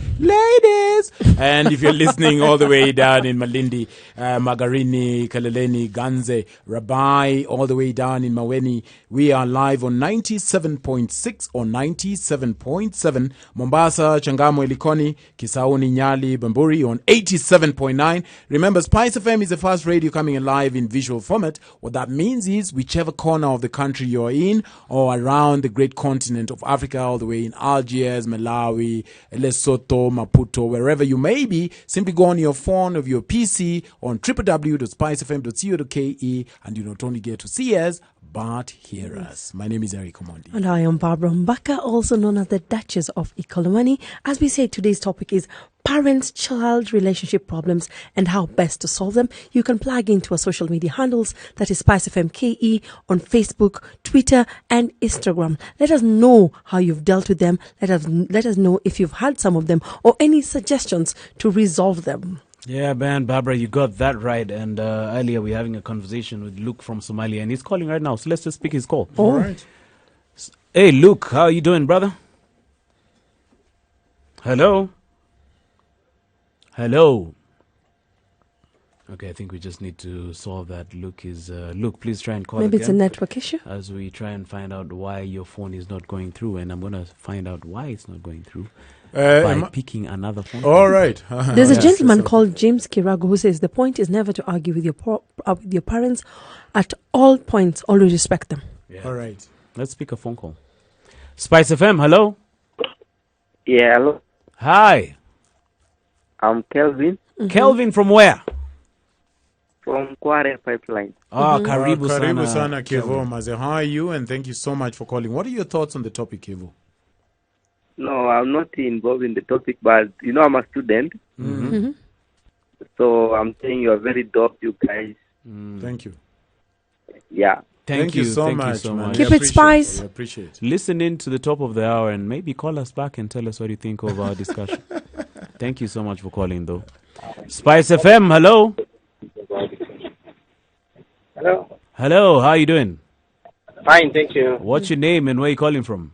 And if you're listening all the way down in Malindi, Magarini, Kaleleni, Ganze, Rabai, all the way down in Maweni, we are live on 97.6 or 97.7. Mombasa, Changamwe, Likoni, Kisauni, Nyali, Bamburi on 87.9. Remember, Spice FM is the first radio coming live in visual format. What that means is whichever corner of the country you're in or around the great continent of Africa, all the way in Algiers, Malawi, Lesotho, Maputo, wherever you may be, simply go on your phone of your PC on www.spicefm.co.ke and you not only get to see us, but hear us. My name is Eric Omondi. And I am Barbara Mbaka, also known as the Duchess of Ikolomani. As we say, today's topic is parent-child relationship problems and how best to solve them. You can plug into our social media handles, that is Spice FM KE, on Facebook, Twitter, and Instagram. Let us know how you've dealt with them. Let us know if you've had some of them or any suggestions to resolve them. Yeah, man, Barbara, you got that right. And earlier we were having a conversation with Luke from Somalia, and he's calling right now. So let's just pick his call. All right. Hey, Luke, how are you doing, brother? Hello? Hello? Okay, I think we just need to solve that. Luke, please try and call Maybe again, it's a network issue. as we try and find out why your phone is not going through. And I'm going to find out why it's not going through by picking another phone. All right. There's a gentleman called James Kirago who says the point is never to argue with your parents. At all points, always respect them. Yeah. All right. Let's pick a phone call. Spice FM, hello? Yeah, hello. Hi. I'm Kelvin Kelvin from where? from Kware Pipeline. Karibu Karibu sana. sana, Kevo Maze. How are you? And thank you so much for calling. What are your thoughts on the topic, Kevo? No, I'm not involved in the topic, but I'm a student. Mm-hmm. So I'm saying you're very dope, you guys. Thank you. Yeah. Thank you so thank much, you so man. much. Keep We it appreciate spice. We appreciate it. Listen in to the top of the hour and maybe call us back and tell us what you think of our discussion. Thank you so much for calling, though. Spice FM, hello? Hello. Hello, how are you doing? Fine, thank you. What's your name and where are you calling from?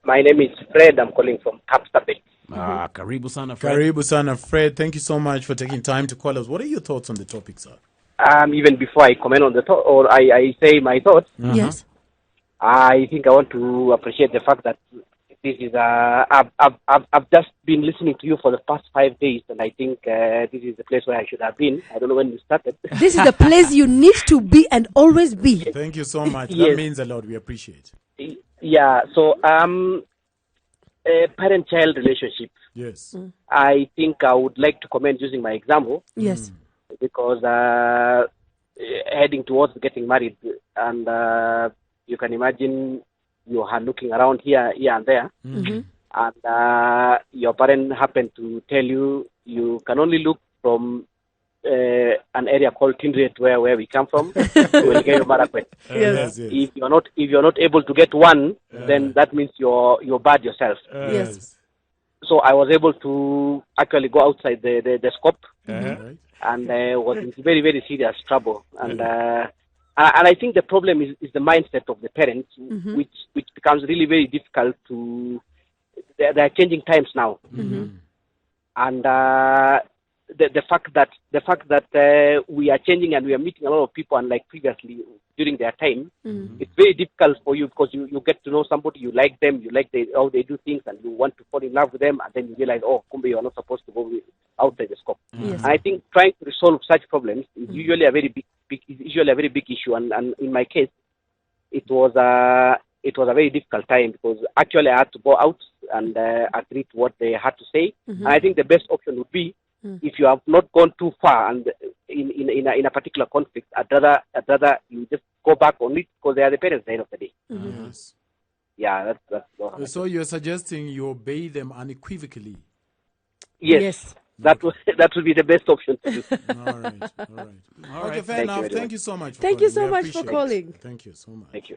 My name is Fred. I'm calling from Kapsabet. Karibu sana, Fred. Karibu sana, Fred. Thank you so much for taking time to call us. What are your thoughts on the topic, sir? Even before I comment on the thought, or I say my thoughts, Yes. I think I want to appreciate the fact that this is I've just been listening to you for the past 5 days, and I think this is the place where I should have been. I don't know when you started. This is the place you need to be and always be. Thank you so much. That Yes. means a lot. We appreciate it. Yeah. So parent-child relationship. Yes. I think I would like to comment using my example. Yes. Because heading towards getting married, and you can imagine you are looking around here and there, and your parent happen to tell you can only look from an area called Tindret, where we come from, to Elgeyo Marakwet. Yes. If you're not able to get one, then that means you're bad yourself. Yes. So I was able to actually go outside the scope. Right. And was in very, very serious trouble. And I think the problem is the mindset of the parents, which becomes really very difficult to. They are changing times now, and the fact that we are changing and we are meeting a lot of people, unlike previously during their time, it's very difficult for you because you get to know somebody, you like them, you like how they do things, and you want to fall in love with them, and then you realize, oh, kumbe, you are not supposed to go outside the scope. Yes. And I think trying to resolve such problems is usually a very big issue, and in my case, it was a very difficult time because actually I had to go out and agree to what they had to say. And I think the best option would be if you have not gone too far and in a particular conflict, I'd rather you just go back on it because they are the parents at the end of the day. Yes. Yeah, that's So you're suggesting you obey them unequivocally. yes. That would be the best option to do. All right. Okay, fair Thank enough. you very Thank much. you so much. For Thank you calling. so We much for appreciate it. calling. Thank you so much. Thank you.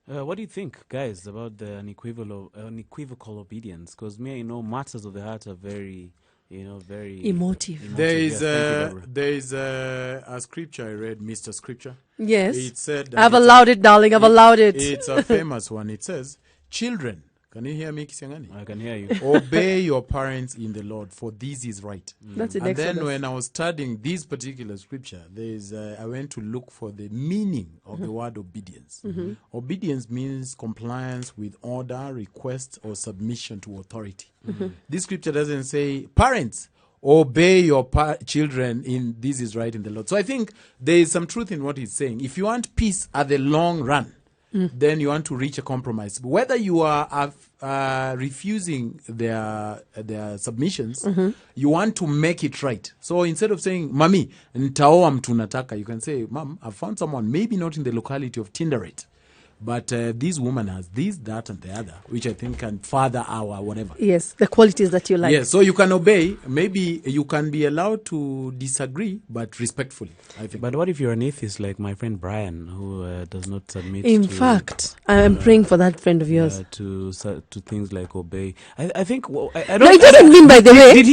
What do you think, guys, about the unequivocal obedience? Because me, matters of the heart are very, very Emotive. There Yes, is thank you, there is a scripture I read, Mr. Scripture. Yes. It said that I've it's allowed it, darling. I've allowed it. It's a famous one. It says, "Children, can you hear me, Kisiangani? I can hear you. Obey your parents in the Lord, for this is right." That's in And then Exodus. when I was studying this particular scripture, I went to look for the meaning of the word obedience. Obedience means compliance with order, request, or submission to authority. This scripture doesn't say, parents, obey your children in this is right in the Lord. So I think there is some truth in what he's saying. If you want peace at the long run, then you want to reach a compromise. Whether you are refusing their submissions, you want to make it right. So instead of saying, Mami, nitaoa mtu nataka, you can say, Mom, I've found someone, maybe not in the locality of Eldoret, but this woman has this, that, and the other, which I think can further our whatever. Yes, the qualities that you like. Yes, so you can obey. Maybe you can be allowed to disagree, but respectfully, I think. But what if you're an atheist like my friend Brian, who does not submit In fact, I am praying for that friend of yours. to things like obey? I think I don't. No, it doesn't mean, by the way. Did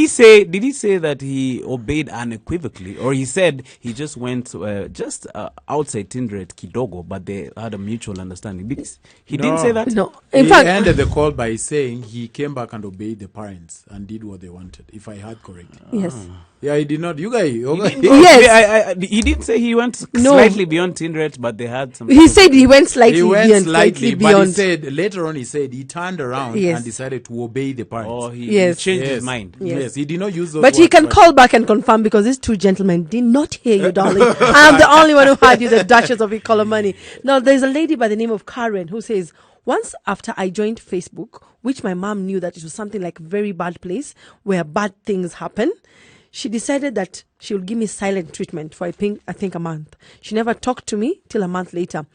he say that he obeyed unequivocally, or he said he just went just outside Tinderet Kidogo, but they had a mutual understanding? He didn't say that. No, He in fact, ended the call by saying he came back and obeyed the parents and did what they wanted, if I heard correctly. yes. Yeah, he did not. You guys. Yes. He didn't say he went No. slightly beyond Tinderet, but they had some. He said he went slightly He went beyond. slightly, but beyond. he said later on. He said he turned around Yes. and decided to obey the parents. Oh, he Yes. changed Yes. his mind. Yes. He did not use those. But he words, can call back and confirm, because these two gentlemen did not hear you, darling. I'm the only one who heard you, the Duchess of Economani. Now, there's a lady by the name of Karen who says, once after I joined Facebook, which my mom knew that it was something like a very bad place where bad things happen, she decided that she would give me silent treatment for I think a month. She never talked to me till a month later.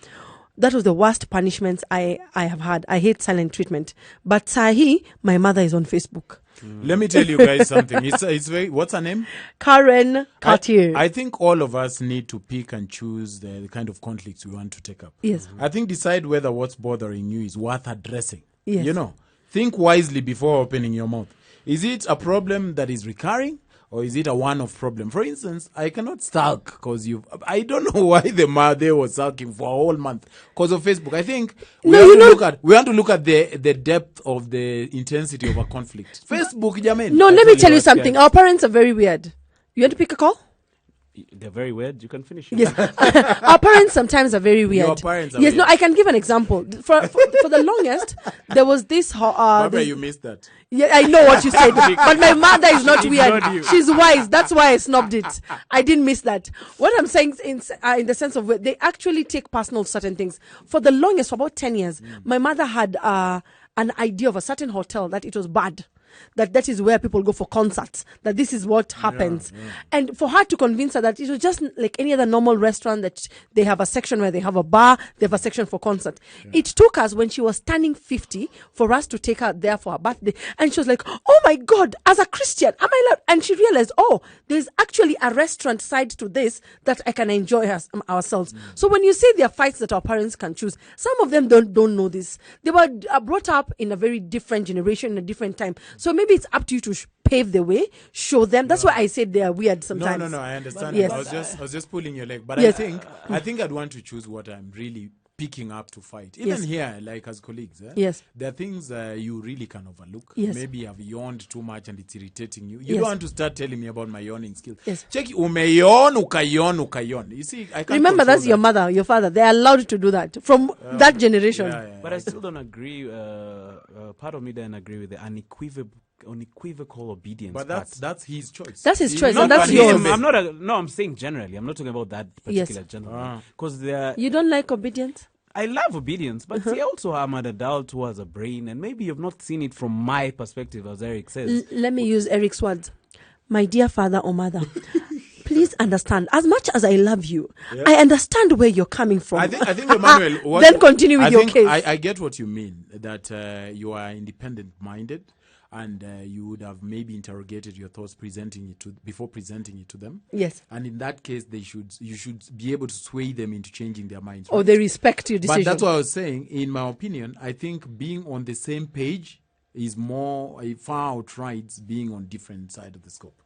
That was the worst punishments I have had. I hate silent treatment. But Sahi, my mother is on Facebook. Let me tell you guys something. It's very. What's her name? Karen Cartier. I think all of us need to pick and choose the kind of conflicts we want to take up. Yes. I think decide whether what's bothering you is worth addressing. Yes. You know, think wisely before opening your mouth. Is it a problem that is recurring? Or is it a one-off problem? For instance, I cannot sulk because I don't know why the mother was sulking for a whole month because of Facebook. I think we want to look at the depth of the intensity of a conflict. Facebook, Jamen. No, let me tell you something. Our parents are very weird. You want to pick a call? They're very weird. You can finish. Yes. Our parents sometimes are very weird. Your parents are yes, weird. no, I can give an example. For the longest, there was this. Remember, you missed that. Yeah, I know what you said. But my mother is not ignored weird. you. She's wise. That's why I snubbed it. I didn't miss that. What I'm saying in the sense of where they actually take personal certain things. For the longest, for about 10 years, my mother had an idea of a certain hotel that it was bad. That is where people go for concerts, that this is what happens. And for her to convince her that it was just like any other normal restaurant, that they have a section where they have a bar, they have a section for concert. It took us, when she was turning 50, for us to take her there for her birthday. And she was like, oh my God, as a Christian, am I allowed? And she realized, oh, there's actually a restaurant side to this that I can enjoy ourselves. So when you say there are fights that our parents can choose, some of them don't know this. They were brought up in a very different generation, in a different time. So maybe it's up to you to pave the way, show them. That's why I said they are weird sometimes. No, I understand. Yes. I was just pulling your leg. But Yes. I think I'd want to choose what I'm really picking up to fight. Even Yes. here, like as colleagues, Yes. there are things you really can overlook. Yes. Maybe I've yawned too much and it's irritating you. You Yes. don't want to start telling me about my yawning skills. Yes. Check, umeyon, ukayon. You see, I can't Remember, control that's your that. mother, your father. They are allowed to do that from that generation. But I still don't agree. Part of me doesn't agree with the unequivocal obedience. But that's his choice. That's his He- choice, not and that's by yours. him. I'm saying generally. I'm not talking about that particular gentleman. Because You don't like obedience? I love obedience, but see, also I'm an adult who has a brain, and maybe you've not seen it from my perspective, as Eric says. Let me use Eric's words. My dear father or mother, please understand, as much as I love you, I understand where you're coming from. I think Emmanuel. Then continue with I your think case. I get what you mean, that you are independent-minded, and you would have maybe interrogated your thoughts before presenting it to them. Yes. And in that case, you should be able to sway them into changing their minds. Or right? they respect your decision. But that's what I was saying. In my opinion, I think being on the same page is far outrights being on different side of the scope.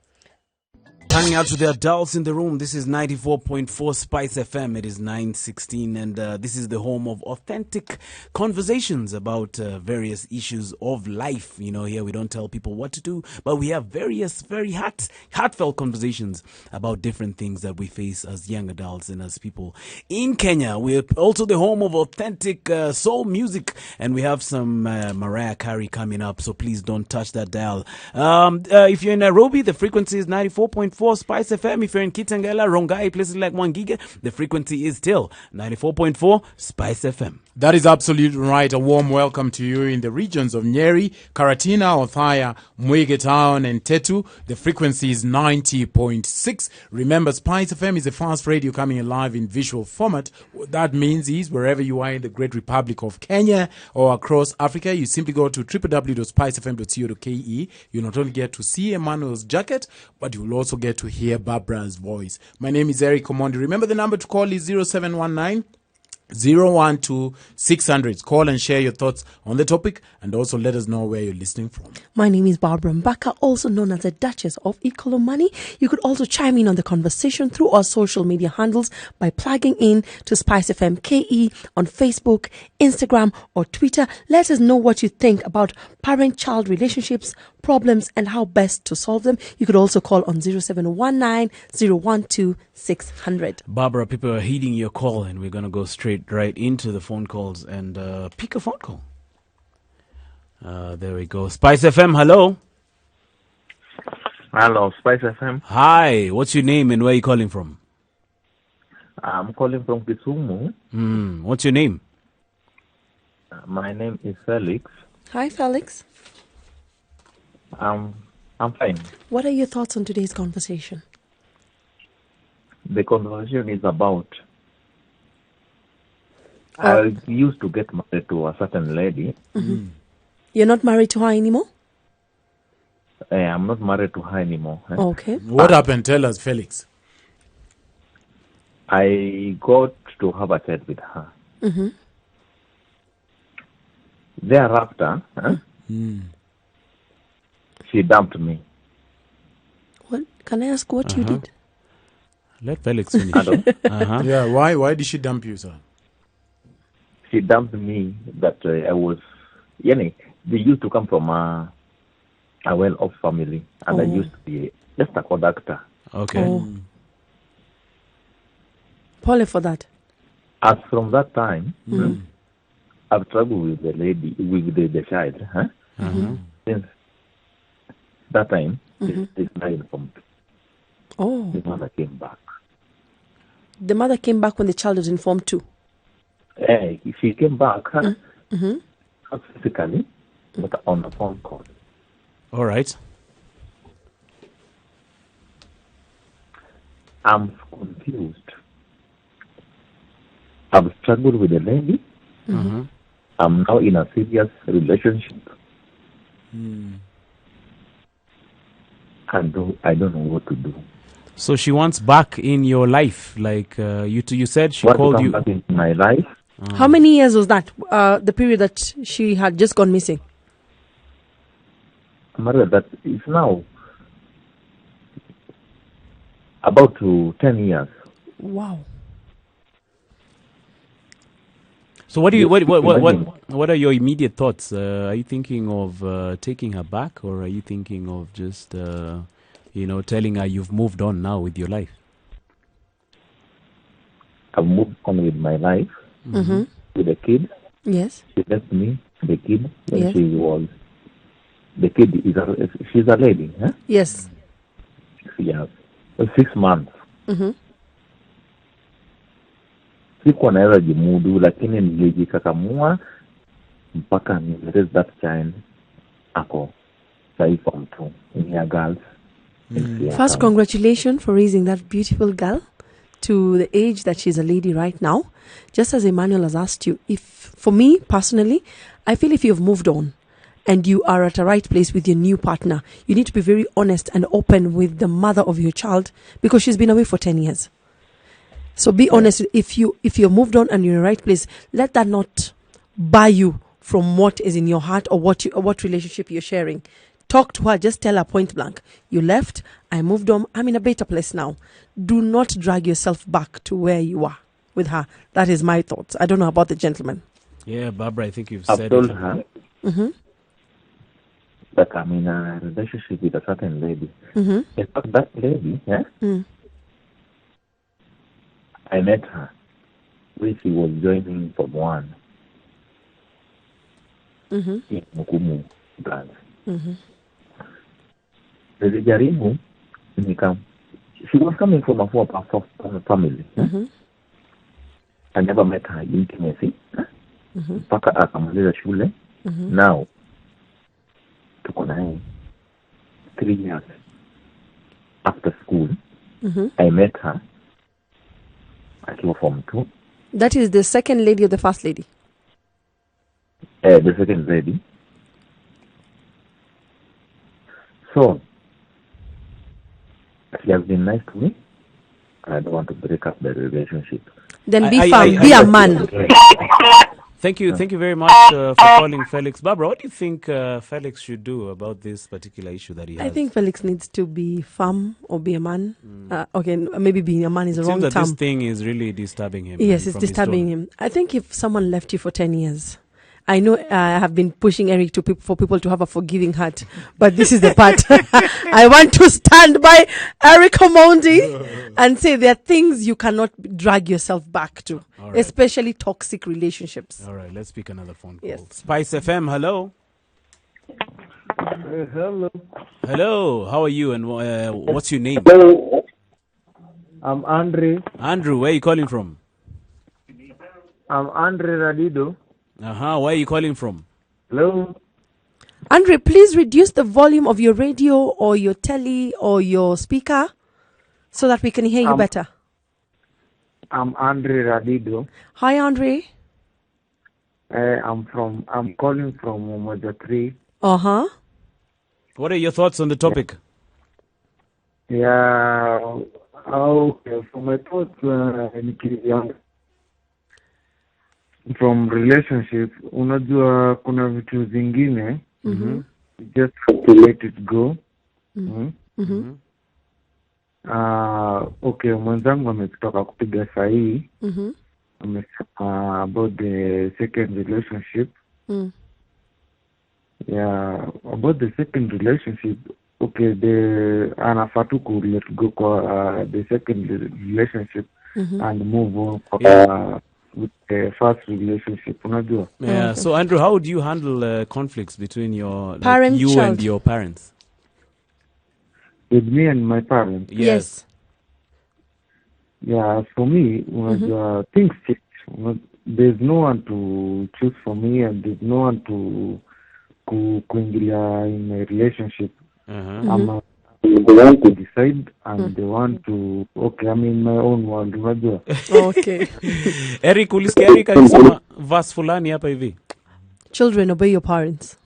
Hanging out with the adults in the room. This is 94.4 Spice FM. It is 9:16, and this is the home of authentic conversations about various issues of life. You know, here we don't tell people what to do, but we have various very heartfelt conversations about different things that we face as young adults and as people in Kenya. We're also the home of authentic soul music, and we have some Mariah Carey coming up, so please don't touch that dial. If you're in Nairobi, the frequency is 94.4 Spice FM. If you're in Kitengela, Rongai, places like Wangige, the frequency is still 94.4 Spice FM. That is absolutely right. A warm welcome to you in the regions of Nyeri, Karatina, Othaya, Mwege Town, and Tetu. The frequency is 90.6. Remember, Spice FM is a fast radio coming live in visual format. What that means is wherever you are in the Great Republic of Kenya or across Africa, you simply go to www.spicefm.co.ke. You not only get to see Emmanuel's jacket, but you will also get to hear Barbara's voice. My name is Eric Omondi. Remember, the number to call is 0719 012-600. Call and share your thoughts on the topic and also let us know where you're listening from. My name is Barbara Mbaka, also known as the Duchess of Ikolomani. You could also chime in on the conversation through our social media handles by plugging in to Spice FM KE on Facebook, Instagram or Twitter. Let us know what you think about parent-child relationships, problems and how best to solve them. You could also call on 0719 012 600. Barbara, people are heeding your call, and we're going to go right into the phone calls and pick a phone call. There we go. Spice FM, hello. Hello, Spice FM. Hi, what's your name and where are you calling from? I'm calling from Kisumu. What's your name? My name is Felix. Hi, Felix. I'm fine. What are your thoughts on today's conversation? The conversation is about I used to get married to a certain lady. You're not married to her anymore? I'm not married to her anymore. Okay. What happened? Tell us, Felix. I got to have a chat with her. Thereafter, she dumped me. What? Can I ask what you did? Let Felix finish. Hello? Yeah, why did she dump you, sir? She dumped me that I was, they used to come from a well-off family, and I used to be just a conductor. Okay. Paul for that. As from that time, I've struggled with the lady, with the child. Since that time, this died from the mother came back. The mother came back when the child was informed too. She came back, not physically, but on a phone call. All right. I'm confused. I've struggled with the lady. I'm now in a serious relationship. And I don't know what to do. So she wants back in your life, like you said she What called come you. back into my life? How many years was that? The period that she had just gone missing? Matter that it's now about to 10 years. Wow. So what do you what are your immediate thoughts? Are you thinking of taking her back, or are you thinking of just telling her you've moved on now with your life? I've moved on with my life, with the kid. Yes. She left me, the kid, when Yes. she was. The kid she's a lady, huh? Yes. Yeah, 6 months. Sikuwa naweza jimudu, lakini nilijikakamua mpaka nilete that child ako sahi form 2 in your girls. First, congratulations for raising that beautiful girl to the age that she's a lady right now. Just as Emmanuel has asked you, for me personally, I feel if you've moved on and you are at a right place with your new partner, you need to be very honest and open with the mother of your child because she's been away for 10 years. So be honest. If you're moved on and you're in the right place, let that not buy you from what is in your heart or what relationship you're sharing. Talk to her. Just tell her point blank, you left, I moved on, I'm in a better place now. Do not drag yourself back to where you are with her. That is my thoughts. I don't know about the gentleman. Yeah, Barbara, I think you've I've said told it. her that I'm in a relationship with a certain lady. In fact, that lady, I met her when she was joining from 1 in Mukumu branch. Nilijaribu she was coming from a family. I never met her intimacy. mpaka akamaliza shule. Now tuko naye 3 years after school. I met her akiwa form 2. That is the second lady or the first lady? The second lady. So she has been nice to me. I don't want to break up the relationship. Then be firm, be a man. Thank you very much for calling Felix. Barbara, what do you think Felix should do about this particular issue that he has? I think Felix needs to be firm or be a man. Okay, maybe being a man is the wrong Seems that term. this thing is really disturbing him. Yes, it's from his disturbing tone. him. I think if someone left you for 10 years, I know I have been pushing Eric for people to have a forgiving heart, but this is the part. I want to stand by Eric Omondi and say there are things you cannot drag yourself back to, All right. especially toxic relationships. All right, let's pick another phone call. Yes. Spice FM, hello. Hello. Hello, how are you and what's your name? Hello. I'm Andre. Andrew, where are you calling from? I'm Andre Radido. Where are you calling from? Hello. Andre, please reduce the volume of your radio or your telly or your speaker so that we can hear you better. I'm Andre Radido. Hi, Andre. I'm calling from Mombasa 3. What are your thoughts on the topic? Yeah. Okay. For my thoughts, from relationship, unajua kuna vitu zingine, you just have to let it go. Okay, mwenzangu ametoka kupiga sahihi. Amesema about the second relationship. Yeah, about the second relationship, okay, anafaa tu ku let go kwa the second relationship and move on with the first relationship, unajua? Yeah. So Andrew, how do you handle conflicts between you Child. and your parents? With me and my parents. Yes. Yeah, for me, unajua, things change. There's no one to choose for me, and there's no one to kuingilia in a relationship. I'm the one to decide, and the one to, okay, I'm in my own world, unajua? Okay. Eric, ulisikia Eric alisoma verse fulani hapa hivi? Children, obey your parents.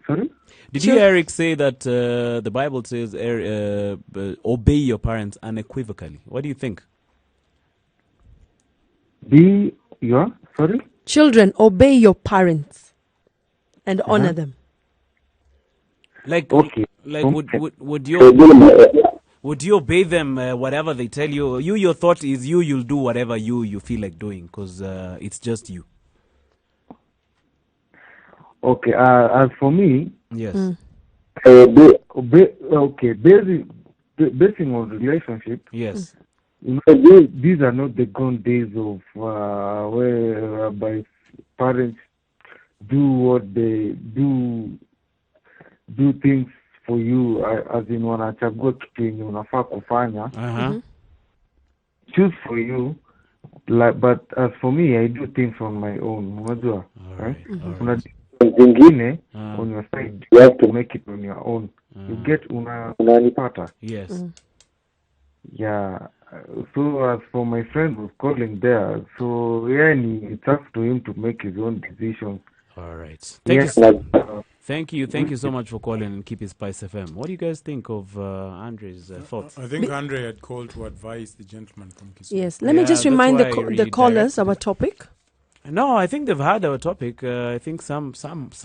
Sorry? Did you hear Eric say that the Bible says obey your parents unequivocally? What do you think? Sorry? Children, obey your parents and honor them. Like, okay. Like, would you obey them whatever they tell you? Your thought is you'll do whatever you feel like doing because it's just you. Okay. As for me, yes. Basing on relationship. Yes. You know, these are not the gone days of whereby parents do what they do things for you, as in wanachagua kitu yenye unafaa kufanya. Choose for you, but as for me, I do things on my own. Unajua, right? Zingine on your side, you have to make it on your own. You get unanipata. Yes. Yeah. So as for my friend who's calling there, so yeah, it's up to him to make his own decisions. All right. Thank you so much for calling and keep it Spice FM. What do you guys think of Andre's thoughts? I think Andre had called to advise the gentleman from Kisumu. Yes. Let me just remind the callers our topic. No, I think they've had our topic. I think some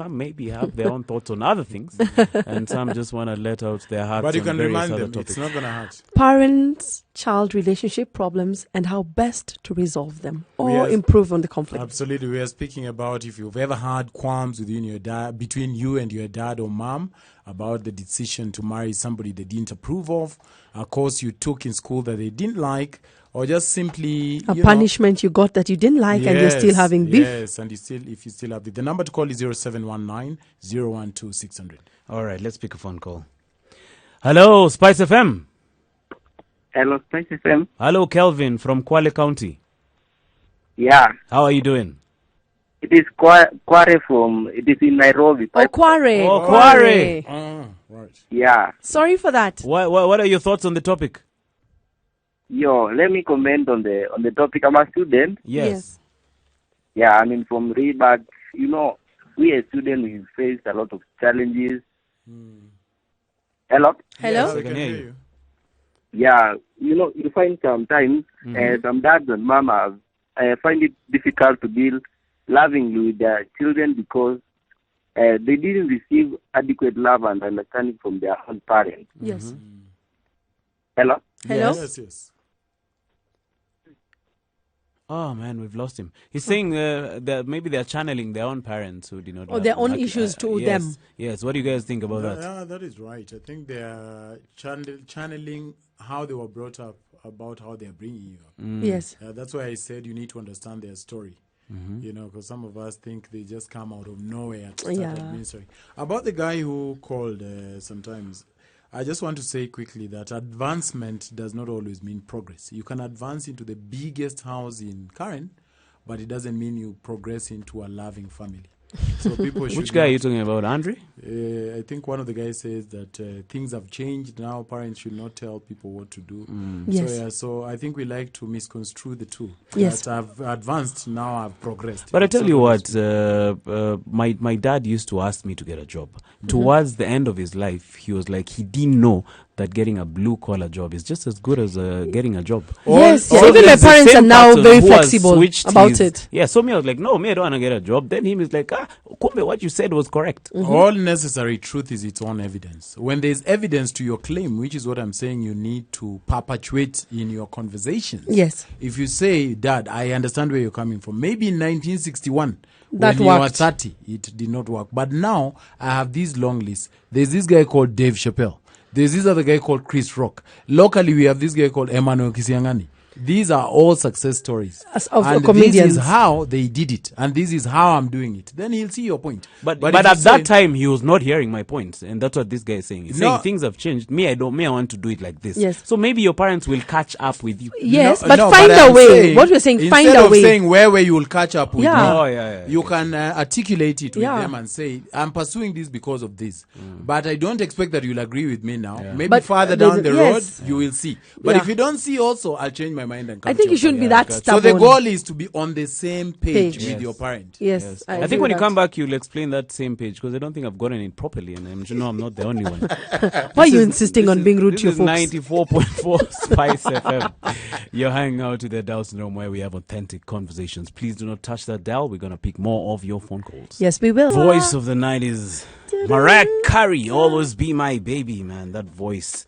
maybe have their own thoughts on other things, and some just want to let out their hearts. But you on can various remind other them, topics. it's not going to hurt. Parents-child relationship problems and how best to resolve them or improve on the conflict. Absolutely. We are speaking about if you've ever had qualms between you and your dad or mom about the decision to marry somebody they didn't approve of, a course you took in school that they didn't like, or just simply a punishment you got that you didn't like and you're still having beef. Yes, and if you still have the number to call is 0719 012 600. All right, let's pick a phone call. Hello, Spice FM. Hello, Spice FM. Hello, Kelvin from Kwale County. Yeah. How are you doing? is Kware from, it is in Nairobi. Oh, Kware. Oh, Kware. Right. Yeah. Sorry for that. What are your thoughts on the topic? Yo, let me comment on the topic. I'm a student. Yes. Yeah, I mean, from Rebag, you know, we as students, we face a lot of challenges. Hello? Hello? Yes, I can hear you. Yeah, you know, you find sometimes some dads and mamas find it difficult to deal lovingly with their children because they didn't receive adequate love and understanding from their own parents. Yes. Hello? Hello? Yes. Oh man, we've lost him. He's saying that maybe they're channeling their own parents who did not. Or love their them. own issues to yes, them. Yes. What do you guys think about that? Yeah, that is right. I think they are channeling how they were brought up about how they are bringing you up. Yes. That's why I said you need to understand their story. You know, because some of us think they just come out of nowhere and start administering. About the guy who called sometimes, I just want to say quickly that advancement does not always mean progress. You can advance into the biggest house in Karen, but it doesn't mean you progress into a loving family. So people should. Which guy are you talking about, Andre? I think one of the guys says that things have changed now. Parents should not tell people what to do. Yes. So I think we like to misconstrue the two. Yes. That I've advanced, now I've progressed. But I tell you what, what. my dad used to ask me to get a job. Towards the end of his life, he was like, he didn't know that getting a blue-collar job is just as good as getting a job. Yes, So even my there's the parents same are now person very who has flexible switched about it. Yeah, so me, I was like, no, me, I don't want to get a job. Then him is like, kumbe, what you said was correct. All necessary truth is its own evidence. When there's evidence to your claim, which is what I'm saying you need to perpetuate in your conversations. Yes. If you say, Dad, I understand where you're coming from. Maybe in 1961, That when you were worked. 30, it did not work. But now, I have these long lists. There's this guy called Dave Chappelle. There's this other guy called Chris Rock. Locally, we have this guy called Emmanuel Kisiangani. These are all success stories. Of and comedians. this is how they did it. And this is how I'm doing it. Then he'll see your point. But if at you that say- time, he was not hearing my points. And that's what this guy is saying. He's No. saying things have changed. I want to do it like this. Yes. So maybe your parents will catch up with you. Yes, No, but no, find a I'm way. saying, What we're saying, find instead a of way. saying where you will catch up with Yeah. me, Oh, yeah. you can articulate it with Yeah. them and say, I'm pursuing this because of this. But I don't expect that you'll agree with me now. Maybe But, farther there's down a- the yes. road, you will see. But Yeah. if you don't see also, I'll change my mind and come I think to you your shouldn't be parent. that So stubborn. the goal is to be on the same page Page. with Yes. your parent. Yes. I agree think when you with come that. back, you'll explain that same page because I don't think I've gotten it properly, and I'm sure I'm not the only one. Why are you insisting on being rude to your This is folks? 94.4 Spice FM. You're hanging out to the adults room where we have authentic conversations. Please do not touch that dial. We're going to pick more of your phone calls. Yes, we will. Voice of the night is Mariah Carey. Always be my baby, man. That voice.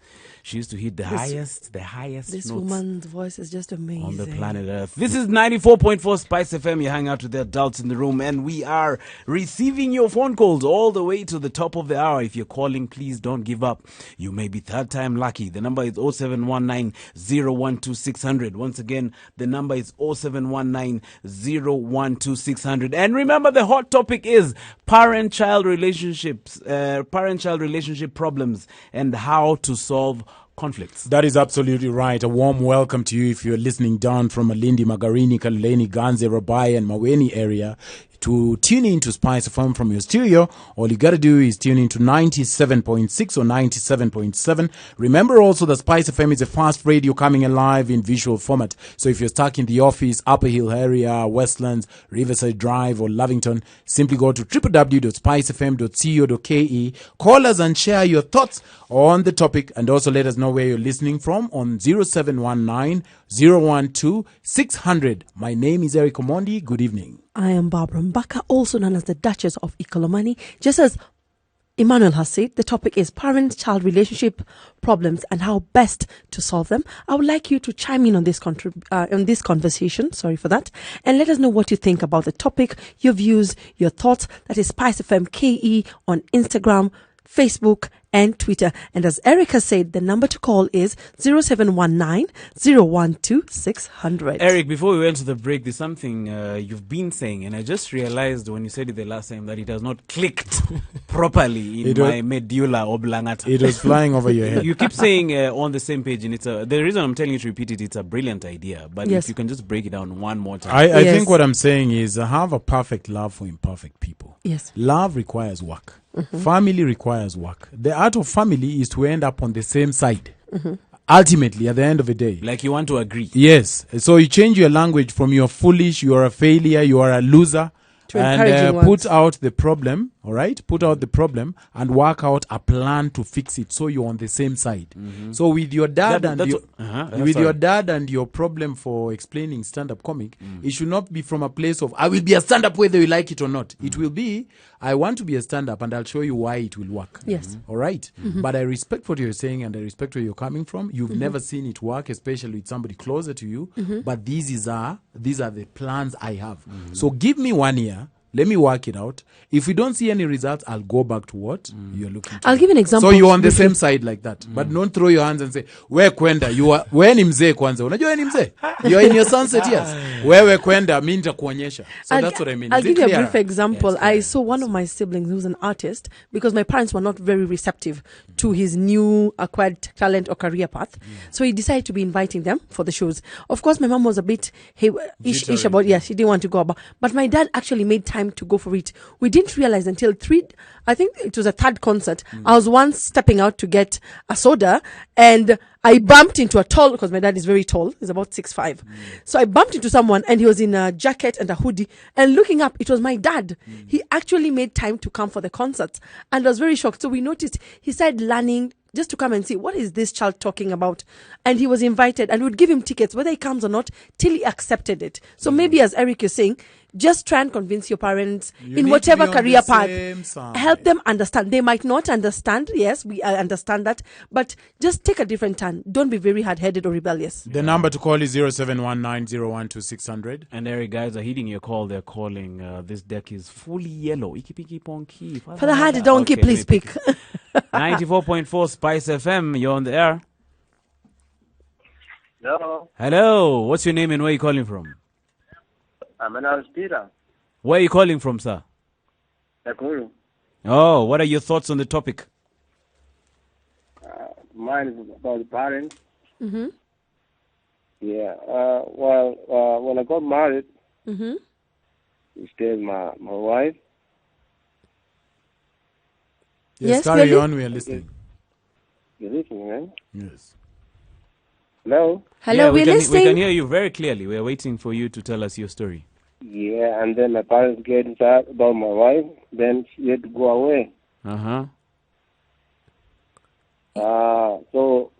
She used to hit the highest This notes woman's voice is just amazing. on the planet Earth. This is 94.4 Spice FM. You hang out with the adults in the room, and we are receiving your phone calls all the way to the top of the hour. If you're calling, please don't give up. You may be third time lucky. The number is 0719 012 600. Once again, the number is 0719 012 600. And remember, the hot topic is parent-child relationships, parent-child relationship problems, and how to solve conflicts. That is absolutely right. A warm welcome to you if you're listening down from Malindi, Magarini, Kaloleni, Ganze, Rabai, and Maweni area. To tune in to Spice FM from your studio, all you gotta do is tune in to 97.6 or 97.7. Remember also that Spice FM is a fast radio coming alive in visual format. So if you're stuck in the office, Upper Hill area, Westlands, Riverside Drive, or Lavington, simply go to www.spicefm.co.ke. Call us and share your thoughts on the topic, and also let us know where you're listening from on 0719 012 600. My name is Eric Omondi. Good evening. I am Barbara Mbaka, also known as the Duchess of Ikolomani. Just as Emmanuel has said, the topic is parent-child relationship problems and how best to solve them. I would like you to chime in on this conversation. Sorry for that. And let us know what you think about the topic, your views, your thoughts. That is Spice FM KE on Instagram, Facebook, and Twitter. And as Erica said, the number to call is 0719 012 600. Eric, before we went to the break, there's something you've been saying, and I just realized when you said it the last time that it has not clicked properly in my medulla oblongata. It was flying over your head. You keep saying on the same page, and the reason I'm telling you to repeat it, it's a brilliant idea. But if you can just break it down one more time. I think what I'm saying is have a perfect love for imperfect people. Yes. Love requires work. Family requires work. The art of family is to end up on the same side. Ultimately, at the end of the day. Like you want to agree. Yes. So you change your language from you're foolish, you are a failure, you are a loser. And put out the problem, all right? Put out the problem and work out a plan to fix it so you're on the same side. So with your dad your dad and your problem for explaining stand-up comic, it should not be from a place of, I will be a stand-up whether you like it or not. It will be, I want to be a stand-up and I'll show you why it will work. Yes. All right? But I respect what you're saying and I respect where you're coming from. You've never seen it work, especially with somebody closer to you. But these are the plans I have. So give me 1 year. Let me work it out. If we don't see any results, I'll go back to what you're looking to. I'll give you an example. So you're on the same side like that. But don't throw your hands and say, where kwenda? Where ni mzee kwanza? Unajua ni mzee? You're in your sunset years. Where kwenda? Mimi nitakuonyesha. So that's what I mean. I'll give you a brief example. Yes, I saw one of my siblings who's an artist because my parents were not very receptive to his new acquired talent or career path. So he decided to be inviting them for the shows. Of course, my mom was a bit ish about, she didn't want to go about. But my dad actually made time to go for it. We didn't realize until I think it was a third concert. I was once stepping out to get a soda and I bumped into a tall, because my dad is very tall, he's about 6'5". So I bumped into someone and he was in a jacket and a hoodie, and looking up, it was my dad. He actually made time to come for the concert and I was very shocked. So we noticed he started learning just to come and see what is this child talking about. And he was invited and we'd give him tickets, whether he comes or not, till he accepted it. So maybe, as Eric is saying, just try and convince your parents in whatever career path. Help them understand. They might not understand. Yes, we understand that. But just take a different turn. Don't be very hard-headed or rebellious. The number to call is 0719012600. And Eric, guys are hitting your call. They're calling. This deck is fully yellow. Iki ponky. For the hard donkey, please speak. 94.4 Spice FM. You're on the air. Hello. Hello. What's your name and where are you calling from? My name is Peter. Where are you calling from, sir? Nakuru. Oh, what are your thoughts on the topic? Mine is about the parents. Yeah. When I got married, we stayed with my wife. Yes, carry on. We are listening. You're listening, right? Yes. Hello? Hello, we're listening. We can hear you very clearly. We're waiting for you to tell us your story. Yeah, and then my parents get sad about my wife. Then she had to go away. So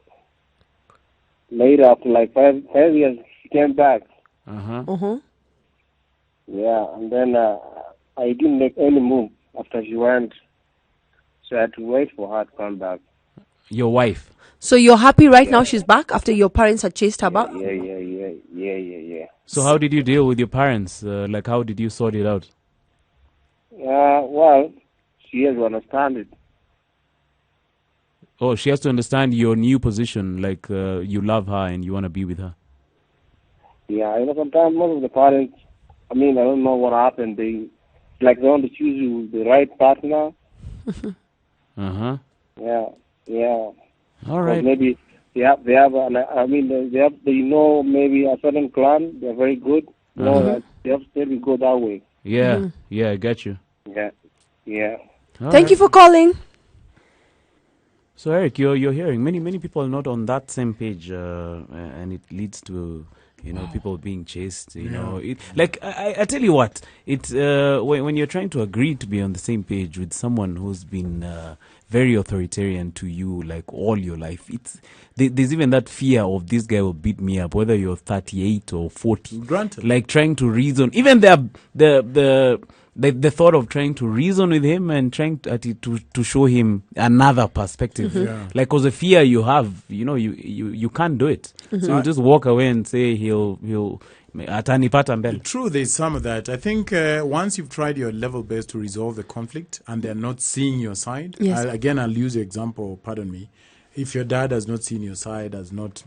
later, after like five years, she came back. Yeah, and then I didn't make any move after she went. So I had to wait for her to come back. Your wife? So you're happy right now she's back after your parents had chased her back? Yeah. So how did you deal with your parents? Like, how did you sort it out? Well, she has to understand it. Oh, she has to understand your new position, like you love her and you want to be with her. Yeah, sometimes most of the parents, I don't know what happened. They want to choose you the right partner. Yeah. All right. Maybe they have maybe a certain clan. They're very good. They have to go that way. Yeah, I get you. Yeah. Thank you for calling. So Eric, you're hearing many people are not on that same page, and it leads to people being chased. I tell you what, when you're trying to agree to be on the same page with someone who's been very authoritarian to you like all your life, there's even that fear of this guy will beat me up, whether you're 38 or 40. Granted. Like trying to reason, even the thought of trying to reason with him and trying to show him another perspective. Yeah. Like, cause the fear you have, you can't do it. So you just walk away and say he'll atanipata mbele. True, there's some of that. I think once you've tried your level best to resolve the conflict and they're not seeing your side, Yes. I'll use the example, pardon me. If your dad has not seen your side, has not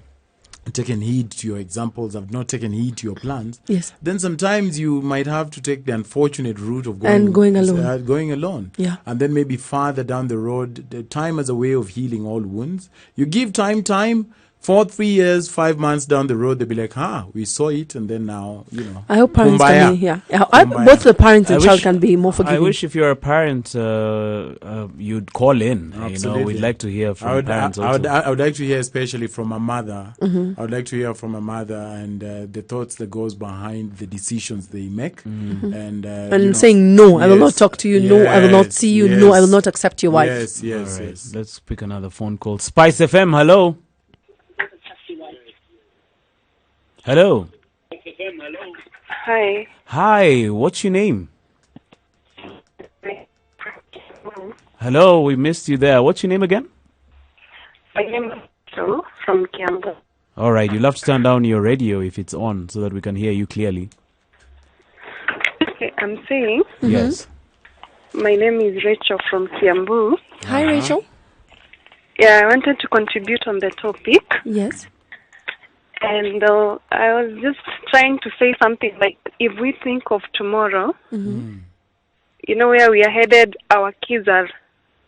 taken heed to your examples, have not taken heed to your plans, Yes. then sometimes you might have to take the unfortunate route of Going alone. going alone. Yeah. And then maybe farther down the road, the time as a way of healing all wounds. You give time, for 3 years, 5 months down the road, they'll be like, we saw it, and then now, I hope parents kumbaya. can be, both the parents and child can be more forgiving. I wish if you're a parent, you'd call in. Absolutely. We'd like to hear from parents also. I would like to hear, especially from a mother. Mm-hmm. I would like to hear from a mother and the thoughts that goes behind the decisions they make, and saying no, I will not yes, talk to you. No, I will not see you. No, I will yes. not accept your wife. Yes, yes, All right, yes. let's pick another phone call. Spice FM, hello. Hello. Hi. Hi, what's your name? Hello, we missed you there. What's your name again? My name is Joe from Kiambu. All right, you'll have to turn down your radio if it's on so that we can hear you clearly. Okay, I'm saying Yes. my name is Rachel from Kiambu. Hi, Rachel. Yeah, I wanted to contribute on the topic. Yes. And I was just trying to say something like, if we think of tomorrow, where we are headed, our kids are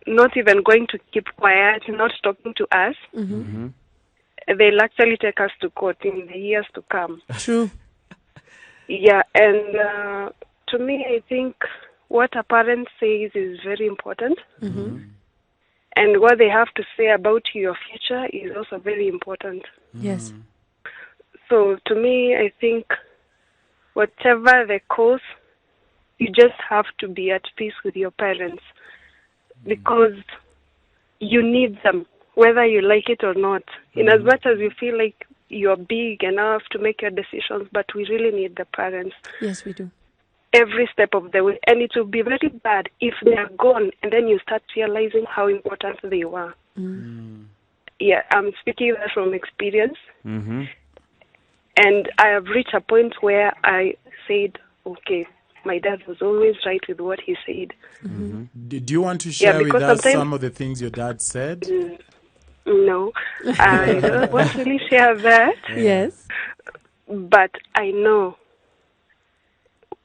not even going to keep quiet, not talking to us. They'll actually take us to court in the years to come. True. Yeah, and to me, I think what a parent says is very important. And what they have to say about your future is also very important. Yes. So to me, I think whatever the cause, you just have to be at peace with your parents because you need them, whether you like it or not. In as much as you feel like you're big enough to make your decisions, but we really need the parents. Yes, we do. Every step of the way. And it will be very bad if they are gone and then you start realizing how important they were. Yeah, I'm speaking that from experience. And I have reached a point where I said, okay, my dad was always right with what he said. Do you want to share with us sometimes- some of the things your dad said? No, I don't want to really share that. Yes. But I know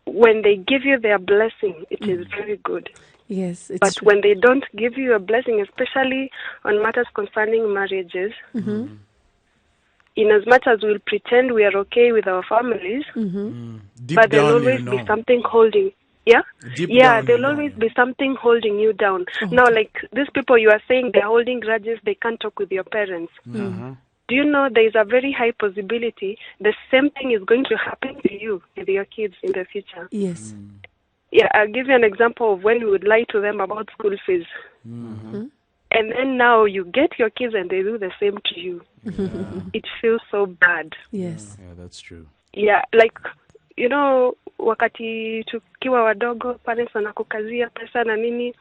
when they give you their blessing, it is very good. Yes. It's But when they don't give you a blessing, especially on matters concerning marriages, in as much as we'll pretend we are okay with our families, Deep but there'll down, always you be know. something holding. Yeah? Deep Yeah, down, there'll you know. always be something holding you down. Now, like these people you are saying they're holding grudges, they can't talk with your parents. Do you know there is a very high possibility the same thing is going to happen to you with your kids in the future? Yes. Yeah, I'll give you an example of when we would lie to them about school fees. And then now you get your kids and they do the same to you. It feels so bad. Yes. Yeah, that's true. Yeah, like, wakati tukiwa wadogo, parents wanakukazia pesa na nini.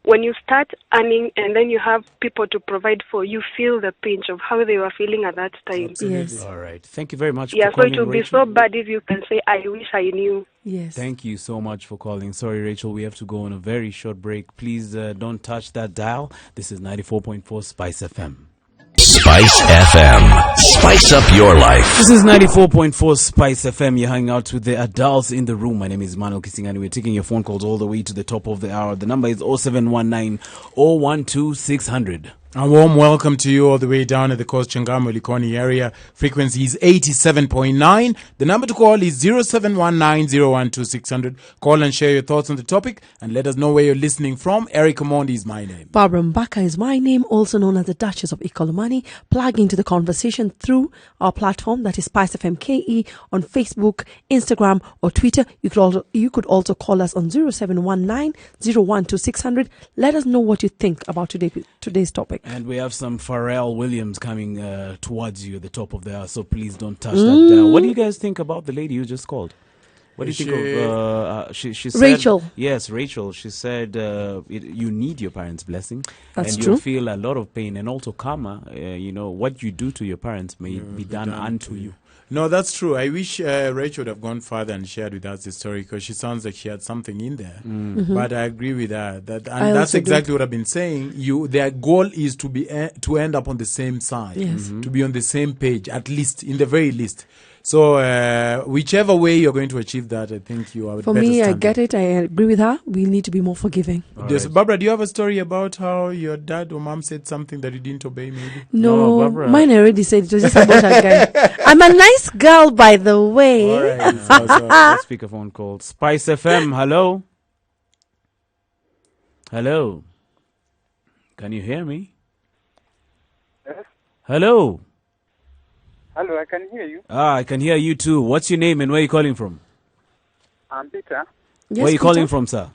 When you start earning and then you have people to provide for, you feel the pinch of how they were feeling at that time. Yes. All right. Thank you very much Yeah, for so calling, it will be Rachel. so bad if you can say, I wish I knew. Yes. Thank you so much for calling. Sorry, Rachel, we have to go on a very short break. Please don't touch that dial. This is 94.4 Spice FM. Spice FM. Spice up your life. This is 94.4 Spice FM. You're hanging out with the adults in the room. My name is Mano Kisingani. We're taking your phone calls all the way to the top of the hour. The number is 0719 012 600. A warm welcome to you all the way down at the coast Changamwe Likoni area. Frequency is 87.9. The number to call is 0719-012-600. Call and share your thoughts on the topic and let us know where you're listening from. Eric Omondi is my name. Barbara Mbaka is my name, also known as the Duchess of Ikolomani. Plug into the conversation through our platform, that is Spice FM KE, on Facebook, Instagram, or Twitter. You could also call us on 0719-012-600. Let us know what you think about today's topic. And we have some Pharrell Williams coming towards you at the top of the hour, so please don't touch that dial. What do you guys think about the lady you just called? What do you She- think of? She said, Rachel. Yes, Rachel. She said you need your parents' blessing, That's and true. you'll feel a lot of pain and also karma. What you do to your parents may be done unto you. No, that's true. I wish Rachel would have gone further and shared with us the story, because she sounds like she had something in there. But I agree with her. And I that's also do. exactly what I've been saying. Their goal is to be to end up on the same side, Yes. to be on the same page, at least, in the very least. So whichever way you're going to achieve that, I think you are For better me, I standing. get it. I agree with her. We need to be more forgiving. Yes. Barbara, do you have a story about how your dad or mom said something that you didn't obey, maybe? No, Barbara. mine already said it was just about a guy. I'm a nice girl, by the way. All right. Let's pick a phone call. Spice FM. Hello. Hello. Can you hear me? Yes. Hello. Hello, I can hear you. I can hear you too. What's your name and where are you calling from? I'm Peter Where are you calling from, sir?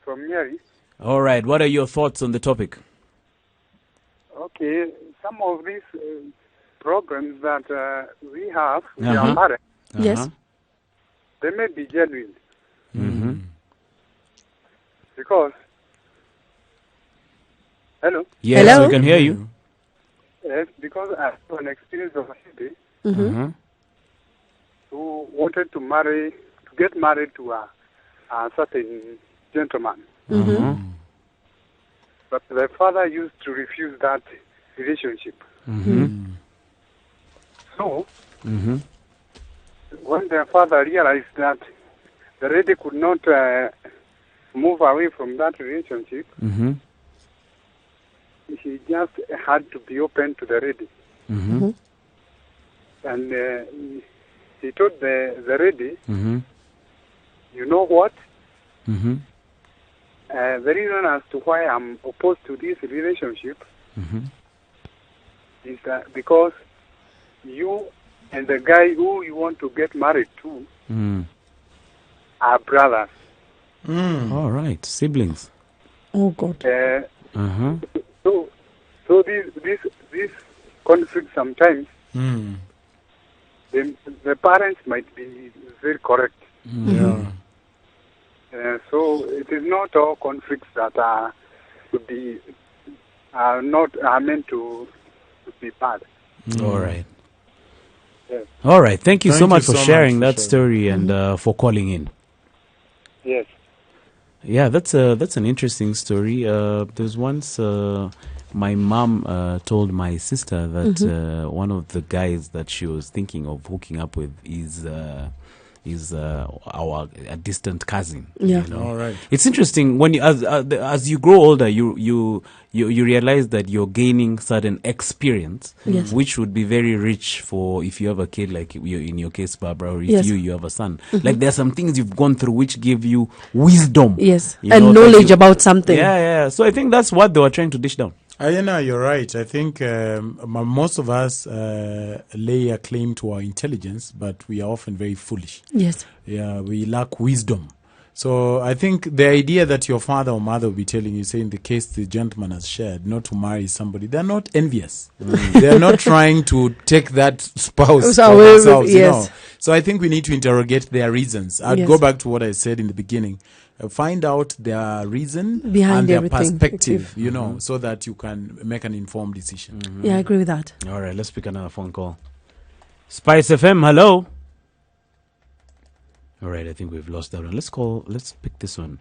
from Nyeri. All right. What are your thoughts on the topic? Okay, some of these programs that we have with Uh-huh. our parents, Yes. they may be genuine Mm-hmm. because, hello? Yes, Hello? we can hear you. Yes, because I have an experience of a lady Mm-hmm. who wanted to get married to a certain gentleman. Mm-hmm. But the father used to refuse that relationship. Mm-hmm. So, Mm-hmm. when the father realized that the lady could not move away from that relationship, Mm-hmm. he just had to be open to the lady. Mm-hmm. And he told the lady, Mm-hmm. you know what? Mm-hmm. The reason as to why I'm opposed to this relationship Mm-hmm. is that because you and the guy who you want to get married to Mm. are brothers. All right. Siblings. Oh, God. Uh-huh. So this conflict sometimes the parents might be very correct. Yeah. So it is not all conflicts that are meant to be bad. All right. Yes. All right. Thank you so Thank much you for so sharing much for that sharing. story and for calling in. Yes. Yeah, that's an interesting story. There's once my mom told my sister that one of the guys that she was thinking of hooking up with is a distant cousin. Yeah. You know? All right. It's interesting when you, as you grow older, you realize that you're gaining certain experience, Yes. which would be very rich for if you have a kid, like you, in your case, Barbara, or if Yes. you have a son. Like there are some things you've gone through which give you wisdom. Yes. You And know, that knowledge you- about something. Yeah. So I think that's what they were trying to dish down. You're right. I think most of us lay a claim to our intelligence, but we are often very foolish. Yes. Yeah, we lack wisdom. So I think the idea that your father or mother will be telling you, say in the case the gentleman has shared, not to marry somebody, they're not envious. They're not trying to take that spouse So for we- themselves, you yes. know. So I think we need to interrogate their reasons. I'd Yes. go back to what I said in the beginning. Find out their reason Behind and their everything. perspective, you know, so that you can make an informed decision. Yeah, I agree with that. All right, let's pick another phone call. Spice FM, hello. All right, I think we've lost that one. Let's pick this one.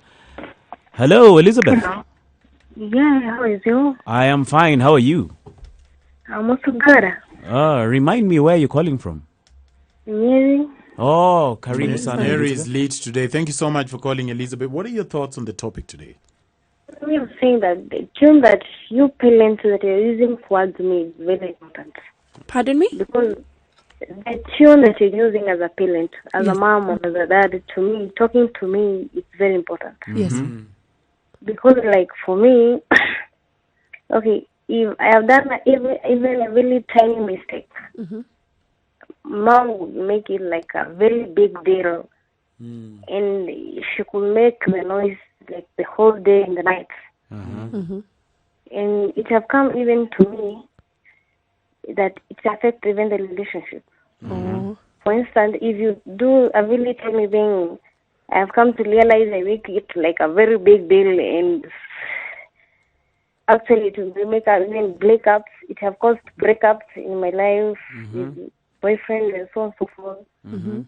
Hello, Elizabeth. Hello. Yeah, how is you? I am fine. How are you? I'm also good. Remind me where you're calling from. Nyeri. Oh, Karibu sana. Nyeri is Elizabeth. late today. Thank you so much for calling, Elizabeth. What are your thoughts on the topic today? We are saying that the tune that you parents that you're using towards me is very important. Pardon me? Because the tune that you're using as a parent, as Yes. a mom or as a dad, to me, talking to me, it's very important. Yes. Because, like, for me, okay, if I have done even a really tiny mistake, mom would make it like a very big deal. And she could make the noise like the whole day and the night. And it have come even to me that it affects even the relationship. For instance, if you do a really tiny thing, I've come to realize I make it like a very big deal, and actually it will make even breakups. It have caused breakups in my life with boyfriend and so on and so forth.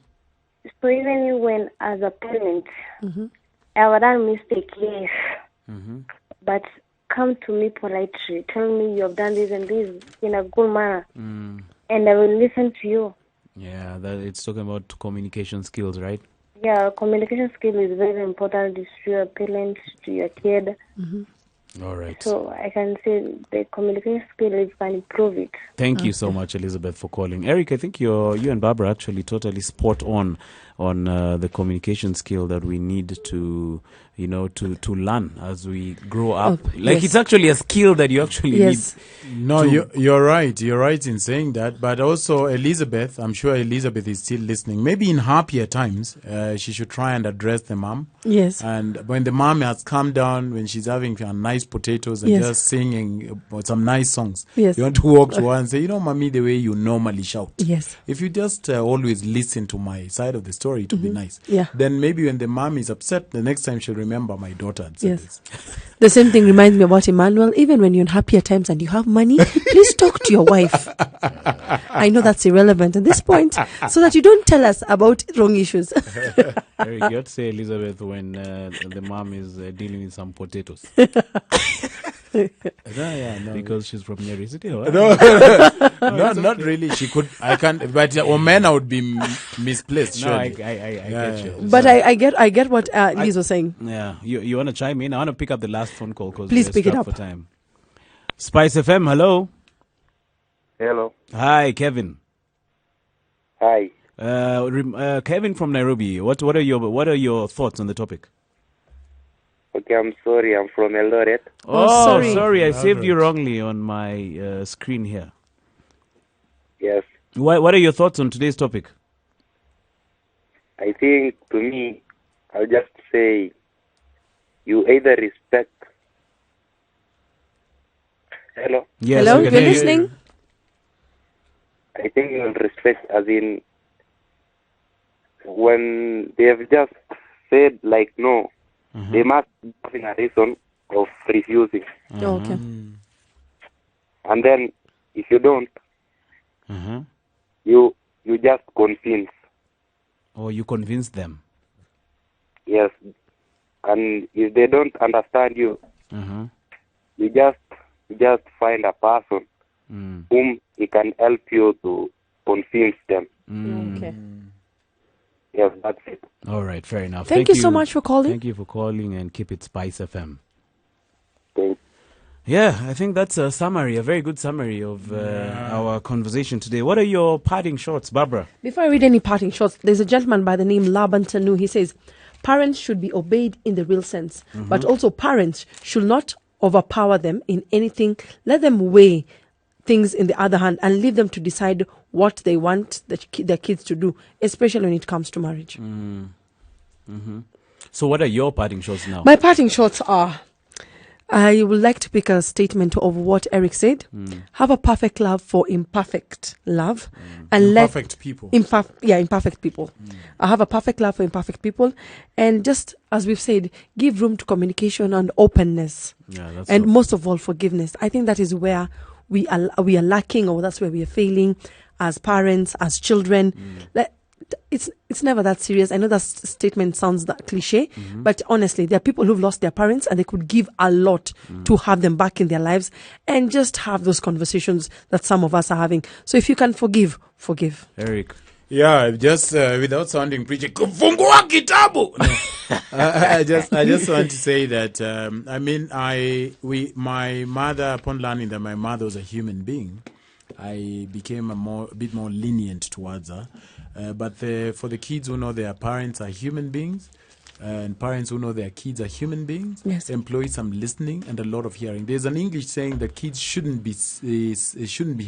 So even when as a parent, I have done mistake, yes, but come to me politely, tell me you have done this and this in a good manner, and I will listen to you. Yeah, that it's talking about communication skills, right? Yeah, communication skill is very important to your parents, to your kid. All right. So I can say the communication skill is can improve it. Thank you so much, Elizabeth, for calling. Eric, I think you and Barbara actually totally spot on the communication skill that we need to, to learn as we grow up. Like it's actually a skill that you actually need. No, you're right. You're right in saying that. But also Elizabeth, I'm sure Elizabeth is still listening. Maybe in happier times, she should try and address the mom. Yes. And when the mom has calmed down, when she's having nice potatoes and just singing some nice songs, you want to walk to her and say, mommy, the way you normally shout. Yes. If you just always listen to my side of the story, it will be nice. Yeah. Then maybe when the mom is upset, the next time she'll remember my daughter and say this. The same thing reminds me about Emmanuel. Even when you're in happier times and you have money, please talk to your wife. I know that's irrelevant at this point, so that you don't tell us about wrong issues. Eric, you have to say Elizabeth when the mom is dealing with some potatoes. No. Because she's from Nyeri City. No, not really. She could. I can't. But Omena would be misplaced. No, I surely. get you. But I get what Liz was saying. Yeah, you want to chime in? I want to pick up the last phone call because please pick it up for time. Spice FM, hello. Hello. Hi, Kevin. Hi. Kevin from Nairobi. What are your thoughts on the topic? Okay, I'm sorry. I'm from Eldoret. Oh, sorry. I saved you wrongly on my screen here. Yes. What are your thoughts on today's topic? I think, to me, I'll just say you either respect. Hello? Yes, hello, you're listening? I think you'll respect, as in, when they have just said, like, no, they must have a reason of refusing. Okay. And then, if you don't, you just convince. Or you convince them. Yes. And if they don't understand you, you just find a person whom he can help you to convince them. Okay. Yes, that's it. All right, fair enough. Thank you so much for calling. Thank you for calling, and keep it Spice FM. Thanks. Yeah, I think that's a summary, a very good summary of our conversation today. What are your parting shots, Barbara? Before I read any parting shots, there's a gentleman by the name Laban Tanu. He says, parents should be obeyed in the real sense, but also parents should not overpower them in anything. Let them weigh things in the other hand and leave them to decide what they want their kids to do, especially when it comes to marriage. So what are your parting shots now? My parting shots are, I would like to pick a statement of what Eric said. Have a perfect love for imperfect love. And Imperfect people. Imperfect people. I have a perfect love for imperfect people. And just as we've said, give room to communication and openness. And most of all, forgiveness. I think that is where we are lacking, or that's where we are failing as parents, as children. It's never that serious. I know that statement sounds that cliche, but honestly, there are people who've lost their parents and they could give a lot to have them back in their lives, and just have those conversations that some of us are having. So if you can forgive. Eric. Yeah, just without sounding preachy, kufungua kitabu. I just want to say that my mother, upon learning that my mother was a human being, I became a bit more lenient towards her. But for the kids who know their parents are human beings, and parents who know their kids are human beings, employ some listening and a lot of hearing. There's an English saying that kids shouldn't be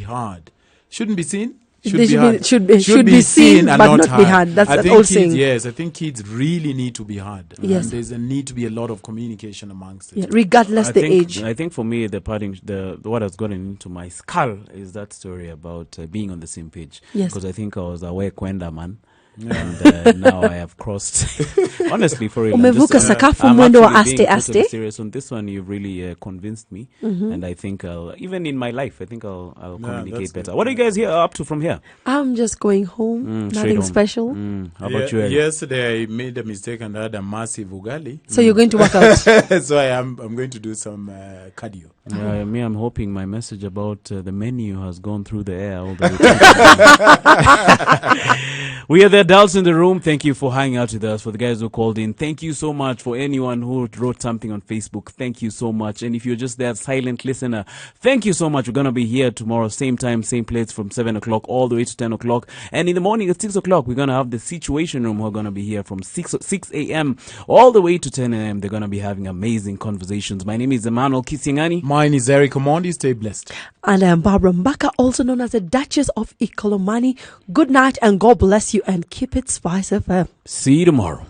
hard, shouldn't be seen, They should be seen, but not be heard. That's an old saying. Yes, I think kids really need to be heard. Yes. And there's a need to be a lot of communication amongst it. Yeah, regardless the age. I think for me, what has gotten into my skull is that story about being on the same page. Yes. Because I think I was away kwenda man. And now I have crossed. Honestly, for real. Umevuka sakafu I'm mwendo wa actually being aste totally aste. serious on this one. You've really convinced me, and I think even in my life, I think I'll communicate better. What are you guys up to from here? I'm just going home. Nothing special. How about you? Yesterday I made a mistake and I had a massive ugali. So you're going to work out. So I'm going to do some cardio. I'm hoping my message about the menu has gone through the air all the way. We are the adults in the room. Thank you for hanging out with us. For the guys who called in, thank you so much. For anyone who wrote something on Facebook, thank you so much. And if you're just there, silent listener, thank you so much. We're going to be here tomorrow, same time, same place, from 7 o'clock all the way to 10 o'clock. And in the morning at 6 o'clock, we're going to have the Situation Room. We're going to be here from 6 a.m. all the way to 10 a.m. They're going to be having amazing conversations. My name is Emmanuel Kisiangani. Mine is Eric Omondi. Stay blessed. And I am Barbara Mbaka, also known as the Duchess of Ikolomani. Good night and God bless you, and keep it Spice FM. See you tomorrow.